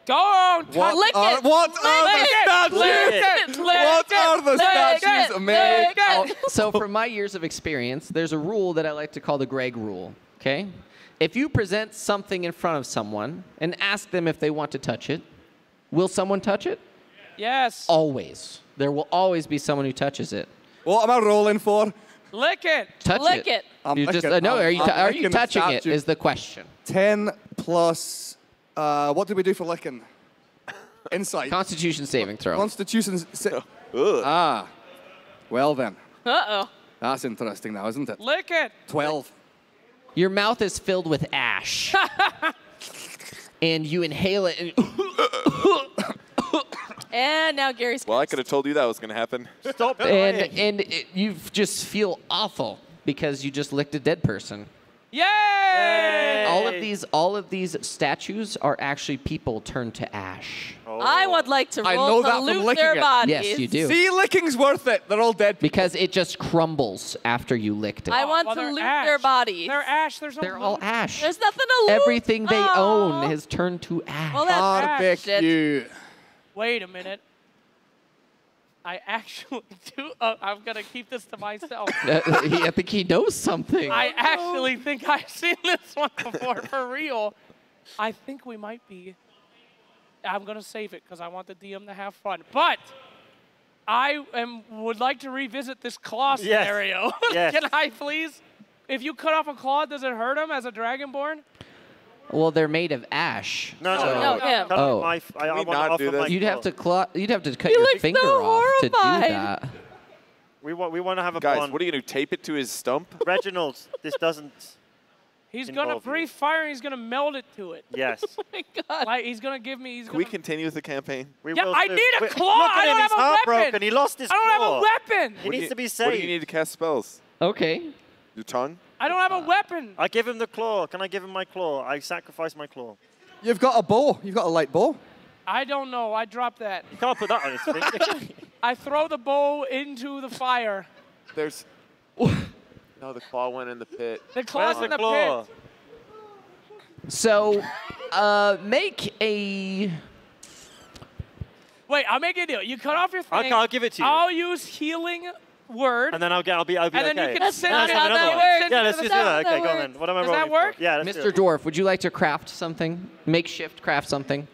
Don't touch Lick are, it. what Lick are the it. statues? Lick it. What are the Lick statues it. made Lick it. of? So from my years of experience, there's a rule that I like to call the Gregg Rule. Okay, if you present something in front of someone and ask them if they want to touch it, will someone touch it? Yes. Always. There will always be someone who touches it. What am I rolling for? Lick it. Touch Lick it. I'm You just licking- no. I'm- Are you I'm are you licking the touching it? statue. Is the question. 10 plus. What did we do for licking? Insight. Constitution saving throw. Constitution. Ugh. Ah. Well then. Uh-oh. That's interesting now, isn't it? Lick it. 12. Your mouth is filled with ash, and you inhale it. And And now Gary's. Well, I could have told you that was going to happen. Stop and, lying. and you just feel awful because you just licked a dead person. Yay! All of these statues are actually people turned to ash. I would like to I roll know to that from loot licking their it. bodies. Yes, you do. See, licking's worth it. They're all dead. Because it just crumbles after you licked it. I want Well, to they're loot ash. their bodies. They're ash. There's no. They're all loot. ash. There's nothing to loot. Everything they Oh. own has turned to ash. Well, that's shit. Barbecue. Wait a minute. I actually do. I'm gonna keep this to myself. I think he knows something. I actually think I've seen this one before for real. I think we might be. I'm gonna save it because I want the DM to have fun. But would like to revisit this claw Yes. scenario. Yes. Can I please? If you cut off a claw, does it hurt him as a dragonborn? Well, they're made of ash. No, so- No, him. Cut Oh. off my, I we want not off do of this? my You'd have claw. to cut You your look finger so off to do horrified. that. We want to have a Guys, bond. what are you going to do? Tape it to his stump? Reginald, this doesn't. He's gonna Involve you. breathe fire and he's gonna meld it to it. Yes. Oh my God. Like he's gonna give me. He's Can we gonna. continue with the campaign? We Yeah, will I do. need a Wait, claw. Look at I him. don't He's have a heartbroken. weapon. He lost his I don't claw. have a weapon. He needs to be What do you saved. need to cast spells? Okay. Your tongue? I don't have a weapon. I give him the claw. Can I give him my claw? I sacrifice my claw. You've got a bow. You've got a light bow. I don't know. I dropped that. You can't put that on his finger. I throw the bow into the fire. There's. No, the claw went in the pit. The claw's Where's in the the claw? pit. So, make a. Wait, I'll make a deal. You cut off your thing. Okay, I'll give it to you. I'll use healing word. And then I'll be And okay. then you can That's send not it. how another that one. works. Yeah, let's That's just do not that. how Okay, go on works. then. What am I Does that rolling for? work? Yeah, let's do Mr. it. Dwarf, would you like to craft something? Makeshift craft something?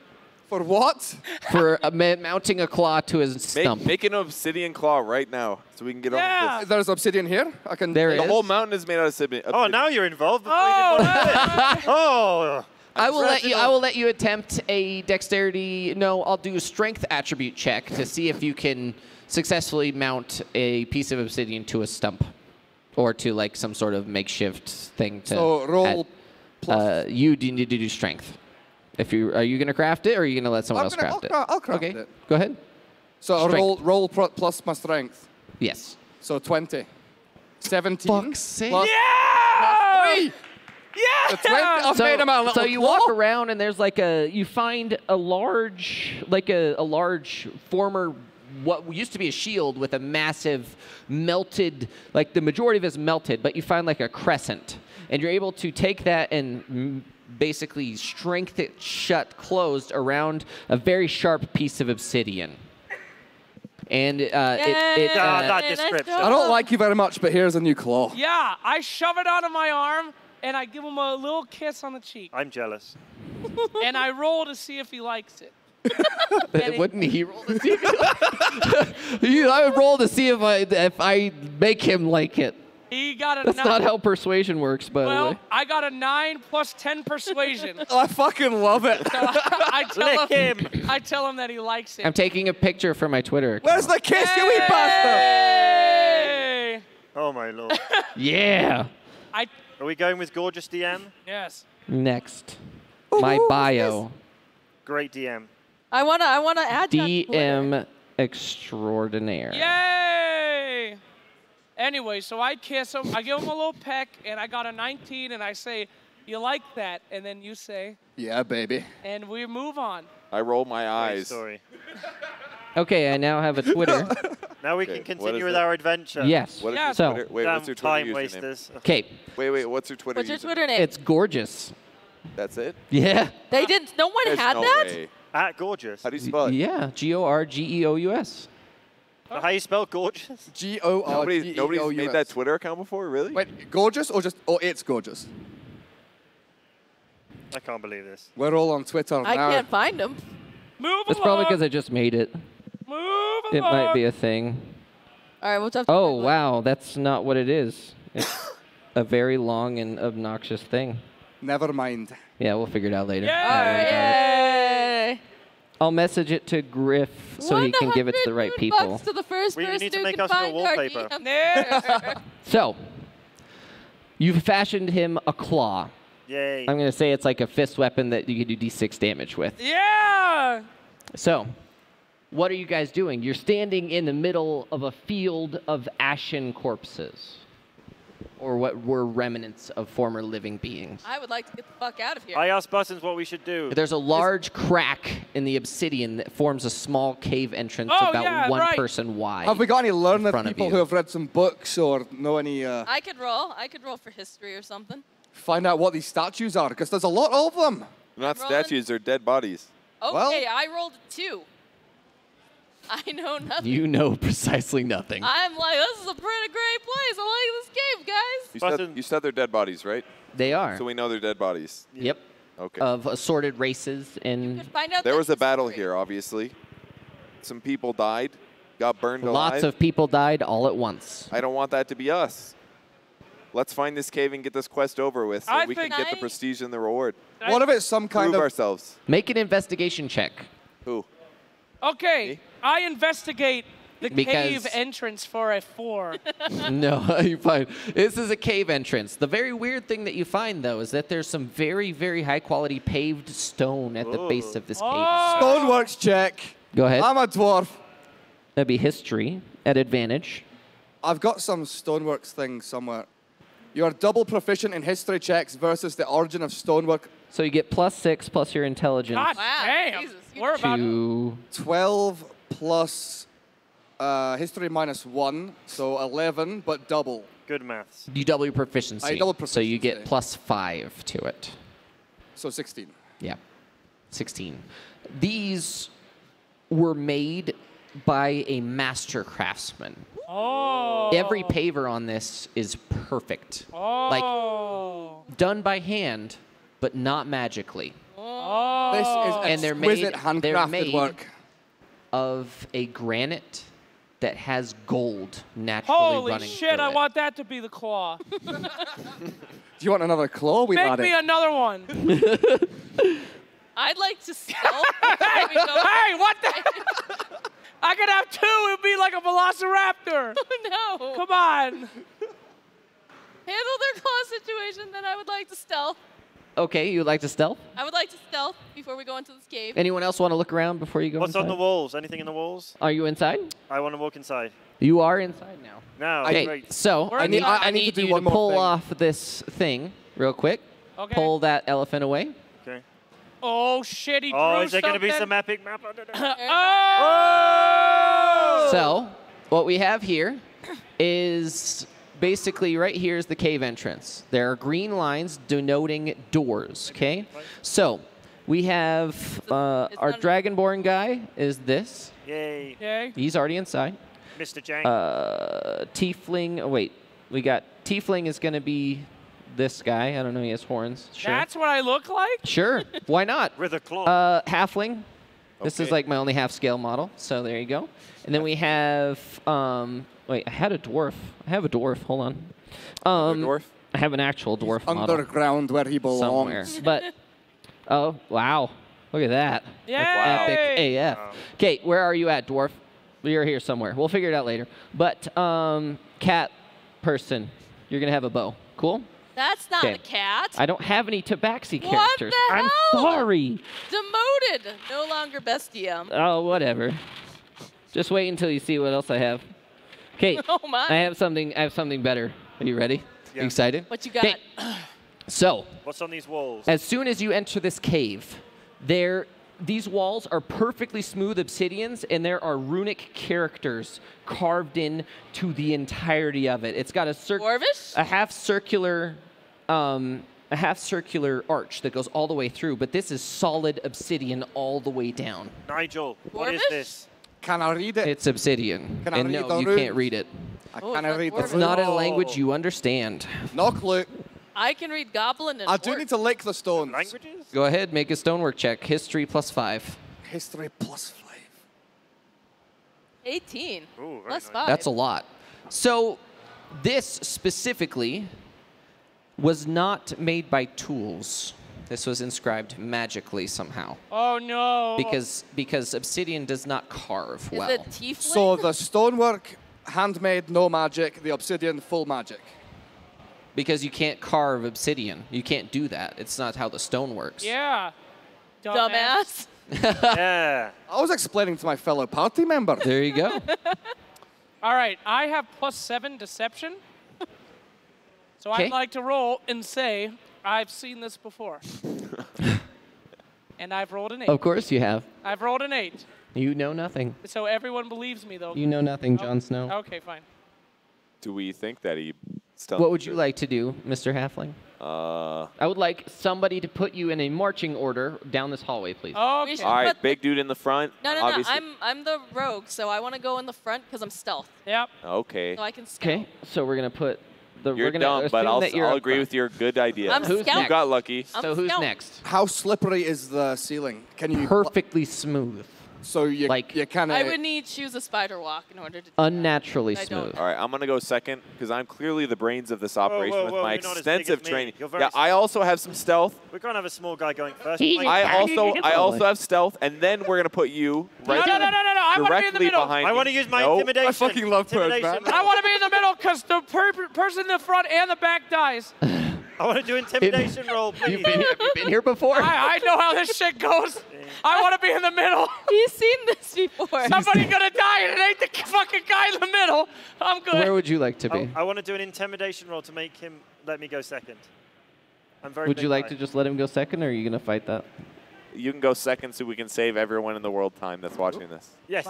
For what? For mounting a claw to his stump. Make an obsidian claw right now so we can get on Yeah. with this. There's obsidian here. I can. There The is. whole mountain is made out of obsidian. Oh, now you're involved. Before you didn't want to do it. Oh. I will let you. Reginald. I will let you attempt a dexterity. No, I'll do a strength attribute check to see if you can successfully mount a piece of obsidian to a stump, or to like some sort of makeshift thing. To So roll plus. you do need to do strength. If you are you going to craft it, or are you going to let someone else craft it? I'll craft Okay, it. go ahead. So Strength. roll plus my strength. Yes. So 20. 17. Fuck's sake. plus Yeah! 3. Yeah! The 20. I've So, made him a little so you claw. walk around and there's like you find a large, like a large former, what used to be a shield with a massive melted, like the majority of it is melted, but you find like a crescent. And you're able to take that and basically strength it shut closed around a very sharp piece of obsidian. And that description. I don't like you very much, but here's a new claw. Yeah, I shove it onto my arm and I give him a little kiss on the cheek. I'm jealous. And I roll to see if he likes it. Wouldn't he roll to see if I would roll to see if I make him like it. He got a That's 9. not how persuasion works, by the Well, way. I got a 9 plus 10 persuasion. I fucking love it. I Lick him. tell him that he likes it. I'm taking a picture for my Twitter account. Where's the kiss, you wee bastard? Hey! Oh my lord. Yeah. Are we going with gorgeous DM? Yes. Next. My bio. Great DM. I wanna add you on Twitter. DM extraordinaire. Yay! Anyway, so I kiss him. I give him a little peck, and I got a 19, and I say, "You like that?" And then you say, Yeah, baby. and we move on. I roll my Great eyes. story. Okay, I now have a Twitter. Now we Okay, can what continue is with it? our adventure. Yes. What is Yeah, your so- Twitter? Wait, Damn what's your Twitter time username? wasters. Okay, Wait, what's your Twitter What's your username? Twitter name? it's gorgeous. That's it? Yeah. They didn't. No one There's had no that. way. At gorgeous. How do you spell it? Yeah, Gorgeous. How you spell gorgeous? Nobody's Gorgeous. made that Twitter account before, really? Wait, gorgeous or just, it's gorgeous? I can't believe this. We're all on Twitter I now. can't find them. Move That's along. probably because I just made it. Move It along. might be a thing. All right, what's up? to Oh, my- wow, that's not what it is. It's a very long and obnoxious thing. Never mind. Yeah, we'll figure it out later. Yeah. Don't worry about it. Yay! I'll message it to Griff so he can give it to the right 100 people. bucks to the first We person need to who make can us your find our wallpaper. DM. Yeah. So, you've fashioned him a claw. Yay. I'm going to say it's like a fist weapon that you can do d6 damage with. Yeah. So, what are you guys doing? You're standing in the middle of a field of ashen corpses, or what were remnants of former living beings. I would like to get the fuck out of here. I asked Buttons what we should do. There's a large crack in the obsidian that forms a small cave entrance Oh, about yeah, one right. person wide. Have we got any learned front of people you. who have read some books or know any, I could roll. I could roll for history or something. find out what these statues are? Because there's a lot of them. They're not Roland? statues, they're dead bodies. Okay, Well- I rolled a 2. I know nothing. You know precisely nothing. I'm like, this is a pretty great place. I like this cave, guys. Button. You said they're dead bodies, right? They are. So we know they're dead bodies. Yep. Okay. Of assorted races and Could find out There the was a battle history. here, obviously. Some people died, got burned alive. lots of people died all at once. I don't want that to be us. Let's find this cave and get this quest over with so I we can think- get the prestige and the reward. What if it's some kind Prove of... ourselves. Make an investigation check. Who? Okay. Me? I investigate the Because- cave entrance for a 4. No, you're fine. This is a cave entrance. The very weird thing that you find, though, is that there's some very, very high-quality paved stone at the base of this cave. Oh. Stoneworks check. Go ahead. I'm a dwarf. That'd be history at advantage. I've got some stoneworks thing somewhere. You are double proficient in history checks versus the origin of stonework. So you get +6 plus your intelligence God Wow, damn. Jesus, you We're did about to 12 plus history -1, so 11, but double. Good maths. you double your proficiency. I double So you get proficiency. +5 to it. So 16. Yeah, 16. These were made by a master craftsman. Oh. Every paver on this is perfect. Oh. Done by hand, but not magically. Oh. This is And they're exquisite made- they're handcrafted made- work. Of a granite that has gold naturally Holy running shit, through I it. want that to be the claw. Do you want another claw? We Make had me it. another one. I'd like to stealth. before we go- Hey, what the? I could have 2. It'd be like a velociraptor. No. Come on. Handle their claw situation, then I would like to stealth. Okay, you would like to stealth? I would like to stealth before we go into this cave. Anyone else want to look around before you go What's inside? on the walls? Anything in the walls? Are you inside? I want to walk inside. You are inside now. Now, Okay, great. so We're I need, inside. I need to do you one to more pull thing. off this thing real quick. Okay. Pull that elephant away. Okay. Oh shit, he Oh, drew is there going to be something. some epic map? Oh! So what we have here is basically right here is the cave entrance. There are green lines denoting doors, okay? So we have it's our not- Dragonborn guy is this. Yay. Yay. He's already inside. Mr. Jang. Tiefling, oh wait, we got Tiefling is going to be this guy. I don't know, he has horns. Sure. That's what I look like? Sure, why not? With a claw. Halfling This is Okay. like my only half-scale model, so there you go. And then we have, wait, I had a dwarf. I have a dwarf. Hold on. Dwarf? I have an actual dwarf model Underground where he somewhere. belongs. But, oh, wow. Look at that. Yay! That's epic AF. Okay, where are you at, dwarf? You're here somewhere. We'll figure it out later. But, cat person, you're going to have a bow. Cool? That's not Okay. a cat. I don't have any Tabaxi What characters. the I'm hell? sorry. Demoted. No longer best DM. Oh, whatever. Just wait until you see what else I have. Okay. Oh my. I have something better. Are you ready? Yeah. You excited? What you got? 'Kay. So, What's on these walls? as soon as you enter this cave, these walls are perfectly smooth obsidians, and there are runic characters carved in to the entirety of it. It's got Dwarvish? a half circular arch that goes all the way through, but this is solid obsidian all the way down. Nigel, what is Dwarvish? this? Can I read it? It's obsidian, Can I and read no, the you runes? can't read it. I Oh, can't it's read not the It's Dwarvish. not a Oh. language you understand. No clue. I can read goblin and I do orc. need to lick the stones. Languages? Go ahead, make a stonework check. History +5. History +5. 18. Ooh, very Plus nice. 5. That's a lot. So, this specifically was not made by tools. This was inscribed magically somehow, Oh no. because obsidian does not carve Is well. it tiefling? So the stonework, handmade, no magic. The obsidian, full magic. Because you can't carve obsidian. You can't do that. It's not how the stone works. Yeah. Dumbass. Yeah. I was explaining to my fellow party member. There you go. All right, I have +7 deception. So 'Kay. I'd like to roll and say I've seen this before. And I've rolled an 8. Of course you have. I've rolled an 8. You know nothing. So everyone believes me though. You know nothing, Jon Snow. Okay, fine. Do we think that he stealthed? What would you like to do, Mr. Halfling? Uh, I would like somebody to put you in a marching order down this hallway, please. Okay. should- all right, But- big dude in the front. No. Obviously. I'm the rogue, so I want to go in the front because I'm stealth, Yep. Okay. so I can scout. Okay, so we're gonna put the. You're we're gonna dumb, but assume that you're I'll up agree front. with your good idea. I'm Who's scout. You next? got lucky. I'm So who's scout. next? How slippery is the ceiling? Can you Perfectly smooth, So you like- you kind I of would need choose a spider walk in order to do unnaturally I don't. smooth. All right, I'm going to go second because I'm clearly the brains of this operation whoa, with whoa, my you're not as big extensive as me. training. You're very Yeah, I also have some stealth. We can't have a small guy going first. He's Like, I also have stealth, and then we're going to put you right No. I want to be in the directly middle. behind I me. want to use my No. intimidation. I fucking love Purge, Intimidation man. I roll. want to be in the middle because the person in the front and the back dies. I want to do intimidation roll, please. Have you been here before? I know how this shit goes. I want to be in the middle. He's seen this before. Somebody's gonna die and it ain't the fucking guy in the middle. I'm good. Where would you like to be? I want to do an intimidation roll to make him let me go second. I'm very. Would big you like guy. to just let him go second, or are you gonna fight that? You can go second so we can save everyone in the world time that's watching this. Yes.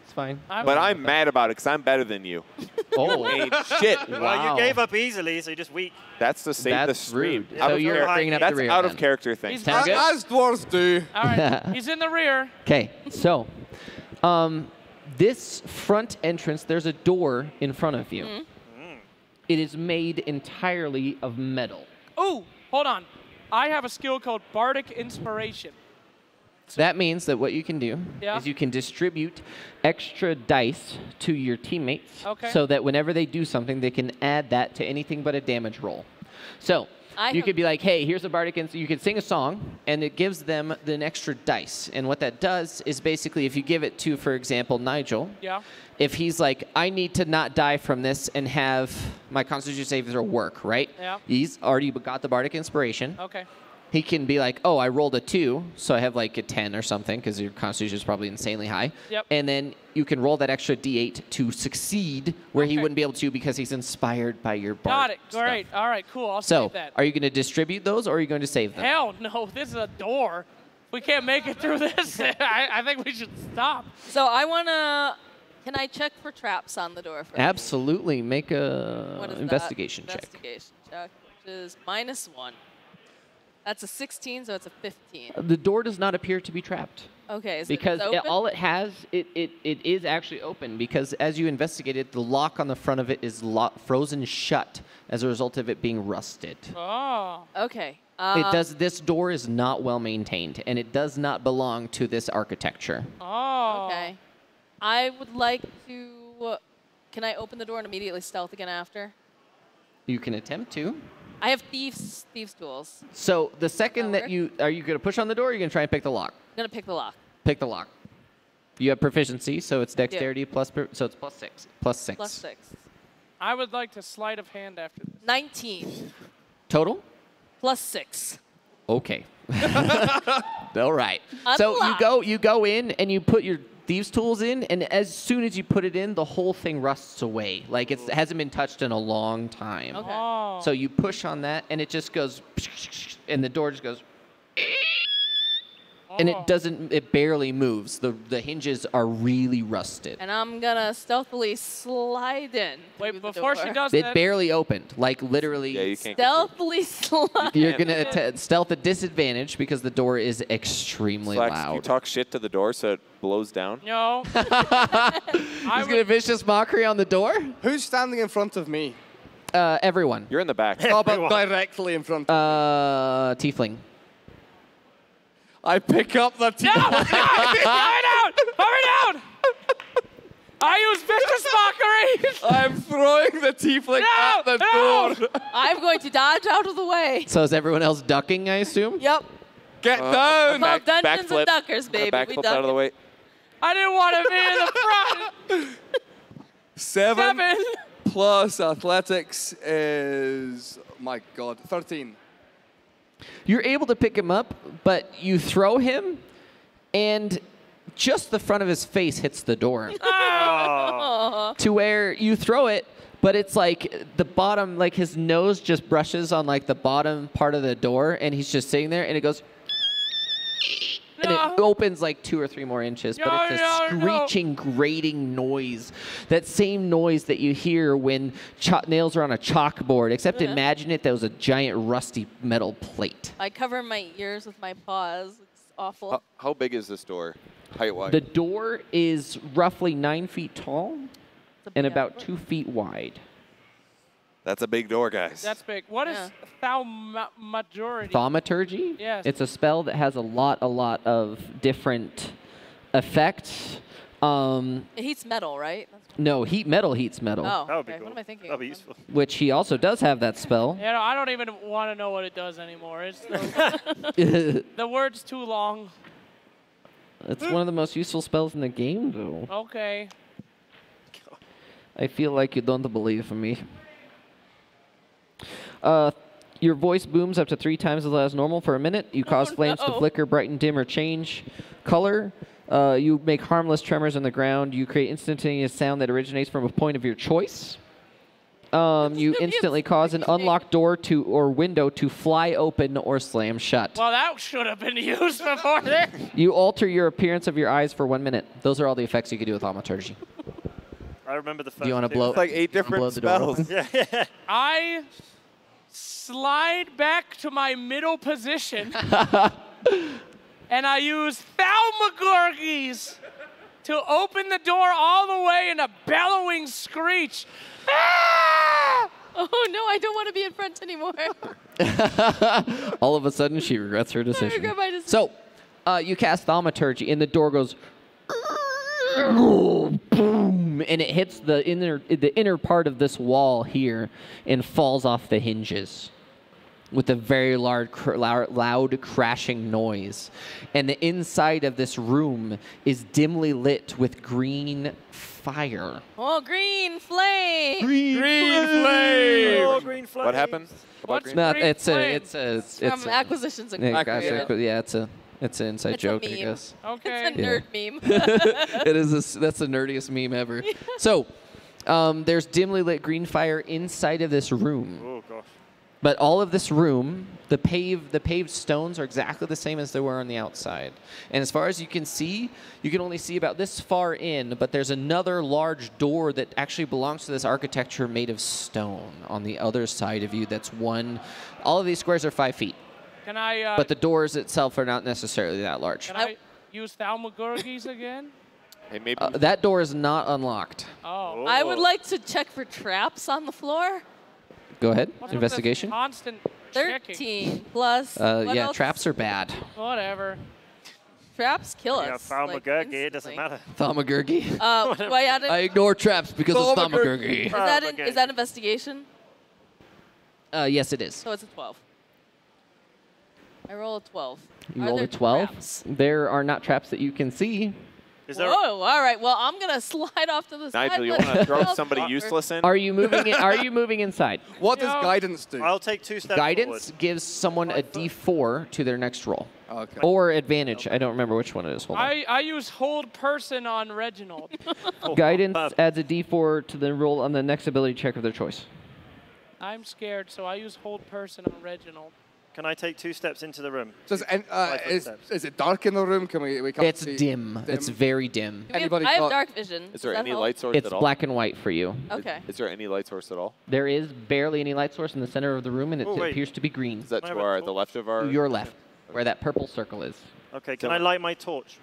It's fine. But I'm mad about it because I'm better than you. Oh, Ain't shit. Well, Wow. you gave up easily, so you're just weak. That's to save the That's stream. rude. Out So of you're char- bringing up That's the rear out then. of character thing. He's Sound good? as dwarves do. All right, he's in the rear. Okay, so this front entrance, there's a door in front of you. It is made entirely of metal. Ooh, hold on. I have a skill called Bardic Inspiration. That means that what you can do Yeah. is you can distribute extra dice to your teammates Okay. so that whenever they do something, they can add that to anything but a damage roll. So I you have- could be like, hey, here's a bardic, you could sing a song, and it gives them an extra dice. And what that does is basically if you give it to, for example, Nigel, Yeah. if he's like, I need to not die from this and have my Constitution saving throw work, right? Yeah. He's already got the bardic inspiration. Okay. He can be like, oh, I rolled a 2, so I have like a 10 or something because your Constitution is probably insanely high. Yep. And then you can roll that extra D8 to succeed where he Okay. wouldn't be able to because he's inspired by your Got bard it. stuff. Great. All right. Cool. I'll So, save that. are you going to distribute those or are you going to save them? Hell no. This is a door. We can't make it through this. I think we should stop. So I want to. Can I check for traps on the door first? Absolutely. Make a What is investigation that? check. Investigation check, which is -1. That's a 16, so it's a 15. The door does not appear to be trapped. Okay, so Because it's open? all it has, it is actually open because as you investigated, the lock on the front of it is frozen shut as a result of it being rusted. Oh. Okay. This door is not well maintained, and it does not belong to this architecture. Oh. Okay. I would like to. Can I open the door and immediately stealth again after? You can attempt to. I have thieves tools. So the second That that are you going to push on the door, or are you going to try and pick the lock? I'm gonna pick the lock. Pick the lock. You have proficiency, so it's dexterity so it's plus 6. Plus 6. Plus 6. I would like to sleight of hand after this. 19. Total? Plus 6. Okay. All right. So Unlocked. you go in and you put your thieves tools in, and as soon as you put it in, the whole thing rusts away. Like it hasn't been touched in a long time. Okay. Oh. So you push on that, and it just goes, and the door just goes, and it barely moves. The hinges are really rusted. And I'm gonna stealthily slide in. Wait, through the before she door. does It that, barely opened, like literally. Yeah, you can't. Stealthily slide. You're gonna stealth at disadvantage because the door is extremely Slacks, loud. you talk shit to the door so it blows down. no. He's gonna vicious mockery on the door. Who's standing in front of me? Everyone. You're in the back. Oh, but directly in front. Tiefling. I pick up the No! No! Hurry down! Hurry down! I use vicious mockery! I'm throwing the tiefling No! at the No! door. I'm going to dodge out of the way. So is everyone else ducking, I assume? Yep. Get down. Well, Dungeons backflip. and Duckers, baby. We Backflip duck out of the it. way. I didn't want to be in the front! 7 7! plus athletics is, my God, 13. You're able to pick him up, but you throw him, and just the front of his face hits the door. To where you throw it, but it's like the bottom, like his nose just brushes on like the bottom part of the door, and he's just sitting there, and it goes, and it opens like 2 or 3 more inches, but it's a screeching, grating noise. That same noise that you hear when nails are on a chalkboard, except imagine it, that was a giant rusty metal plate. I cover my ears with my paws. It's awful. How big is this door, height-wise? The door is roughly 9 feet tall It's a and big about outfit. 2 feet wide. That's a big door, guys. That's big. What is thaumaturgy? Thaumaturgy? Yes. It's a spell that has a lot of different effects. It heats metal, right? No, metal heats metal, Oh, That would be okay. cool. What am I thinking? That would be useful. which he also does have that spell. You know, I don't even want to know what it does anymore. It's the word's too long. It's one of the most useful spells in the game, though. Okay. I feel like you don't believe in me. Your voice booms up to 3 times as loud as normal for a minute. You cause flames to no. flicker, brighten, dim, or change color. You make harmless tremors on the ground. You create instantaneous sound that originates from a point of your choice. You instantly cause an unlocked door or window to fly open or slam shut. Well, that should have been used before this. You alter your appearance of your eyes for 1 minute. Those are all the effects you can do with thaumaturgy. I remember the first. Do you want to two. blow? It's like 8 different blow the door spells. open? I slide back to my middle position, and I use thaumaturgies to open the door all the way in a bellowing screech. Ah! Oh, no, I don't want to be in front anymore. All of a sudden, she regrets her I decision. regret my decision. So, you cast thaumaturgy, and the door goes boom, and it hits the inner part of this wall here and falls off the hinges with a very loud crashing noise. And the inside of this room is dimly lit with green fire. Oh, green flame. Green flame. Oh, green flame. What happened? About What's green? No, green it's flame? From Acquisitions and yeah, Creative. gosh, yeah, it's an inside It's a joke, I meme. guess. Okay. It's a nerd meme. It is. That's the nerdiest meme ever. So, there's dimly lit green fire inside of this room. Oh gosh. But all of this room, the paved stones are exactly the same as they were on the outside. And as far as you can see, you can only see about this far in, but there's another large door that actually belongs to this architecture made of stone on the other side of you. That's one. All of these squares are 5 feet, Can I? but the doors itself are not necessarily that large. Can I? use thaumaturgies again? Hey, maybe. That door is not unlocked. Oh. I would like to check for traps on the floor. Go ahead. What's with this Investigation. constant checking? 13 plus. what Yeah, else? traps are bad. Whatever. Traps kill Yeah, us. thaumaturgy, it doesn't matter. Thaumaturgy. Why add it? I ignore traps because of thaumaturgy. Is that investigation? Yes, it is. So it's a 12. I roll a 12. You Are rolled there a 12. traps? There are not traps that you can see. Is there? Whoa! All right. Well, I'm gonna slide off to the side. Nigel, you let want to throw someone else somebody cover. useless in? Are you moving? Are you moving inside? What does Yeah. guidance do? I'll take 2 steps Guidance forward. gives someone a D4 to their next roll, Okay. or advantage. I don't remember which one it is. Hold on. I use hold person on Reginald. Guidance adds a D4 to the roll on the next ability check of their choice. I'm scared, so I use hold person on Reginald. Can I take 2 steps into the room? Does, foot steps. is it dark in the room? Can we can't It's see? dim. It's very dim. Anybody I have got- dark vision. Is Does there that any help? light source It's at all? black and white for you. Okay. Is there any light source at all? There is barely any light source in the center of the room, and it Oh, wait. appears to be green. Is that Can I to have a our, torch? the left of our? Your left, where that purple circle is. Okay, can So- I light my torch?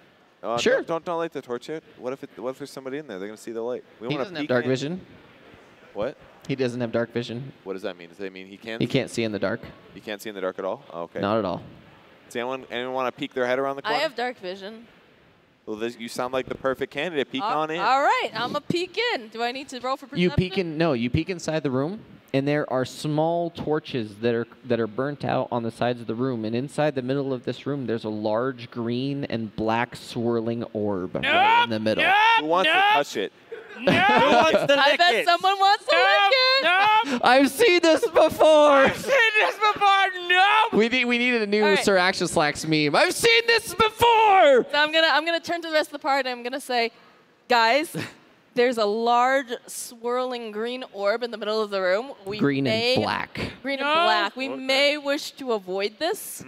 Sure. Don't light the torch yet. What if there's somebody in there? They're gonna see the light. We He wanna doesn't have peek dark in. vision. What? He doesn't have dark vision. What does that mean? Does that mean he can't? He can't see in the dark. He can't see in the dark at all. Oh, okay. Not at all. Does anyone want to peek their head around the I corner? have dark vision. Well, you sound like the perfect candidate. Peek on in. All right. I'm a peek in. Do I need to roll for perception? You peek in. No, you peek inside the room, and there are small torches that are burnt out on the sides of the room. And inside the middle of this room, there's a large green and black swirling orb right in the middle. Who wants to touch it? Who wants to I lick bet it? someone wants to lick it. No! I've seen this before. I've seen this before! No! We needed a new All right. Sir Action Slacks meme. I've seen this before. So I'm gonna turn to the rest of the party. I'm gonna say, guys, there's a large swirling green orb in the middle of the room. We Green may, and black. Green No. and black. We Okay. may wish to avoid this.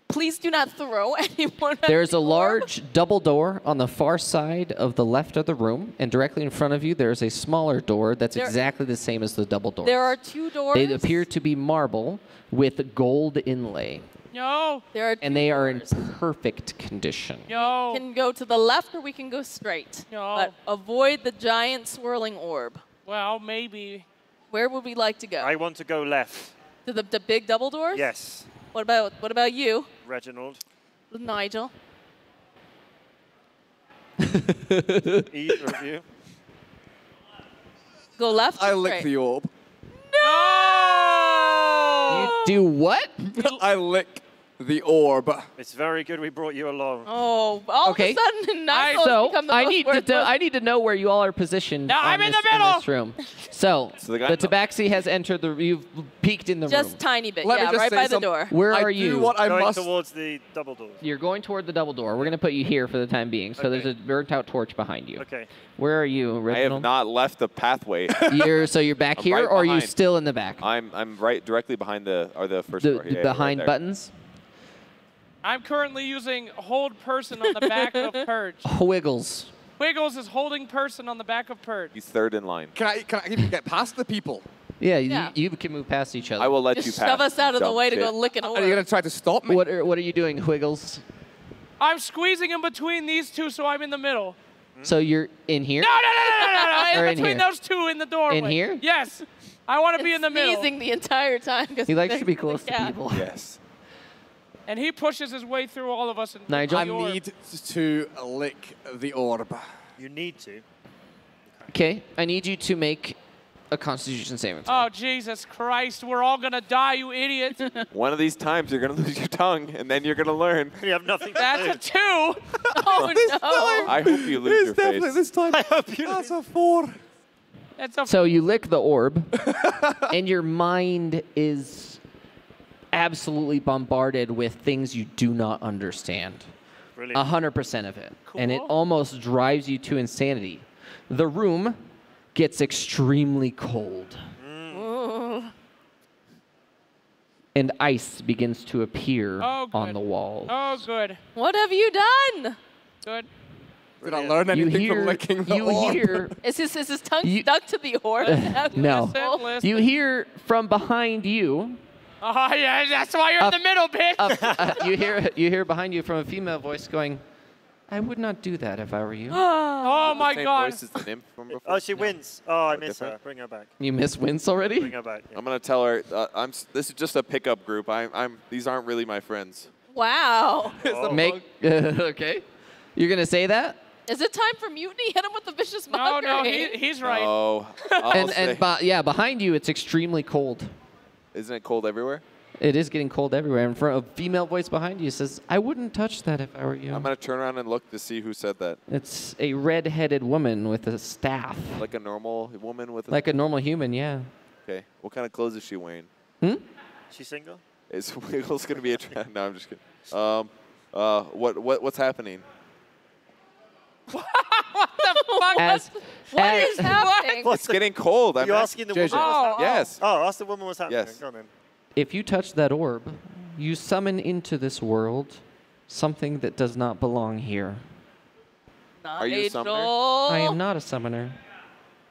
Please do not throw anyone at There's the a orb. large double door on the far side of the left of the room, and directly in front of you, there's a smaller door that's There- exactly the same as the double door. There are 2 doors. They appear to be marble with gold inlay, No! There are 2 and they are in doors. perfect condition. No! We can go to the left or we can go straight. No. But avoid the giant swirling orb. Well, maybe. Where would we like to go? I want to go left. To the big double doors? Yes, What about you, Reginald. Nigel? Either of you. Go left. I or lick straight? the orb. You do what? I lick the orb. It's very good we brought you along. Oh, all Okay. of a sudden, Nigel has So become the I most need worthless. I need to know where you all are positioned. No, I'm in the in middle. this room. So, So the guy- the tabaxi has entered the. You've peeked in the Just room. tiny bit. Let me Yeah, just right say by the some- door. Where I are do you? what I Going must. towards the double doors. You're going toward the double door. We're going to put you here for the time being. So there's a Okay. burnt out torch behind you. Okay. Where are you, I have Reginald? not left the pathway. So you're back I'm here, right or are you behind. still in the back? I'm right directly behind the first The, door. the Yeah, behind right there. buttons? I'm currently using hold person on the back of Purge. Wiggles. Wiggles is holding person on the back of Purge. He's third in line. Can I even get past the people? Yeah, Yeah. You can move past each other. I will let Just you pass. shove us out of the dumb way to shit. go lick an orb. Are you gonna try to stop me? What are you doing, Wiggles? I'm squeezing in between these two, so I'm in the middle. So you're in here? No, Or in in between here? those two in the doorway. here? Yes. I want to be in the middle. Sneezing the entire time. 'cause He likes he's to be next the close to cat. people. Yes. And he pushes his way through all of us. And Nigel? I the orb. need to lick the orb. You need to. Okay, I need you to make a Constitution saving throw. Oh, Jesus Christ. We're all going to die, you idiot. One of these times you're gonna lose your tongue, and then you're gonna learn. You have nothing to That's a do. 2. Oh, no. I hope you lose your face. this time. I hope you That's a 4. That's a So you lick the orb, and your mind is absolutely bombarded with things you do not understand. Brilliant. 100% of it. And it Cool. almost drives you to insanity. The room gets extremely cold. And ice begins to appear Oh, on good. the walls. Oh, good. What have you done? Good. Did I learn You anything hear, from licking the you orb? hear, Is his tongue You- stuck to the orb? no. Listen. You hear from behind you, Oh, yeah, that's why you're in the middle, bitch. you hear behind you from a female voice going, I would not do that if I were you. Oh my Same God. voice as the nymph from before. Oh, she wins. Oh, I miss her. Different? Bring her back. You miss Wince already? Bring her back. Yeah. I'm gonna tell her. This is just a pickup group. These aren't really my friends. Wow. Oh. Make okay. You're gonna say that? Is it time for mutiny? Hit him with the vicious No, mockery. no, he's right. Oh, Yeah, behind you it's extremely cold. isn't it cold everywhere? It is getting cold everywhere. In front, a female voice behind you says, "I wouldn't touch that if I were you." I'm gonna turn around and look to see who said that. It's a red-headed woman with a staff, Like a normal woman with. like a normal human. Yeah. Okay. What kind of clothes is she wearing? She's single? Is Wiggles gonna be a trend? No, I'm just kidding. What's happening? As What is happening? It's getting cold. You're asking the woman JJ. what's happening? Yes. Oh, ask the woman what's happening. Yes. Go on then. if you touch that orb, you summon into this world something that does not belong here. Are you a summoner? I am not a summoner,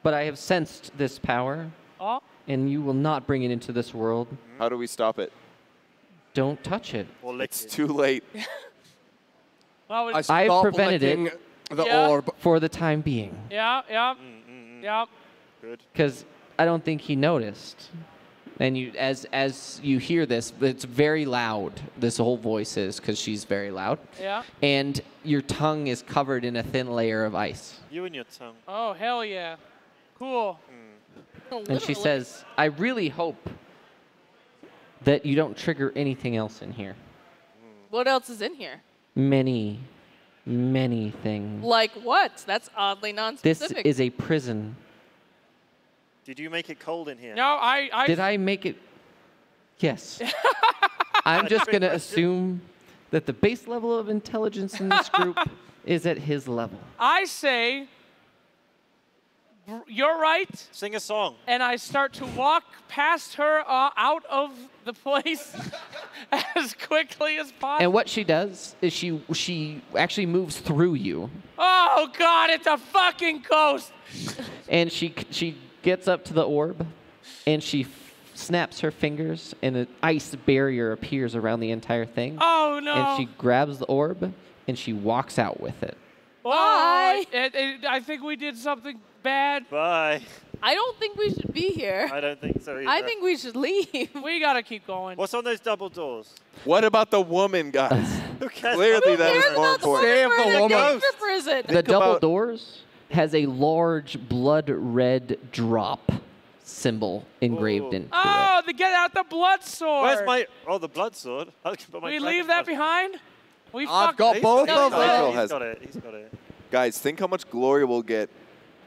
but I have sensed this power, Oh, and you will not bring it into this world. How do we stop it? Don't touch it. Or lick It's it. too late. well, I it's, I've stopped prevented it. licking the Yeah. orb. For the time being, yeah. Mm. Good. because I don't think he noticed. And you, as you hear this, it's very loud. This whole voice is because she's very loud. Yeah. And your tongue is covered in a thin layer of ice. You and your tongue. Oh, hell yeah. Cool. And she says, "I really hope that you don't trigger anything else in here. What else is in here? Many, many things. Like what? That's oddly This non-specific. is a prison." Did you make it cold in here? No, I Did I make it? Yes. I'm just going to assume that the base level of intelligence in this group is at his level. I say, you're right, Sing a song. and I start to walk past her out of the place as quickly as possible. And what she does is she actually moves through you, Oh, God, it's a fucking ghost. and she gets up to the orb, and she snaps her fingers, and an ice barrier appears around the entire thing. Oh, no. And she grabs the orb, and she walks out with it. Oh, I think we did something bad. Bye. I don't think we should be here. I don't think so either. I think we should leave. We got to keep going. What's on those double doors? What about the woman, guys? Who cares? Clearly, that is Cares more about the important. Save woman the in a woman. danger prison. The double about- doors has a large blood red drop symbol engraved Ooh. into Oh, to get out the blood sword. Where's my... Oh, the blood sword. I can put my We dragon leave that blood- behind? We I've fucked got it. both No, of no, them. Nigel He's has- got it. He's got it. Guys, think how much glory we'll get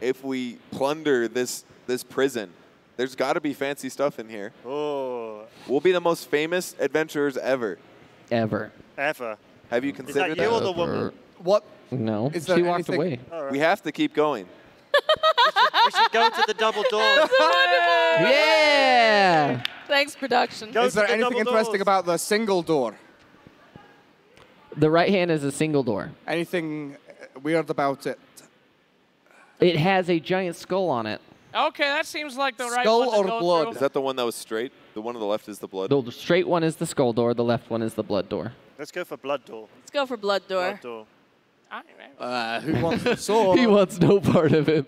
if we plunder this prison. There's got to be fancy stuff in here. Oh, We'll be the most famous adventurers ever. it. Ever. ever. Have you Is that considered you or that? the woman? What? No. Is She there walked anything- away. All right. We have to keep going. We should go to the double doors. Yeah! Thanks, production. Go Is there to the anything double interesting doors. about the single door? The right hand is a single door. Anything weird about it? It has a giant skull on it. Okay, that seems like the right Skull one to or go blood? through. Is that the one that was straight? The one on the left is the blood. The straight one is the skull door. The left one is the blood door. Let's go for blood door. Let's go for blood door. Blood door. Who wants the sword? He wants no part of it.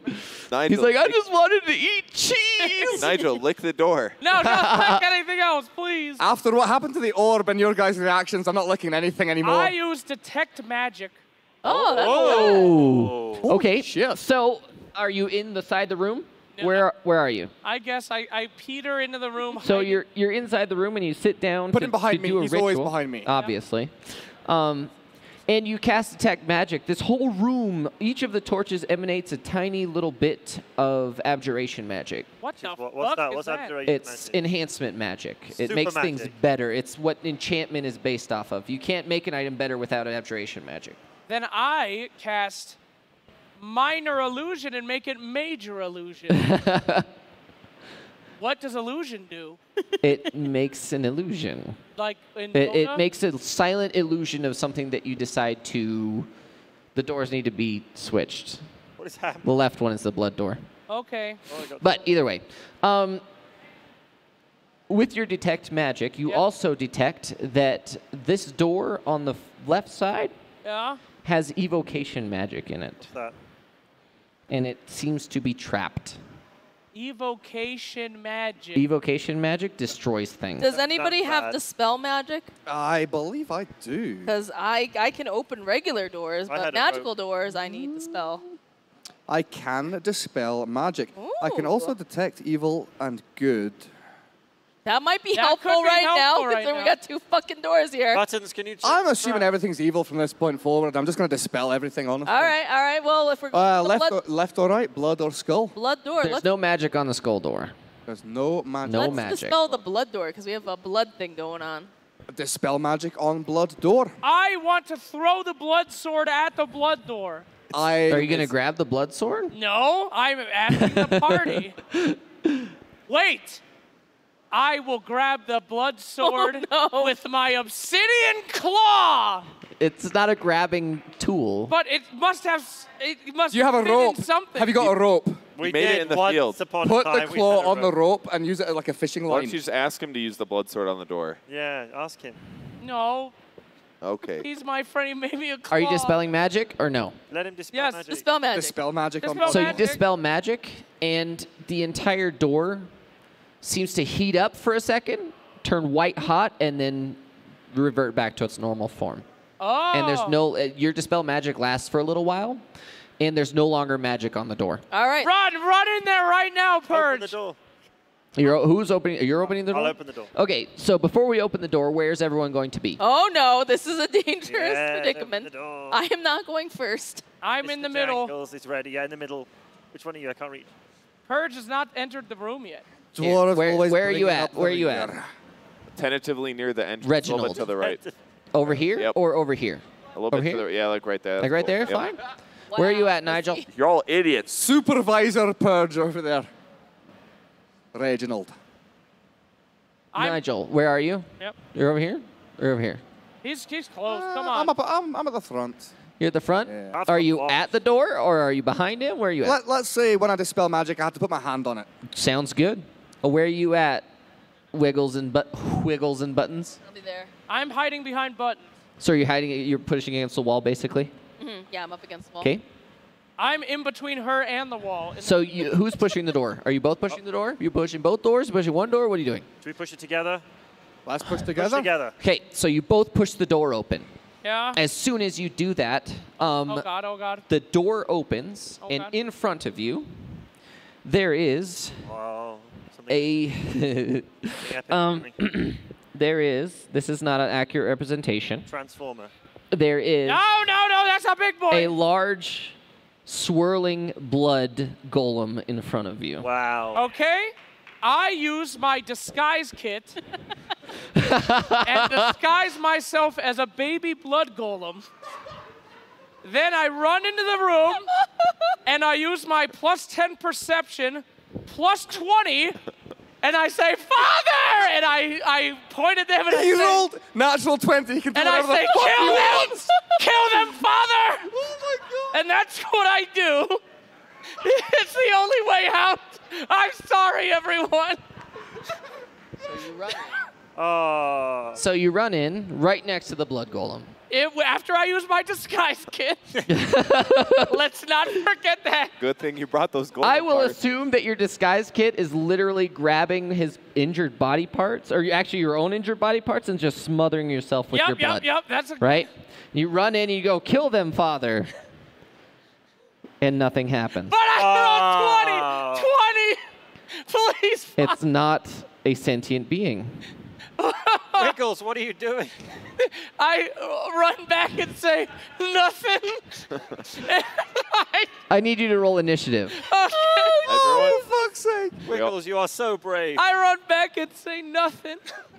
Nigel, He's like, I just wanted to eat cheese. Nigel, lick the door. No, no, like anything else, please. After what happened to the orb and your guys' reactions, I'm not licking anything anymore. I use detect magic. Oh, that's Oh. Okay. shit. So, are you in the side of the room? No, Where are you? I guess I peter into the room. So hiding- you're inside the room and you sit down Put to, him behind to me. do a He's ritual. always behind me. Obviously. And you cast detect magic. This whole room, each of the torches emanates a tiny little bit of abjuration magic. What the What's fuck that? is What's that? abjuration It's magic? enhancement magic. It Super makes things magic. better. It's what enchantment is based off of. You can't make an item better without abjuration magic. Then I cast minor illusion and make it major illusion. What does illusion do? It makes an illusion. Like in It Dota? makes a silent illusion of something that you decide to. The doors need to be switched. What is happening? The left one is the blood door. Okay. Oh, I got But either way, with your detect magic, you Yep. also detect that this door on the left side Yeah. has evocation magic in it, What's that? and it seems to be trapped. Evocation magic. Evocation magic destroys things. Does anybody have bad. dispel magic? I believe I do. Because I can open regular doors, I had but a magical doors I need dispel. I can dispel magic. I can Ooh. also detect evil and good. That might be That helpful could be right helpful now, right considering we now. got 2 fucking doors here. Buttons, can you check? I'm assuming everything's evil from this point forward. I'm just going to dispel everything, honestly. All right. Well, if we're going Left or right, blood or skull? blood door, There's let's, no magic on the skull door. There's no magic. No let's magic. dispel the blood door because we have a blood thing going on. Dispel magic on blood door. I want to throw the blood sword at the blood door. Are you going to grab the blood sword? No, I'm asking the party. Wait. I will grab the blood sword no. with my obsidian claw. It's not a grabbing tool. But it must have. It must. Do you have a fit in rope? Something. Have you got a rope? We made it did in the once field. upon a Put the time, we had claw a on the rope and use it like a fishing Why line. don't you just ask him to use the blood sword on the door? Yeah, ask him. No, Okay. he's my friend. He made me a claw. Are you dispelling magic or no? Let him dispel Yes, magic. Dispel magic. Dispel magic on Dispel blood So you magic. dispel magic, and the entire door seems to heat up for a second, turn white hot, and then revert back to its normal form. Oh. And there's no your dispel magic lasts for a little while, and there's no longer magic on the door. All right. Run in there right now, Open the Purge. door. Who's opening? You're opening the door. I'll open the door. Okay, so before we open the door, where's everyone going to be? Oh no, this is a dangerous Yeah, open predicament. the door. I am not going first. I'm in the middle. Jangles, it's ready. Yeah, in the middle. Which one are you? I can't reach. Purge has not entered the room yet. Dwarves Where- always where are you bringing at? up the Where are you at? rear. Tentatively near the entrance, a little Reginald. bit to the right. Over here Yep. or over here? A little Over bit here? to the yeah, like right there. Like right there? Yep. Fine. Where are you Wow, at, Nigel? let's see. You're all idiots. Supervisor Purge over there. Reginald. Nigel, where are you? Yep. You're over here? Or over here? He's close. Come I'm, on. I'm at the front. You're at the front? Yeah. That's Are the you boss. at the door or are you behind him? Where are you at? Let's say when I dispel magic, I have to put my hand on it. Sounds good. Where are you at? Wiggles and buttons. I'll be there. I'm hiding behind buttons. So you're hiding. You're pushing against the wall, basically. Yeah, I'm up against the wall. Okay. I'm in between her and the wall. So who's pushing the door? Are you both pushing the door? You pushing both doors? You pushing one door? What are you doing? Should we push it together? Let's push Push together. together. Okay. So you both push the door open. Yeah. As soon as you do that, Oh God. Oh God. the door opens, Oh, and God. in front of you, there is Wow. Something a epic. there is. This is not an accurate representation. Transformer. There is No, that's a big boy. a large, swirling blood golem in front of you. Wow. Okay. I use my disguise kit and disguise myself as a baby blood golem. Then I run into the room and I use my +10 perception, +20, and I say, "Father!" And I point at them and I He say, rolled natural 20. He can do and I whatever say, the fuck he "Kill them! wants. Kill them, Father!" Oh my god. And that's what I do. It's the only way out. I'm sorry, everyone. Oh. So you run in right next to the blood golem. After I use my disguise kit. Let's not forget that. Good thing you brought those gold. I will parts. assume that your disguise kit is literally grabbing his injured body parts, or actually your own injured body parts, and just smothering yourself with your blood. Yep. That's a Right? You run in and you go, "Kill them, Father." And nothing happens. But I rolled 20. Please. It's not a sentient being. Wiggles, what are you doing? I run back and say nothing. I need you to roll initiative. Everyone, Oh, for fuck's sake. Wiggles, you are so brave. I run back and say nothing.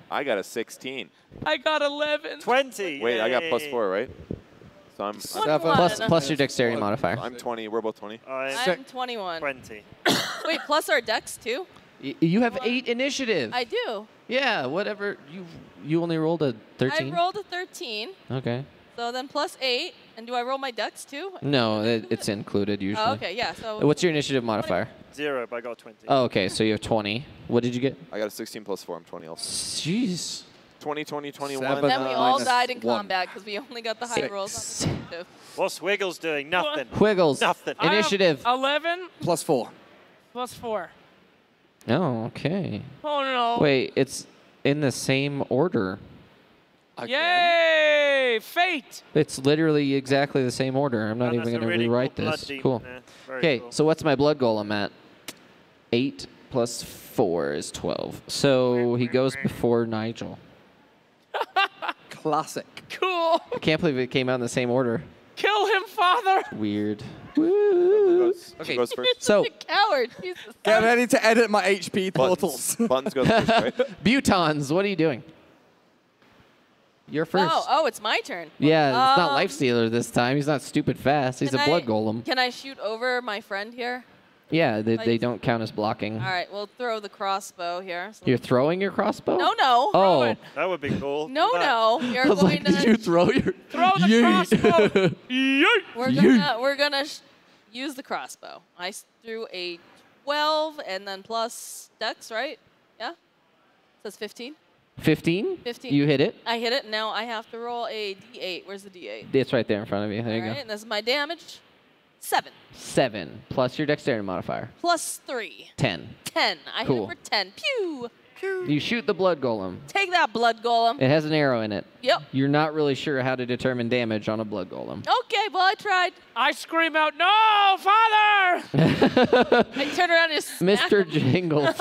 I got a 16. I got 11. 20. Wait, I got Yay. +4, right? So I'm Plus your dexterity modifier. I'm 20. We're both 20. I'm 21. 20. Wait, plus our dex too? You have 8 initiative. I do. Yeah, whatever. You only rolled a 13? I rolled a 13. Okay. So then plus 8. And do I roll my dex too? No, it's included usually. Oh, okay, yeah. So What's your initiative modifier? 0, but I got 20. Oh, okay, so you have 20. What did you get? I got a 16 +4. I'm 20 also. Jeez. 20, 20, 21. Seven. Then we all minus died in 1. combat because we only got the high rolls on the initiative. What's Wiggles doing? Nothing. Wiggles. Nothing. I have Initiative. 11 Plus 4. plus 4. Oh, okay. Oh, no. Wait, it's in the same order. Yay! Fate! It's literally exactly the same order. I'm not And even that's a going to really rewrite cool blood this. demon Cool. there. Very Okay, cool. so what's my blood golem at? 8 plus 4 is 12. So he goes before Nigel. Classic. Cool. I can't believe it came out in the same order. Kill him, father! Weird. Who Okay, goes first? so Coward. Jesus. Get ready to edit my HP Buttons. totals. Buttons goes first, right? Butons, what are you doing? You're first. Oh, it's my turn. Yeah, it's not Um, Life Stealer this time. He's not stupid fast. He's a Can blood I- golem. Can I shoot over my friend here? Yeah, they Like- don't count as blocking. All right, we'll throw the crossbow here. So You're throwing your crossbow? no, no. Oh. it. That would be cool. No, Look at that. no. You're I was going like, did you to. throw your... Throw the crossbow! Yeet! We're gonna use the crossbow. I threw a 12 and then plus dex, right? Yeah. Says 15. 15? 15. You hit it. I hit it. Now I have to roll a d8. Where's the d8? It's right there in front of you. There you All right, go. and this is my damage. 7 7 plus your dexterity modifier. plus 3. 10. 10. I Cool. hit it for 10. Pew. You shoot the blood golem. Take that, blood golem. It has an arrow in it. Yep. You're not really sure how to determine damage on a blood golem. Okay, well, I tried. I scream out, no, father! I turned around and just smacked Mr. him. Jangles.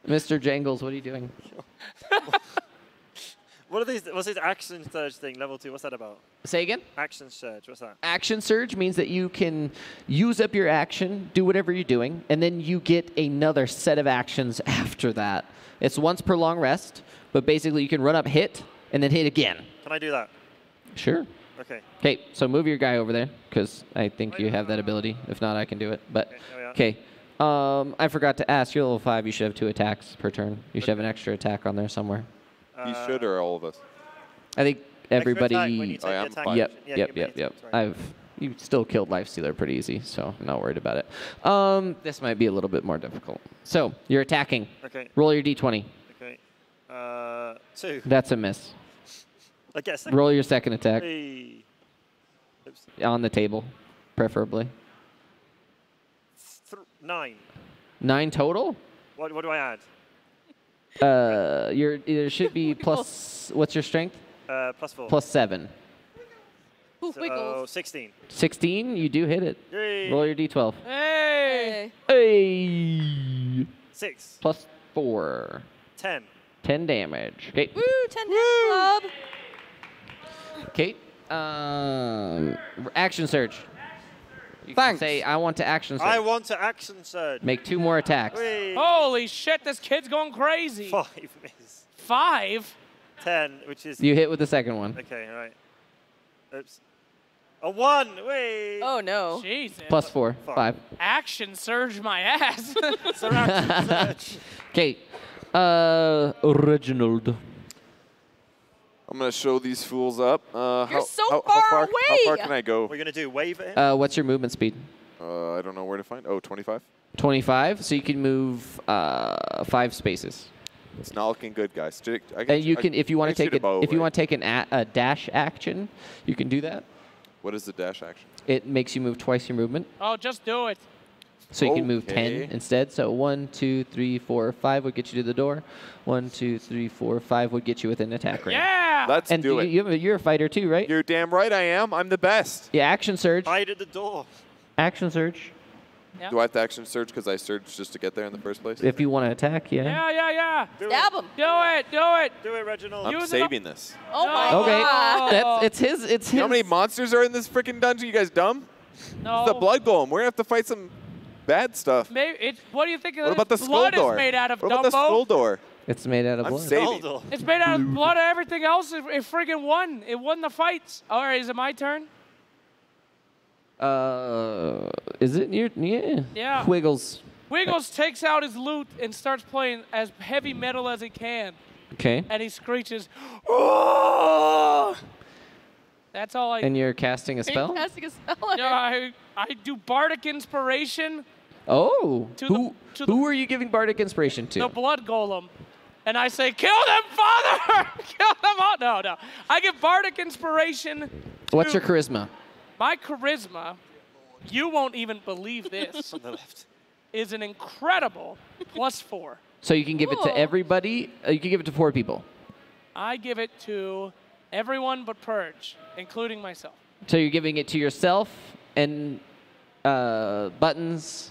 Mr. Jangles, what are you doing? What are these? What's this action surge thing? Level 2. What's that about? Say again? Action surge. What's that? Action surge means that you can use up your action, do whatever you're doing, and then you get another set of actions after that. It's once per long rest, but basically you can run up, hit, and then hit again. Can I do that? Sure. Okay. Okay, so move your guy over there, because I think you have that ability. If not, I can do it. But Okay, there we are. okay, I forgot to ask. You're level 5. You should have 2 attacks per turn. You should have an extra attack on there somewhere. You should, or all of us? I think everybody. Extra attack when you take I the am attack fine. Yep, action. Yeah, yep, you yep, made yep. it, right. You still killed Life Stealer pretty easy, so I'm not worried about it. This might be a little bit more difficult. So you're attacking. Okay. Roll your d20. Okay. 2. That's a miss. I guess. Second. Roll your second attack 3. Oops. on the table, preferably. 9. 9 total. What do I add? There should be plus. What's your strength? Plus 4. Plus 7. Ooh, So, wiggles. 16. 16. You do hit it. Yay. Roll your d12. Hey! Hey. Hey. 6. Plus 4. 10. 10 damage. Okay. Woo, 10 hit club. Okay. Action surge. You Thanks. Can say I want to action surge. I want to action surge. Make 2 more attacks. Whee. Holy shit, this kid's going crazy. 5 miss. 5? 10, which is. You hit with the second one. Okay, all right. Oops. A 1. Wait. Oh, no. Jesus. Plus 4. 5. Action surge my ass. So action surge. Okay. Reginald. I'm going to show these fools up. You're so how far How away. far can I go? We're going to do wave at him. What's your movement speed? I don't know where to find. Oh, 25. 25. So you can move 5 spaces. It's not looking good, guys. And you can, if you want to take it, if you want to. to take a dash action, you can do that. What is the dash action? It makes you move twice your movement, Oh, just do it. so you can move 10 Okay. instead. So 1, 2, 3, 4, 5 would get you to the door. 1, 2, 3, 4, 5 would get you within attack range. Yeah. Let's And do it. you're a fighter too, right? You're damn right I am. I'm the best. Yeah, action surge. Hide at the door. Action surge. Yeah. Do I have to action surge because I surged just to get there in the first place? If you want to attack, yeah. Yeah. Do Stab it. him. Do it. Do it. Do it, Reginald. I'm Use it saving this. Oh, my Okay. God. Oh. It's his. It's his. You know how many monsters are in this freaking dungeon? You guys dumb? No. The blood golem. We're going to have to fight some bad stuff. Maybe what do you think of What about the this? skull Blood door? is made out of What about the skull Dumbo. door? It's made out of I'm blood. saving. Dumbledore. It's made out of blood. Everything else, it friggin' won. It won the fights. All right, is it my turn? Is it your? Yeah. Yeah. Wiggles. Wiggles takes out his lute and starts playing as heavy metal as he can, Okay. and he screeches, "Oh!" That's all I. And you're casting a Are you spell? casting a spell on Yeah, her? I do bardic inspiration. Oh. To Who the- who are you giving bardic inspiration to? The blood golem. and I say, kill them, father! Kill them all. No. I give bardic inspiration. What's your charisma? My charisma, you won't even believe this, On the left. is an incredible +4. So you can give it to Cool. everybody. You can give it to 4 people. I give it to everyone but Purge, including myself. So you're giving it to yourself and Buttons,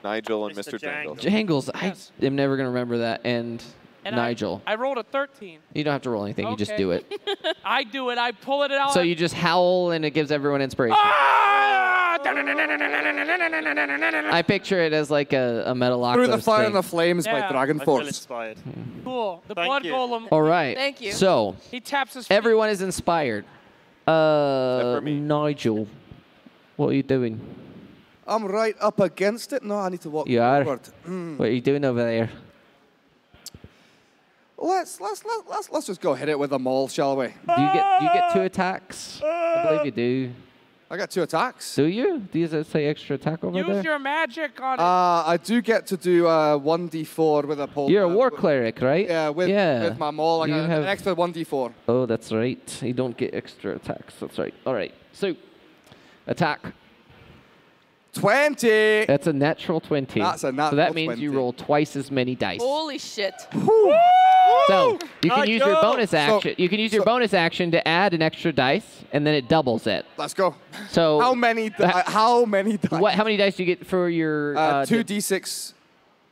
Nigel and Mr. Mr. Jangle. Jangles. Yes. I am never going to remember that. And Nigel. I rolled a 13. You don't have to roll anything. You just Okay. do it. I do it. I pull it out. So you just howl and it gives everyone inspiration. Ah! I picture it as like a Metalocalypse Through the Fire thing. and the Flames by Yeah. Dragon I feel Force. inspired. Cool. The Thank blood you. golem. All right. Thank you. So He taps his feet. everyone is inspired. for me. Nigel, what are you doing? I'm right up against it. No, I need to walk You are? forward. What are you doing over there? Let's just go hit it with a maul, shall we? Do you get 2 attacks? I believe you do. I got 2 attacks. Do you? Do you say extra attack over Use there? your magic on it. I do get to do 1d4 with a pole. You're a war cleric, right? Yeah, with my maul, I You got have- an extra 1d4. Oh, that's right. You don't get extra attacks. That's right. All right. So, attack. 20! That's a natural 20. That's a So natural that means you 20. roll twice as many dice. Holy shit. So you can use your Nigel! bonus action. You can use your bonus action to add an extra dice, and then it doubles it. Let's go. So How many dice? How many dice? How many dice do you get for your? 2d6.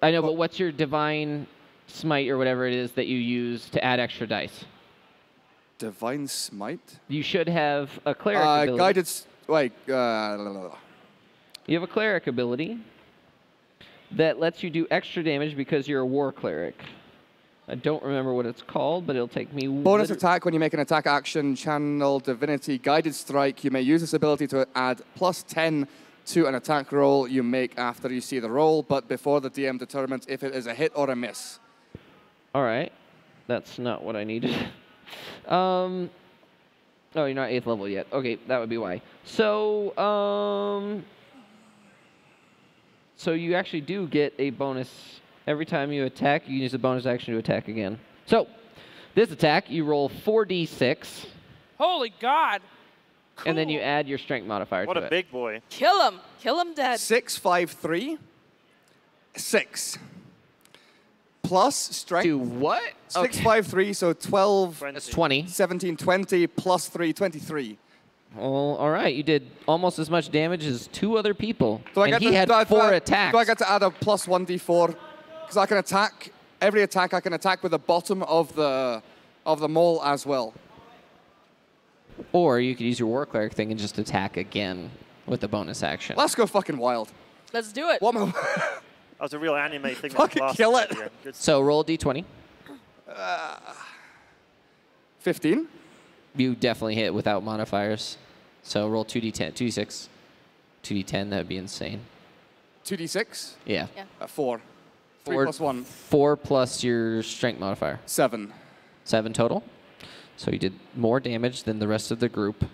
I know, but what's your divine smite or whatever it is that you use to add extra dice? Divine Smite? You should have a cleric ability. Guided... You have a cleric ability that lets you do extra damage because you're a war cleric. I don't remember what it's called, but it'll take me... Bonus attack when you make an attack action, channel divinity, guided strike. You may use this ability to add +10 to an attack roll you make after you see the roll, but before the DM determines if it is a hit or a miss. All right. That's not what I needed. Oh, you're not 8th level yet. Okay, that would be why. So, so you actually do get a bonus. Every time you attack, you can use a bonus action to attack again. So, this attack, you roll 4d6, Holy God. and then you Cool. add your strength modifier What to a it. big boy. Kill him. Kill him dead. 6, 5, 3. 6. Plus strength. To what? 6, 5, 3, so 12, 20. That's 20. 17, 20, plus 3, 23. Well, all right. You did almost as much damage as 2 other people. Do I And get he to, had do I- 4 attacks. Do I get to add a plus 1d4? Because I can attack, every attack I can attack with the bottom of the mole as well. Or you could use your war cleric thing and just attack again with the bonus action. Let's go fucking wild. Let's do it. What am I- That was a real anime thing. that Fucking lasted kill that it. year. Good So roll a d20. 15. You definitely hit without modifiers. So roll 2d10, 2d6, 2d10. That would be insane. 2d6. Yeah. Yeah. 4. 3 Four- plus 1. 4 plus your strength modifier. 7. 7 total. So you did more damage than the rest of the group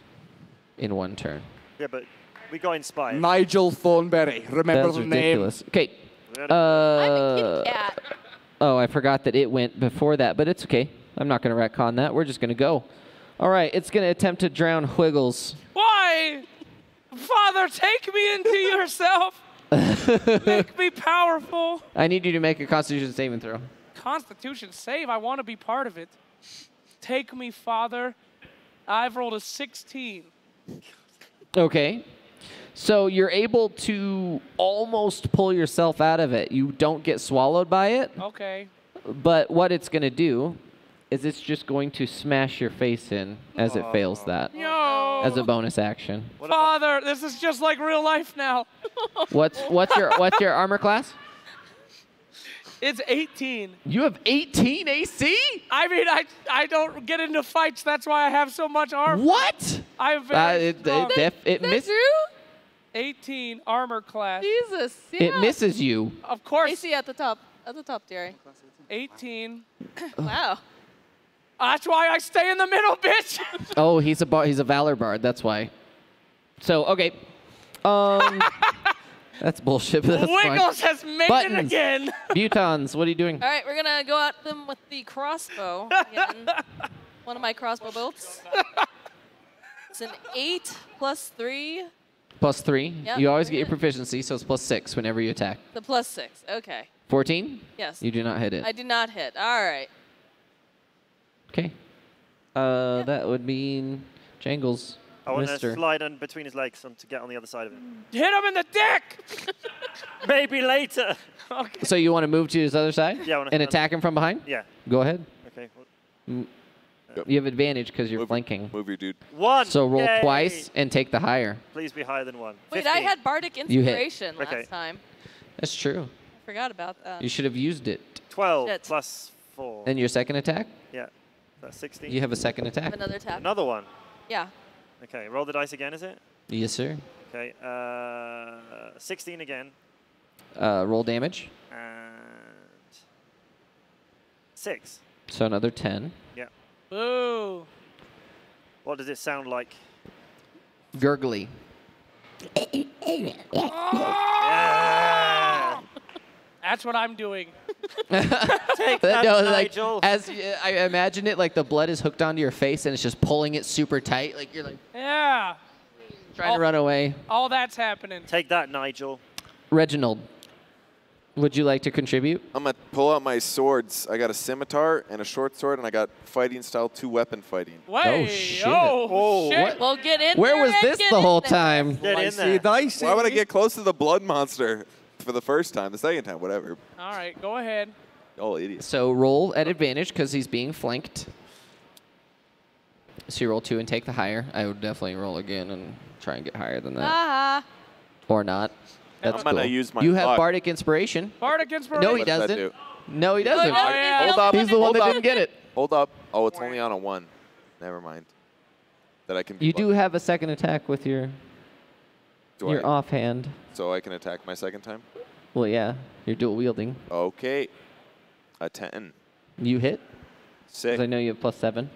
in 1 turn. Yeah, but we got inspired. Nigel Thornberry. Remember That's the ridiculous. Okay. I'm a kitty cat. Oh, I forgot that it went before that, but it's okay. I'm not going to retcon that. We're just going to go. All right, it's going to attempt to drown Wiggles. Why? Father, take me into yourself. Make me powerful. I need you to make a Constitution saving throw. Constitution save. I want to be part of it. Take me, Father. I've rolled a 16. Okay. So you're able to almost pull yourself out of it. You don't get swallowed by it, Okay. but what it's going to do is it's just going to smash your face in as it fails that Yo. as a bonus action. Father, this is just like real life now. What's your armor class? It's 18. You have 18 AC? I mean, I don't get into fights. That's why I have so much armor. What? I'm very strong. It That's miss- true? 18 armor class. Jesus. Yeah. It misses you. Of course. AC at the top. At the top, Jerry. 18. Wow. That's why I stay in the middle, bitch. Oh, he's a Valor Bard. That's why. So okay. That's bullshit. But that's fine. Wiggles has made it Buttons. again. Butons, what are you doing? All right, we're gonna go at them with the crossbow. Again, one of my crossbow bolts. It's an 8 plus 3. Plus 3. Yep, You always we're get your good. proficiency, so it's plus 6 whenever you attack. The plus 6. Okay. 14? Yes. You do not hit it. I did not hit. All right. Okay. That would mean Jangles. I want Mister. to slide in between his legs to get on the other side of him. Hit him in the dick. Maybe later. Okay. So you want to move to his other side? Yeah, I wanna and hit him. attack him from behind? Yeah. Go ahead. Okay. Well, You have advantage because you're Move- flanking. Move your dude. 1. So roll Yay. twice and take the higher. Please be higher than 1. Wait, 15. I had bardic You hit. inspiration last Okay. time. That's true. I forgot about that. You should have used it. 12 Shit. plus 4. And your second attack? Yeah. That's 16. You have a second Have attack. another tap. Another one. Yeah. Okay. Roll the dice again, is it? Yes, sir. Okay. 16 again. Roll damage. And 6. So another 10. Yeah. Boo. What does it sound like? Gurgly. Yeah. That's what I'm doing. Take that, No, like, Nigel. as I imagine it, like the blood is hooked onto your face and it's just pulling it super tight. Like you're like Yeah. trying to run away. All that's happening. Take that, Nigel. Reginald, would you like to contribute? I'm going to pull out my swords. I got a scimitar and a short sword, and I got fighting style 2-weapon fighting. Wait. shit. Oh, shit. What? Well, get in Where there was and this get the in whole there. time? Get in Dicey, there. dicey. Why would I get close to the blood monster for the first time? The second time, whatever. All right, go ahead. Oh, idiots. So roll at advantage because he's being flanked. So you roll 2 and take the higher. I would definitely roll again and try and get higher than that. Ah. Or not. That's I'm gonna cool. use my You have luck. Bardic Inspiration. Bardic inspiration. No, he What does that doesn't. do? No, he No, doesn't. no, yeah. you Hold don't up. get He's the one Hold that up. didn't get it. Hold up. Oh, it's only on a 1. Never mind. That I can be You do lucky. have a second attack with your Do your I? offhand. So I can attack my second time? Well, yeah, you're dual wielding. Okay. A 10. You hit. 'Cause I 6. know you have +7.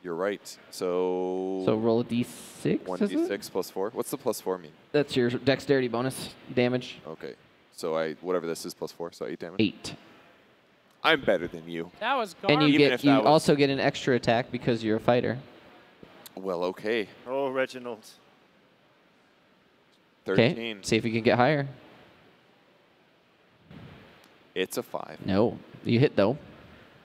You're right. So, So roll a d6. 1d6 plus 4. What's the plus 4 mean? That's your dexterity bonus damage. Okay. So whatever this is plus 4, so 8 damage. 8. I'm better than you. That was And garbage. you Even get if you that was- also get an extra attack because you're a fighter. Well, okay. Oh, Reginald. 13. Okay. See if you can get higher. It's a 5. No, you hit though.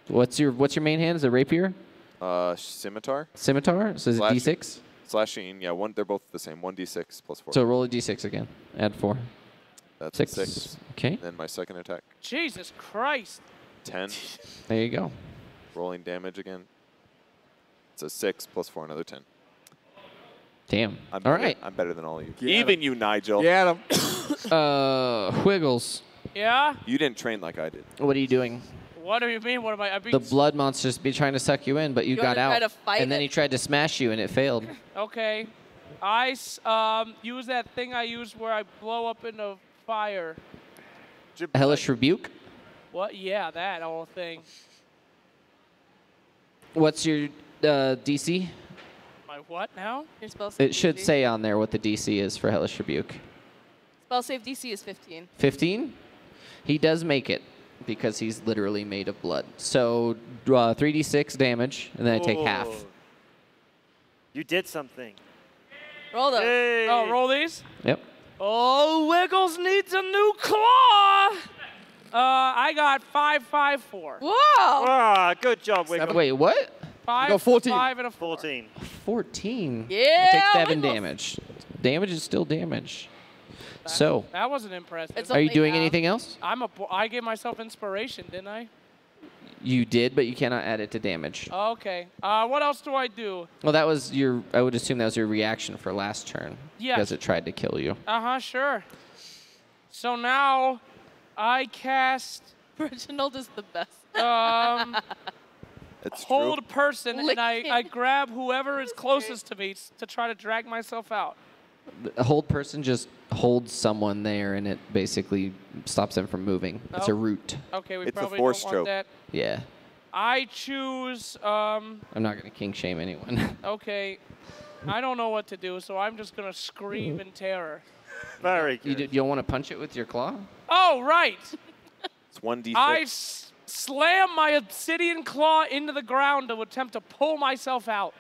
What's your main hand? Is it rapier, Scimitar. scimitar? So is it Slash- d6? Slashing. Yeah, they're both the same. 1d6 plus 4. So roll a d6 again. Add 4. That's 6. 6. Okay. Then my second attack. Jesus Christ. 10. There you go. Rolling damage again. It's a 6 plus 4, another 10. Damn. I'm All better, right. I'm better than all of you. Get Even you, Nigel. Get him. Wiggles. Yeah? You didn't train like I did. What are you doing? What do you mean? What am I? I'm being The blood monster's be trying to suck you in, but you You got wanna try out. to fight And then it? he tried to smash you, and it failed. Okay. I use that thing I used where I blow up into fire. Hellish Rebuke. What? Yeah, that whole thing. What's your DC? My what now? Your spell save It should DC. say on there what the DC is for Hellish Rebuke. Spell save DC is 15. 15? He does make it because he's literally made of blood. So 3d6 damage, and then I take half. Oh. You did something. Roll those. Hey. Oh, roll these. Yep. Oh, Wiggles needs a new claw. I got 554. Whoa! Ah, good job, Wiggle. Wait, what? 5, got 14. 5, and a 4. 14. 14. Yeah, I take 7 Wiggles. damage. Damage is still damage. So, That wasn't impressive. It's are you only doing half. anything else? I gave myself inspiration, didn't I? You did, but you cannot add it to damage. Okay. What else do I do? Well, that was your, I would assume that was your reaction for last turn. Yes. Because it tried to kill you. Sure. So now I cast Reginald is the best. It's hold true. person, and I Licking. grab whoever is closest to me to try to drag myself out. The hold person just holds someone there, and it basically stops them from moving. It's a Oh. root. Okay, we It's a probably force don't stroke. want that. Yeah. I choose, I'm not going to kink shame anyone. okay, I don't know what to do, so I'm just going to scream in terror. Very You, good. you don't want to punch it with your claw? Oh, right. It's 1d6. I slam my obsidian claw into the ground to attempt to pull myself out.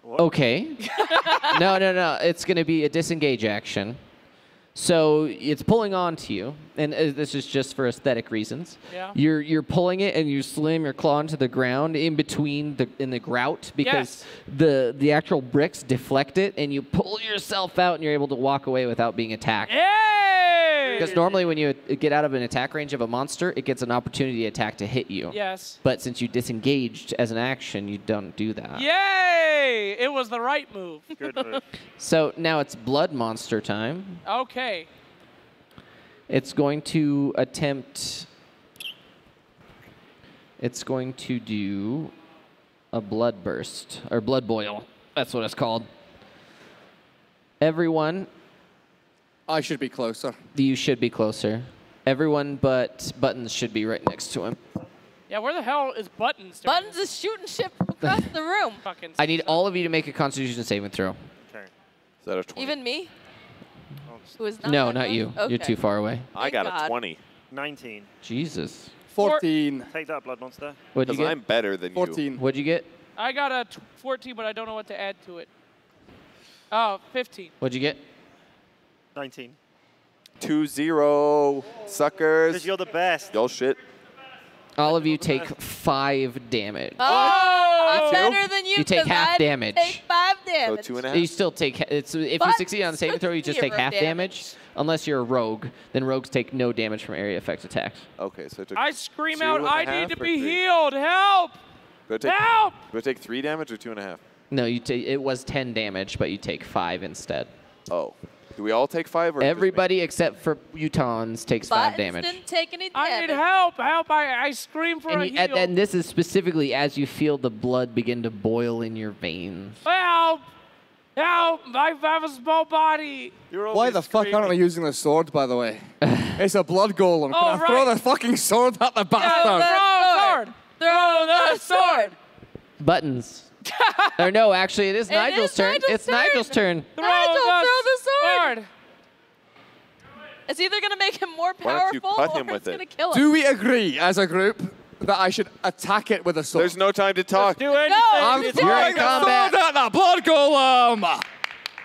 Okay. No. It's going to be a disengage action. So it's pulling onto you, and this is just for aesthetic reasons. Yeah. You're pulling it, and you slam your claw into the ground in between the grout because the actual bricks deflect it, and you pull yourself out, and you're able to walk away without being attacked. Yay! Because normally when you get out of an attack range of a monster, it gets an opportunity attack to hit you. Yes. But since you disengaged as an action, you don't do that. Yay! It was the right move. Good move. So now it's blood monster time. Okay. It's going to attempt. It's going to do a blood burst or blood boil. That's what it's called. Everyone, I should be closer. you should be closer. Everyone but Buttons should be right next to him. Yeah, where the hell is Buttons? Buttons is shooting shit from across the room. Fucking I need all of you to make a Constitution saving throw. Okay. Is that a 20? Even me? Who is not No, that not close? you. Okay. You're too far away. I Thank got God. a 20. 19. Jesus. 14. Take that, blood monster. What'd you Because get? I'm better than you. 14. What'd you get? I got a 14, but I don't know what to add to it. Oh, 15. What'd you get? 19. 2-0. Suckers. Because you're the best. Y'all shit. All of you take 5 damage. Oh, I'm You better than you. You take 'cause half I damage. Take 5 So damage. 2.5. You still take if you But succeed on the saving throw, you just take 0 half damage. Unless you're a rogue, then rogues take no damage from area effect attacks. Okay, so I took I scream 2 out, and a I half need to or be 3? healed. Help! Do I take, Help! do I take 3 damage or 2.5? No, you take it was 10 damage, but you take 5 instead. Oh. Do we all take 5 or just me? Everybody except for Utahns takes 5 Buttons damage. didn't take any I damage. need help! Help! I scream for a And, heal. and this is specifically as you feel the blood begin to boil in your veins. Help! Help! I have a small body. You're Why always the fuck aren't we screaming. using the sword, by the way? It's a blood golem. Oh, Can I throw right. the fucking sword at the Throw the bastard? Sword! Throw the sword. Buttons. Or no, actually, it is Nigel's is turn. Nigel's It's turn. Nigel's turn. Nigel, throw the sword. sword. It's either going to make him more Why don't you powerful cut or him with it's it? going to kill him. Do we agree as a group that I should attack it with a sword? There's no time to talk. Do anything. I'm You're throwing in the combat. sword at the blood golem!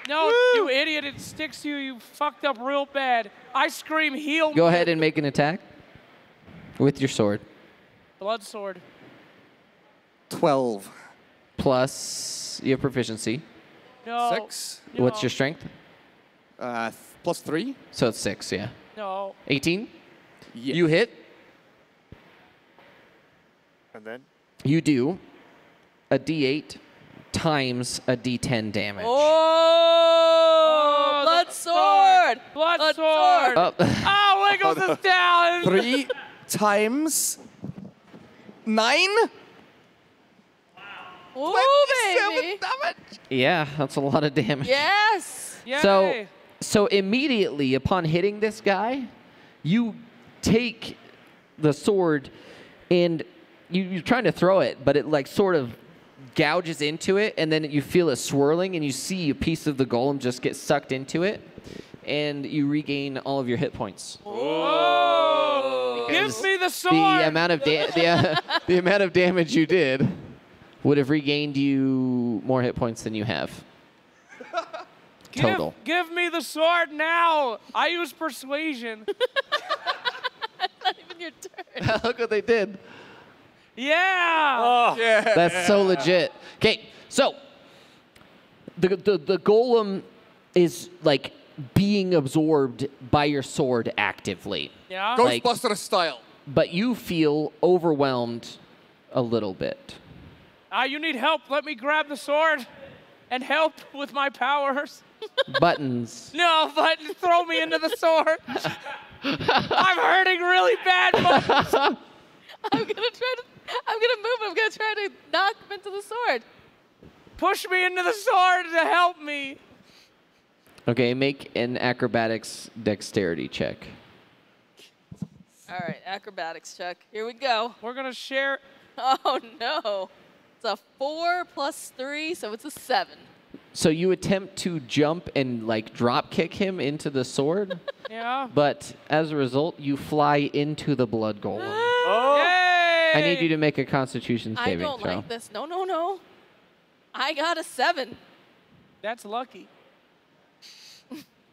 No, you idiot! It sticks to you. You fucked up real bad. I scream, heal. Go ahead and make an attack with your sword. Blood sword. 12. Plus, you have proficiency. No. 6. No. What's your strength? Plus 3? So it's 6, yeah. No. 18? Yeah. You hit. And then? You do a d8 times a d10 damage. Oh, blood sword. Blood Blood sword. sword. Oh. Oh, Wiggles is down. 3 times 9? Oh, baby. Yeah, that's a lot of damage. Yes. Yay. So immediately upon hitting this guy, you take the sword and you're trying to throw it, but it like sort of gouges into it, and then you feel it swirling, and you see a piece of the golem just get sucked into it, and you regain all of your hit points. Whoa. Give Because me the sword. The amount of the amount of damage you did would have regained you more hit points than you have. Total. Give me the sword now. I use persuasion. Not even your turn. Look what they did. Yeah. Oh, Yeah. That's so legit. Okay, so the golem is like being absorbed by your sword actively, Yeah. Like- Ghostbuster style. but you feel overwhelmed a little bit. You need help. Let me grab the sword and help with my powers. Buttons. No, but throw me into the sword. I'm hurting really bad. Buttons. I'm gonna move. I'm gonna try to knock him into the sword. Push me into the sword to help me. Okay, make an acrobatics dexterity check. All right, acrobatics check. Here we go. We're gonna share. Oh no. It's a 4 plus 3, so it's a 7. So you attempt to jump and like drop kick him into the sword, Yeah. but as a result, you fly into the blood golem. Oh! Yay! I need you to make a Constitution I saving don't throw. like this. No, no, no. I got a 7. That's lucky.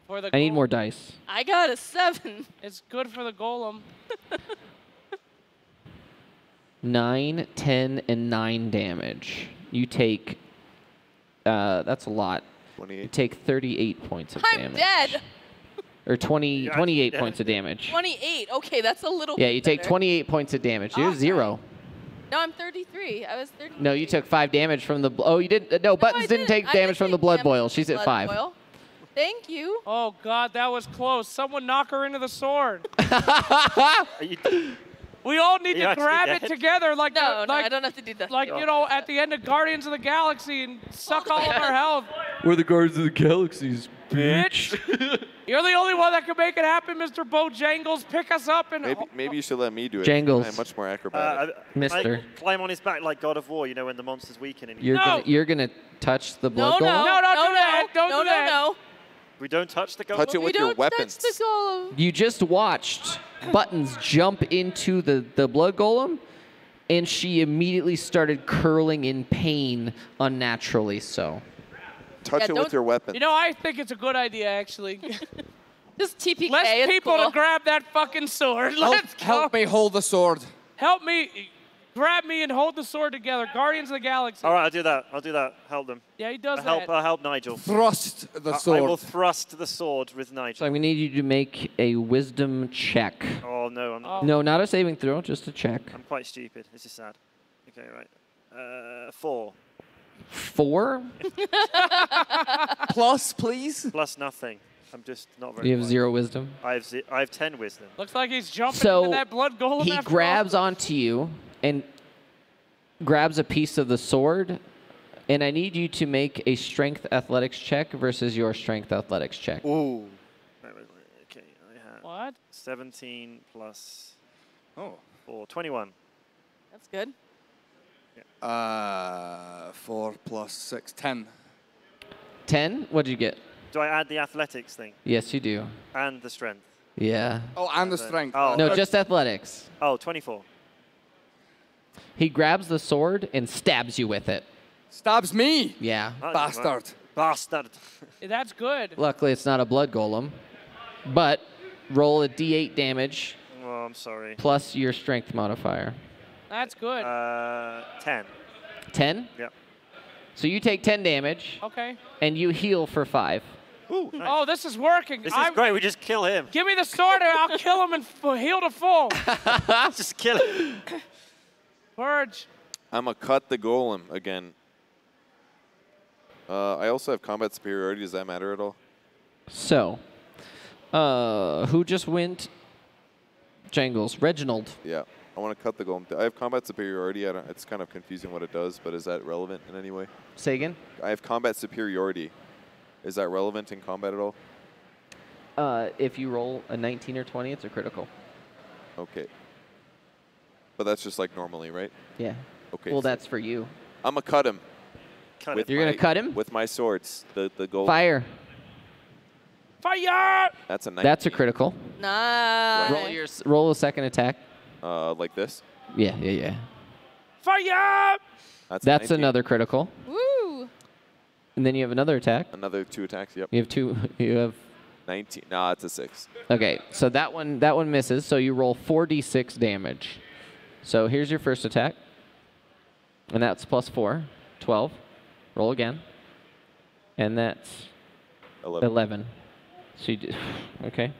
For the I need goal- more dice. I got a 7. It's good for the golem. 9, 10, and 9 damage. You take. That's a lot. You 28. take 38 points of I'm damage. dead. Or You're 28 actually points of damage. 28. Okay, that's a little Yeah, bit you take better. 28 points of damage. You're Okay. 0. No, I'm 33. I was 33. No, you took 5 damage from the. Oh, you didn't. No, Buttons didn't take I did damage from the take blood damage boil. from She's the at blood 5. boil. Thank you. Oh God, that was close. Someone knock her into the sword. Are you, We all need You to actually grab it dead? together like No, no, like, I don't have to do that. like you know at the end of Guardians of the Galaxy and suck all of our health. We're the Guardians of the Galaxies, Bitch. You're the only one that can make it happen, Mr. Bojangles. Pick us up and Maybe you should let me do it. Jangles. I'm much more acrobatic. Mister. I climb on his back like God of War, you know, when the monster's weaken. And You're No. gonna touch the No, blood no, golem. No, don't no, do that. Don't no, do that. no, we don't touch the golem. Touch it no. with We your don't weapons. touch the golem. You just watched Buttons jump into the blood golem, and she immediately started curling in pain, unnaturally so. Touch Yeah, it with don't- your weapons. You know, I think it's a good idea actually. Just TPK. Less it's people cool. to grab that fucking sword. Help, Let's go. help me hold the sword. Help me. Grab me and hold the sword together. Guardians of the Galaxy. All right, I'll do that. I'll do that. Help them. Yeah, he does I'll help, that. I'll help Nigel. Thrust the I sword. will thrust the sword with So Nigel. I'm gonna need you to make a wisdom check. Oh, no, I'm, Oh. No, not a saving throw, just a check. I'm quite stupid. This is sad. Okay, right. 4. 4. Plus, please. Plus nothing. I'm just not very You have wise. 0 wisdom. I have 10 wisdom. Looks like he's jumping So into that blood golem. he after grabs all. onto you and grabs a piece of the sword, and I need you to make a strength athletics check versus your strength athletics check. Ooh. Wait. Okay, I have What? 17 plus Oh. 4. 21. That's good. 4 plus 6, 10. 10? What'd you get? Do I add the athletics thing Yes, you do. and the strength? Yeah. Oh, and the Okay. strength. Oh. No, just athletics. Oh, 24. He grabs the sword and stabs you with it. Stabs me. Yeah. Bastard. Bastard. That's good. Luckily, it's not a blood golem. But roll a d8 damage Oh, I'm sorry. plus your strength modifier. That's good. 10. 10? Yep. So you take 10 damage, Okay. and you heal for 5. Ooh, nice. Oh, this is working. This is great. We just kill him. Give me the sword and I'll kill him and heal to full. Just kill him. Purge. I'm going to cut the golem again. I also have combat superiority. Does that matter at all? So, who just went? Jangles. Reginald. Yeah. I want to cut the golem. I have combat superiority. It's kind of confusing what it does, but is that relevant in any way? Say again? I have combat superiority. Is that relevant in combat at all? If you roll a 19 or 20, it's a critical. Okay. But that's just like normally, right? Yeah. Okay. Well, so that's for you. I'm going to cut him. Cut with it. You're gonna my- cut him? With my swords. The golem. Fire. Fire! That's a 19. That's a critical. Nice. Roll a second attack. Like this. Yeah. Fire! That's That's 19. another critical. Woo. And then you have another attack. Another 2 attacks. Yep. You have 2. You have. 19. Nah, it's a 6. Okay, so that one misses. So you roll 4d6 damage. So here's your first attack, and that's plus 4, 12. Roll again, and that's 11. So you do, okay.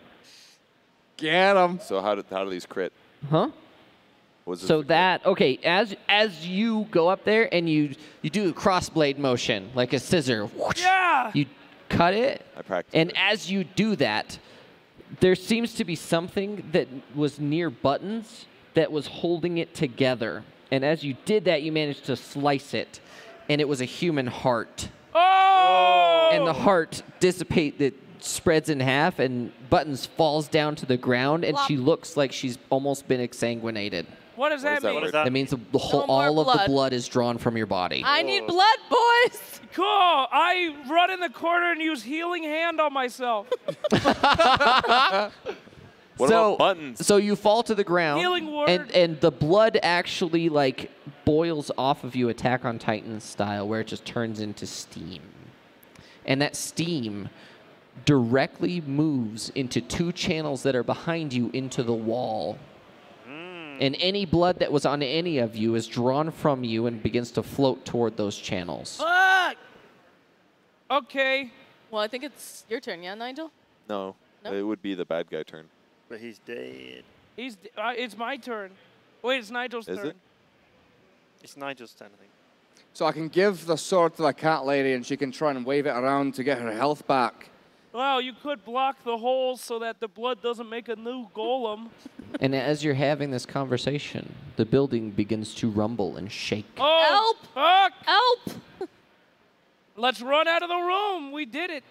Get him. So how do these crit? Huh? Was this So a crit? that okay, as you go up there and you do a crossblade motion like a scissor. Whoosh, Yeah! You cut it. I practiced. And it. as you do that, there seems to be something that was near Buttons that was holding it together. And as you did that, you managed to slice it, and it was a human heart. Oh! And the heart it spreads in half, and Buttons falls down to the ground, and Plop. she looks like she's almost been exsanguinated. What does that mean? What is that? That means the whole, No more all of the blood. blood is drawn from your body. I need blood, boys. Cool. I run in the corner and use healing hand on myself. What about buttons? So you fall to the ground, Healing word. and the blood actually like boils off of you, Attack on Titan style, where it just turns into steam, and that steam directly moves into 2 channels that are behind you into the wall. And any blood that was on any of you is drawn from you and begins to float toward those channels. Fuck. Okay. Well, I think it's your turn, yeah, Nigel? No, No? it would be the bad guy turn. But he's dead. It's my turn. Wait, it's Nigel's Is turn. it? It's Nigel's turn, I think. So I can give the sword to the cat lady and she can try and wave it around to get her health back. Well, you could block the holes so that the blood doesn't make a new golem. And as you're having this conversation, the building begins to rumble and shake. Oh, fuck. Help! Let's run out of the room. We did it.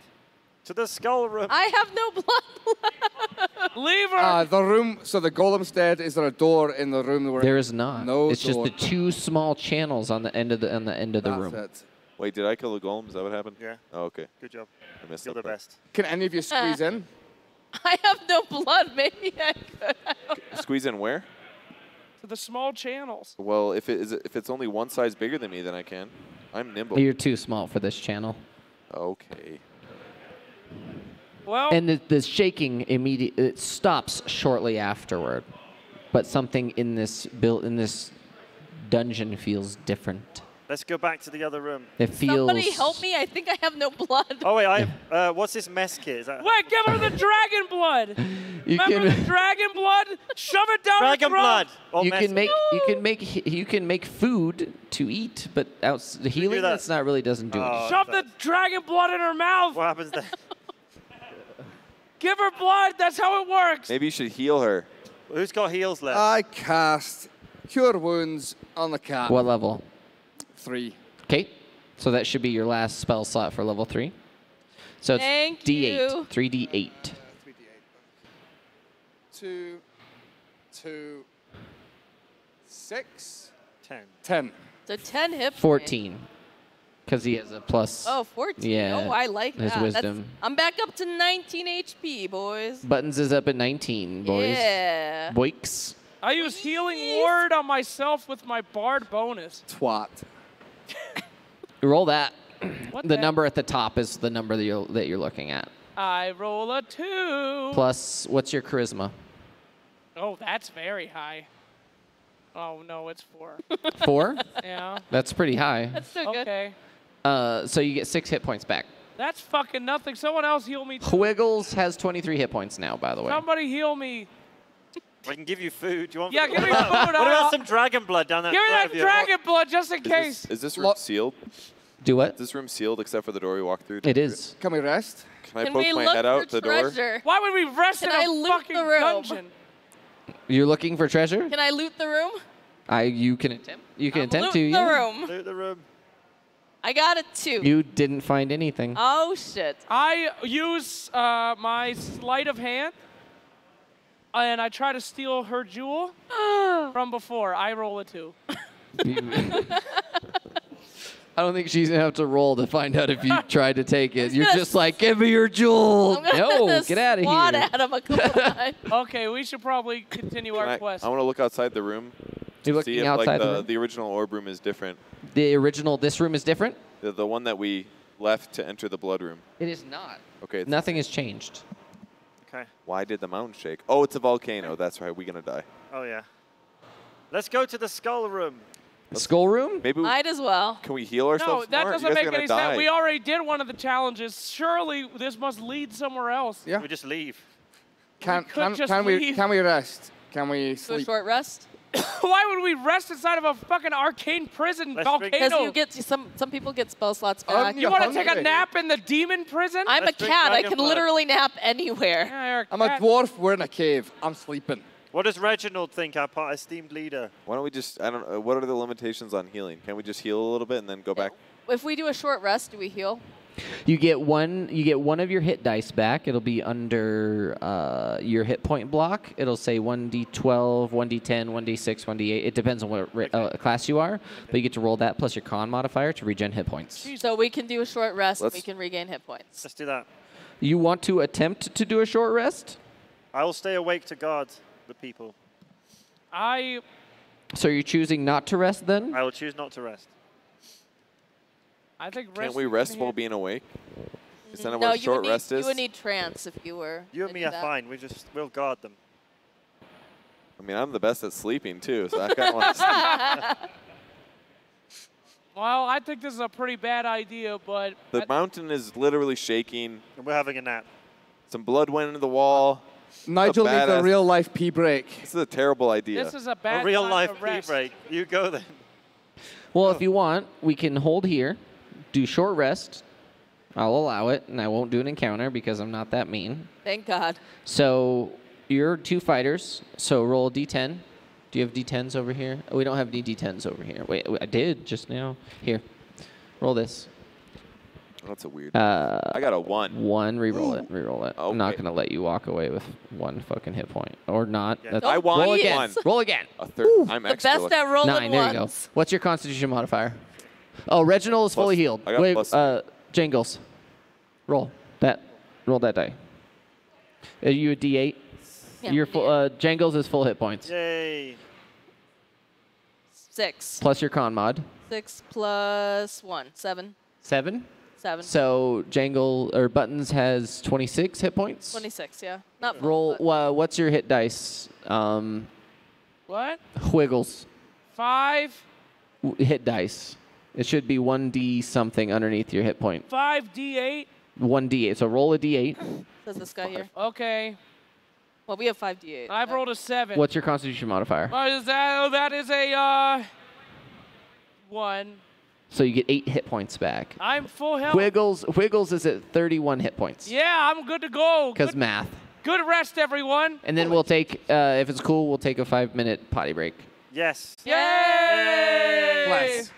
To the skull room. I have no blood. Leave her. The room, so the golem's dead. Is there a door in the room? Where There is not. No it's door. just the 2 small channels on the end of the That's room. it. Wait, did I kill the golem? Is that what happened? Yeah. Oh, okay. Good job. I missed You're the that part. best. Can any of you squeeze in? I have no blood. Maybe I could. I don't know. Squeeze in where? To the small channels. Well, if it's only one size bigger than me, then I can. I'm nimble. You're too small for this channel. Okay. Well, And the shaking it stops shortly afterward. But something in this dungeon feels different. Let's go back to the other room. It feels Somebody help me. I think I have no blood. Oh, wait, what's this mess kit? Is that wait, give her the dragon blood. You Remember can the dragon blood? Shove it down her dragon throat. blood? Or you mess can kit? make you can make food to eat, but the healing that? that's not really doesn't do Oh. it. Shove the dragon blood in her mouth. What happens then? Give her blood. That's how it works. Maybe you should heal her. Who's got heals left? I cast Cure Wounds on the cat. What level? 3. Okay, so that should be your last spell slot for level 3. So it's Thank D8, you. 3d8. 3d8. 2, 2, 6, 10. 10. So 10 hit points. 14, because he has a plus. Oh, 14. Yeah, Oh, I like his that. wisdom. I'm back up to 19 HP, boys. Buttons is up at 19, boys. Yeah. Boiks. I use healing word on myself with my bard bonus. Twat. Roll that. What The number at the top is the number that you're looking at. I roll a 2. Plus, what's your charisma? Oh, that's very high. Oh, no, it's 4. 4? Yeah. That's pretty high. That's so good. Okay. So you get 6 hit points back. That's fucking nothing. Someone else heal me. Wiggles has 23 hit points now, by the way. Somebody heal me. I can give you food. Do you want Yeah, food? give me What food. about some dragon blood down that Give me throat that of yours? dragon blood just in case. Is this room sealed? Do what? Is this room sealed except for the door we walked through? It is. Can we rest? Can I Can poke we my look head for out the door? treasure? Why would we rest Can in I a loot fucking the room? dungeon? You're looking for treasure? Can I loot the room? You can attempt. You can I'm attempt to. looting the Yeah. room. Loot the room. I got a 2. You didn't find anything. Oh, shit. I use my sleight of hand, and I try to steal her jewel from before. I roll a 2. I don't think she's gonna have to roll to find out if you tried to take it. You're gonna just like, give me your jewel. I'm gonna No, get out of swat here. at him a couple times. Okay, we should probably continue our quest. I want to look outside the room. You're See looking if outside like the room. the original orb room is different. The original. This room is different. The one that we left to enter the blood room. It is not. Okay. Nothing has changed. Okay. Why did the mountain shake? Oh, it's a volcano. That's right. We're gonna die. Oh, yeah. Let's go to the skull room. Skull room. Maybe Might as well. can we heal No, ourselves that more? doesn't you guys make are gonna any die. sense. We already did one of the challenges. Surely this must lead somewhere else. Yeah. We just leave. Can could just we leave. rest? Can we Do a sleep? short rest. Why would we rest inside of a fucking arcane prison Let's drink- Because volcano? you get some people get spell slots back. You want to take a hungry. nap in the demon prison? I'm a Let's drink cat. I dragon can blood. literally nap anywhere. Yeah, you're I'm a cat. dwarf. We're in a cave. I'm sleeping. What does Reginald think, our esteemed leader? Why don't we just? I don't. What are the limitations on healing? Can we just heal a little bit and then go back? If we do a short rest, do we heal? You get one of your hit dice back. It'll be under your hit point block. It'll say 1d12, 1d10, 1d6, 1d8. It depends on what class you are, but you get to roll that plus your con modifier to regen hit points. So we can do a short rest and we can regain hit points. Let's do that. You want to attempt to do a short rest? I will stay awake to guard the people. So you're choosing not to rest then? I will choose not to rest. I think Can't we rest while being awake? Is that No, what a short rest is? you would need trance if you were. You and me are fine. We'll guard them. I mean, I'm the best at sleeping too, so I kind of want to sleep. Well, I think this is a pretty bad idea, but The mountain is literally shaking. And we're having a nap. Some blood went into the wall. Nigel needs a badass- real life pee break. This is a terrible idea. this is a bad A real time life to pee rest. break. You go then. Well, if you want, we can hold here, do short rest. I'll allow it, and I won't do an encounter because I'm not that mean. Thank God. So you're 2 fighters, so roll a d10. Do you have d10s over here? Oh, we don't have any d10s over here. Wait, I did just now. Here, roll this. That's a weird. I got a 1. 1, reroll it, reroll it. I'm not Okay. going to let you walk away with 1 fucking hit point. Or not. Yeah. That's- I want roll Yes. again. 1. Roll again. A third. I'm The extra best lucky. at rolling 9, there you go. ones. What's your constitution modifier? Oh, Reginald is fully healed. I got Wait, plus- Jangles. Roll that die. Are you a D8? Yeah, Your full, Jangles is full hit points. Yay. 6. Plus your con mod. 6 plus 1. 7. 7. 7. So Buttons has 26 hit points. 26, yeah. Not full, Roll. but- What's your hit dice? What? Wiggles. 5, Hit dice. It should be 1d something underneath your hit point. 5d8. 1d8. So roll a d8. Says this guy here. Okay. Well, we have 5d8. I've rolled a 7. What's your constitution modifier? What is that? Oh, that is a 1. So you get 8 hit points back. I'm full health. Wiggles is at 31 hit points. Yeah, I'm good to go. Because Good, math. good rest, everyone. And then we'll take, if it's cool, we'll take a 5-minute potty break. Yes. Yay! Bless.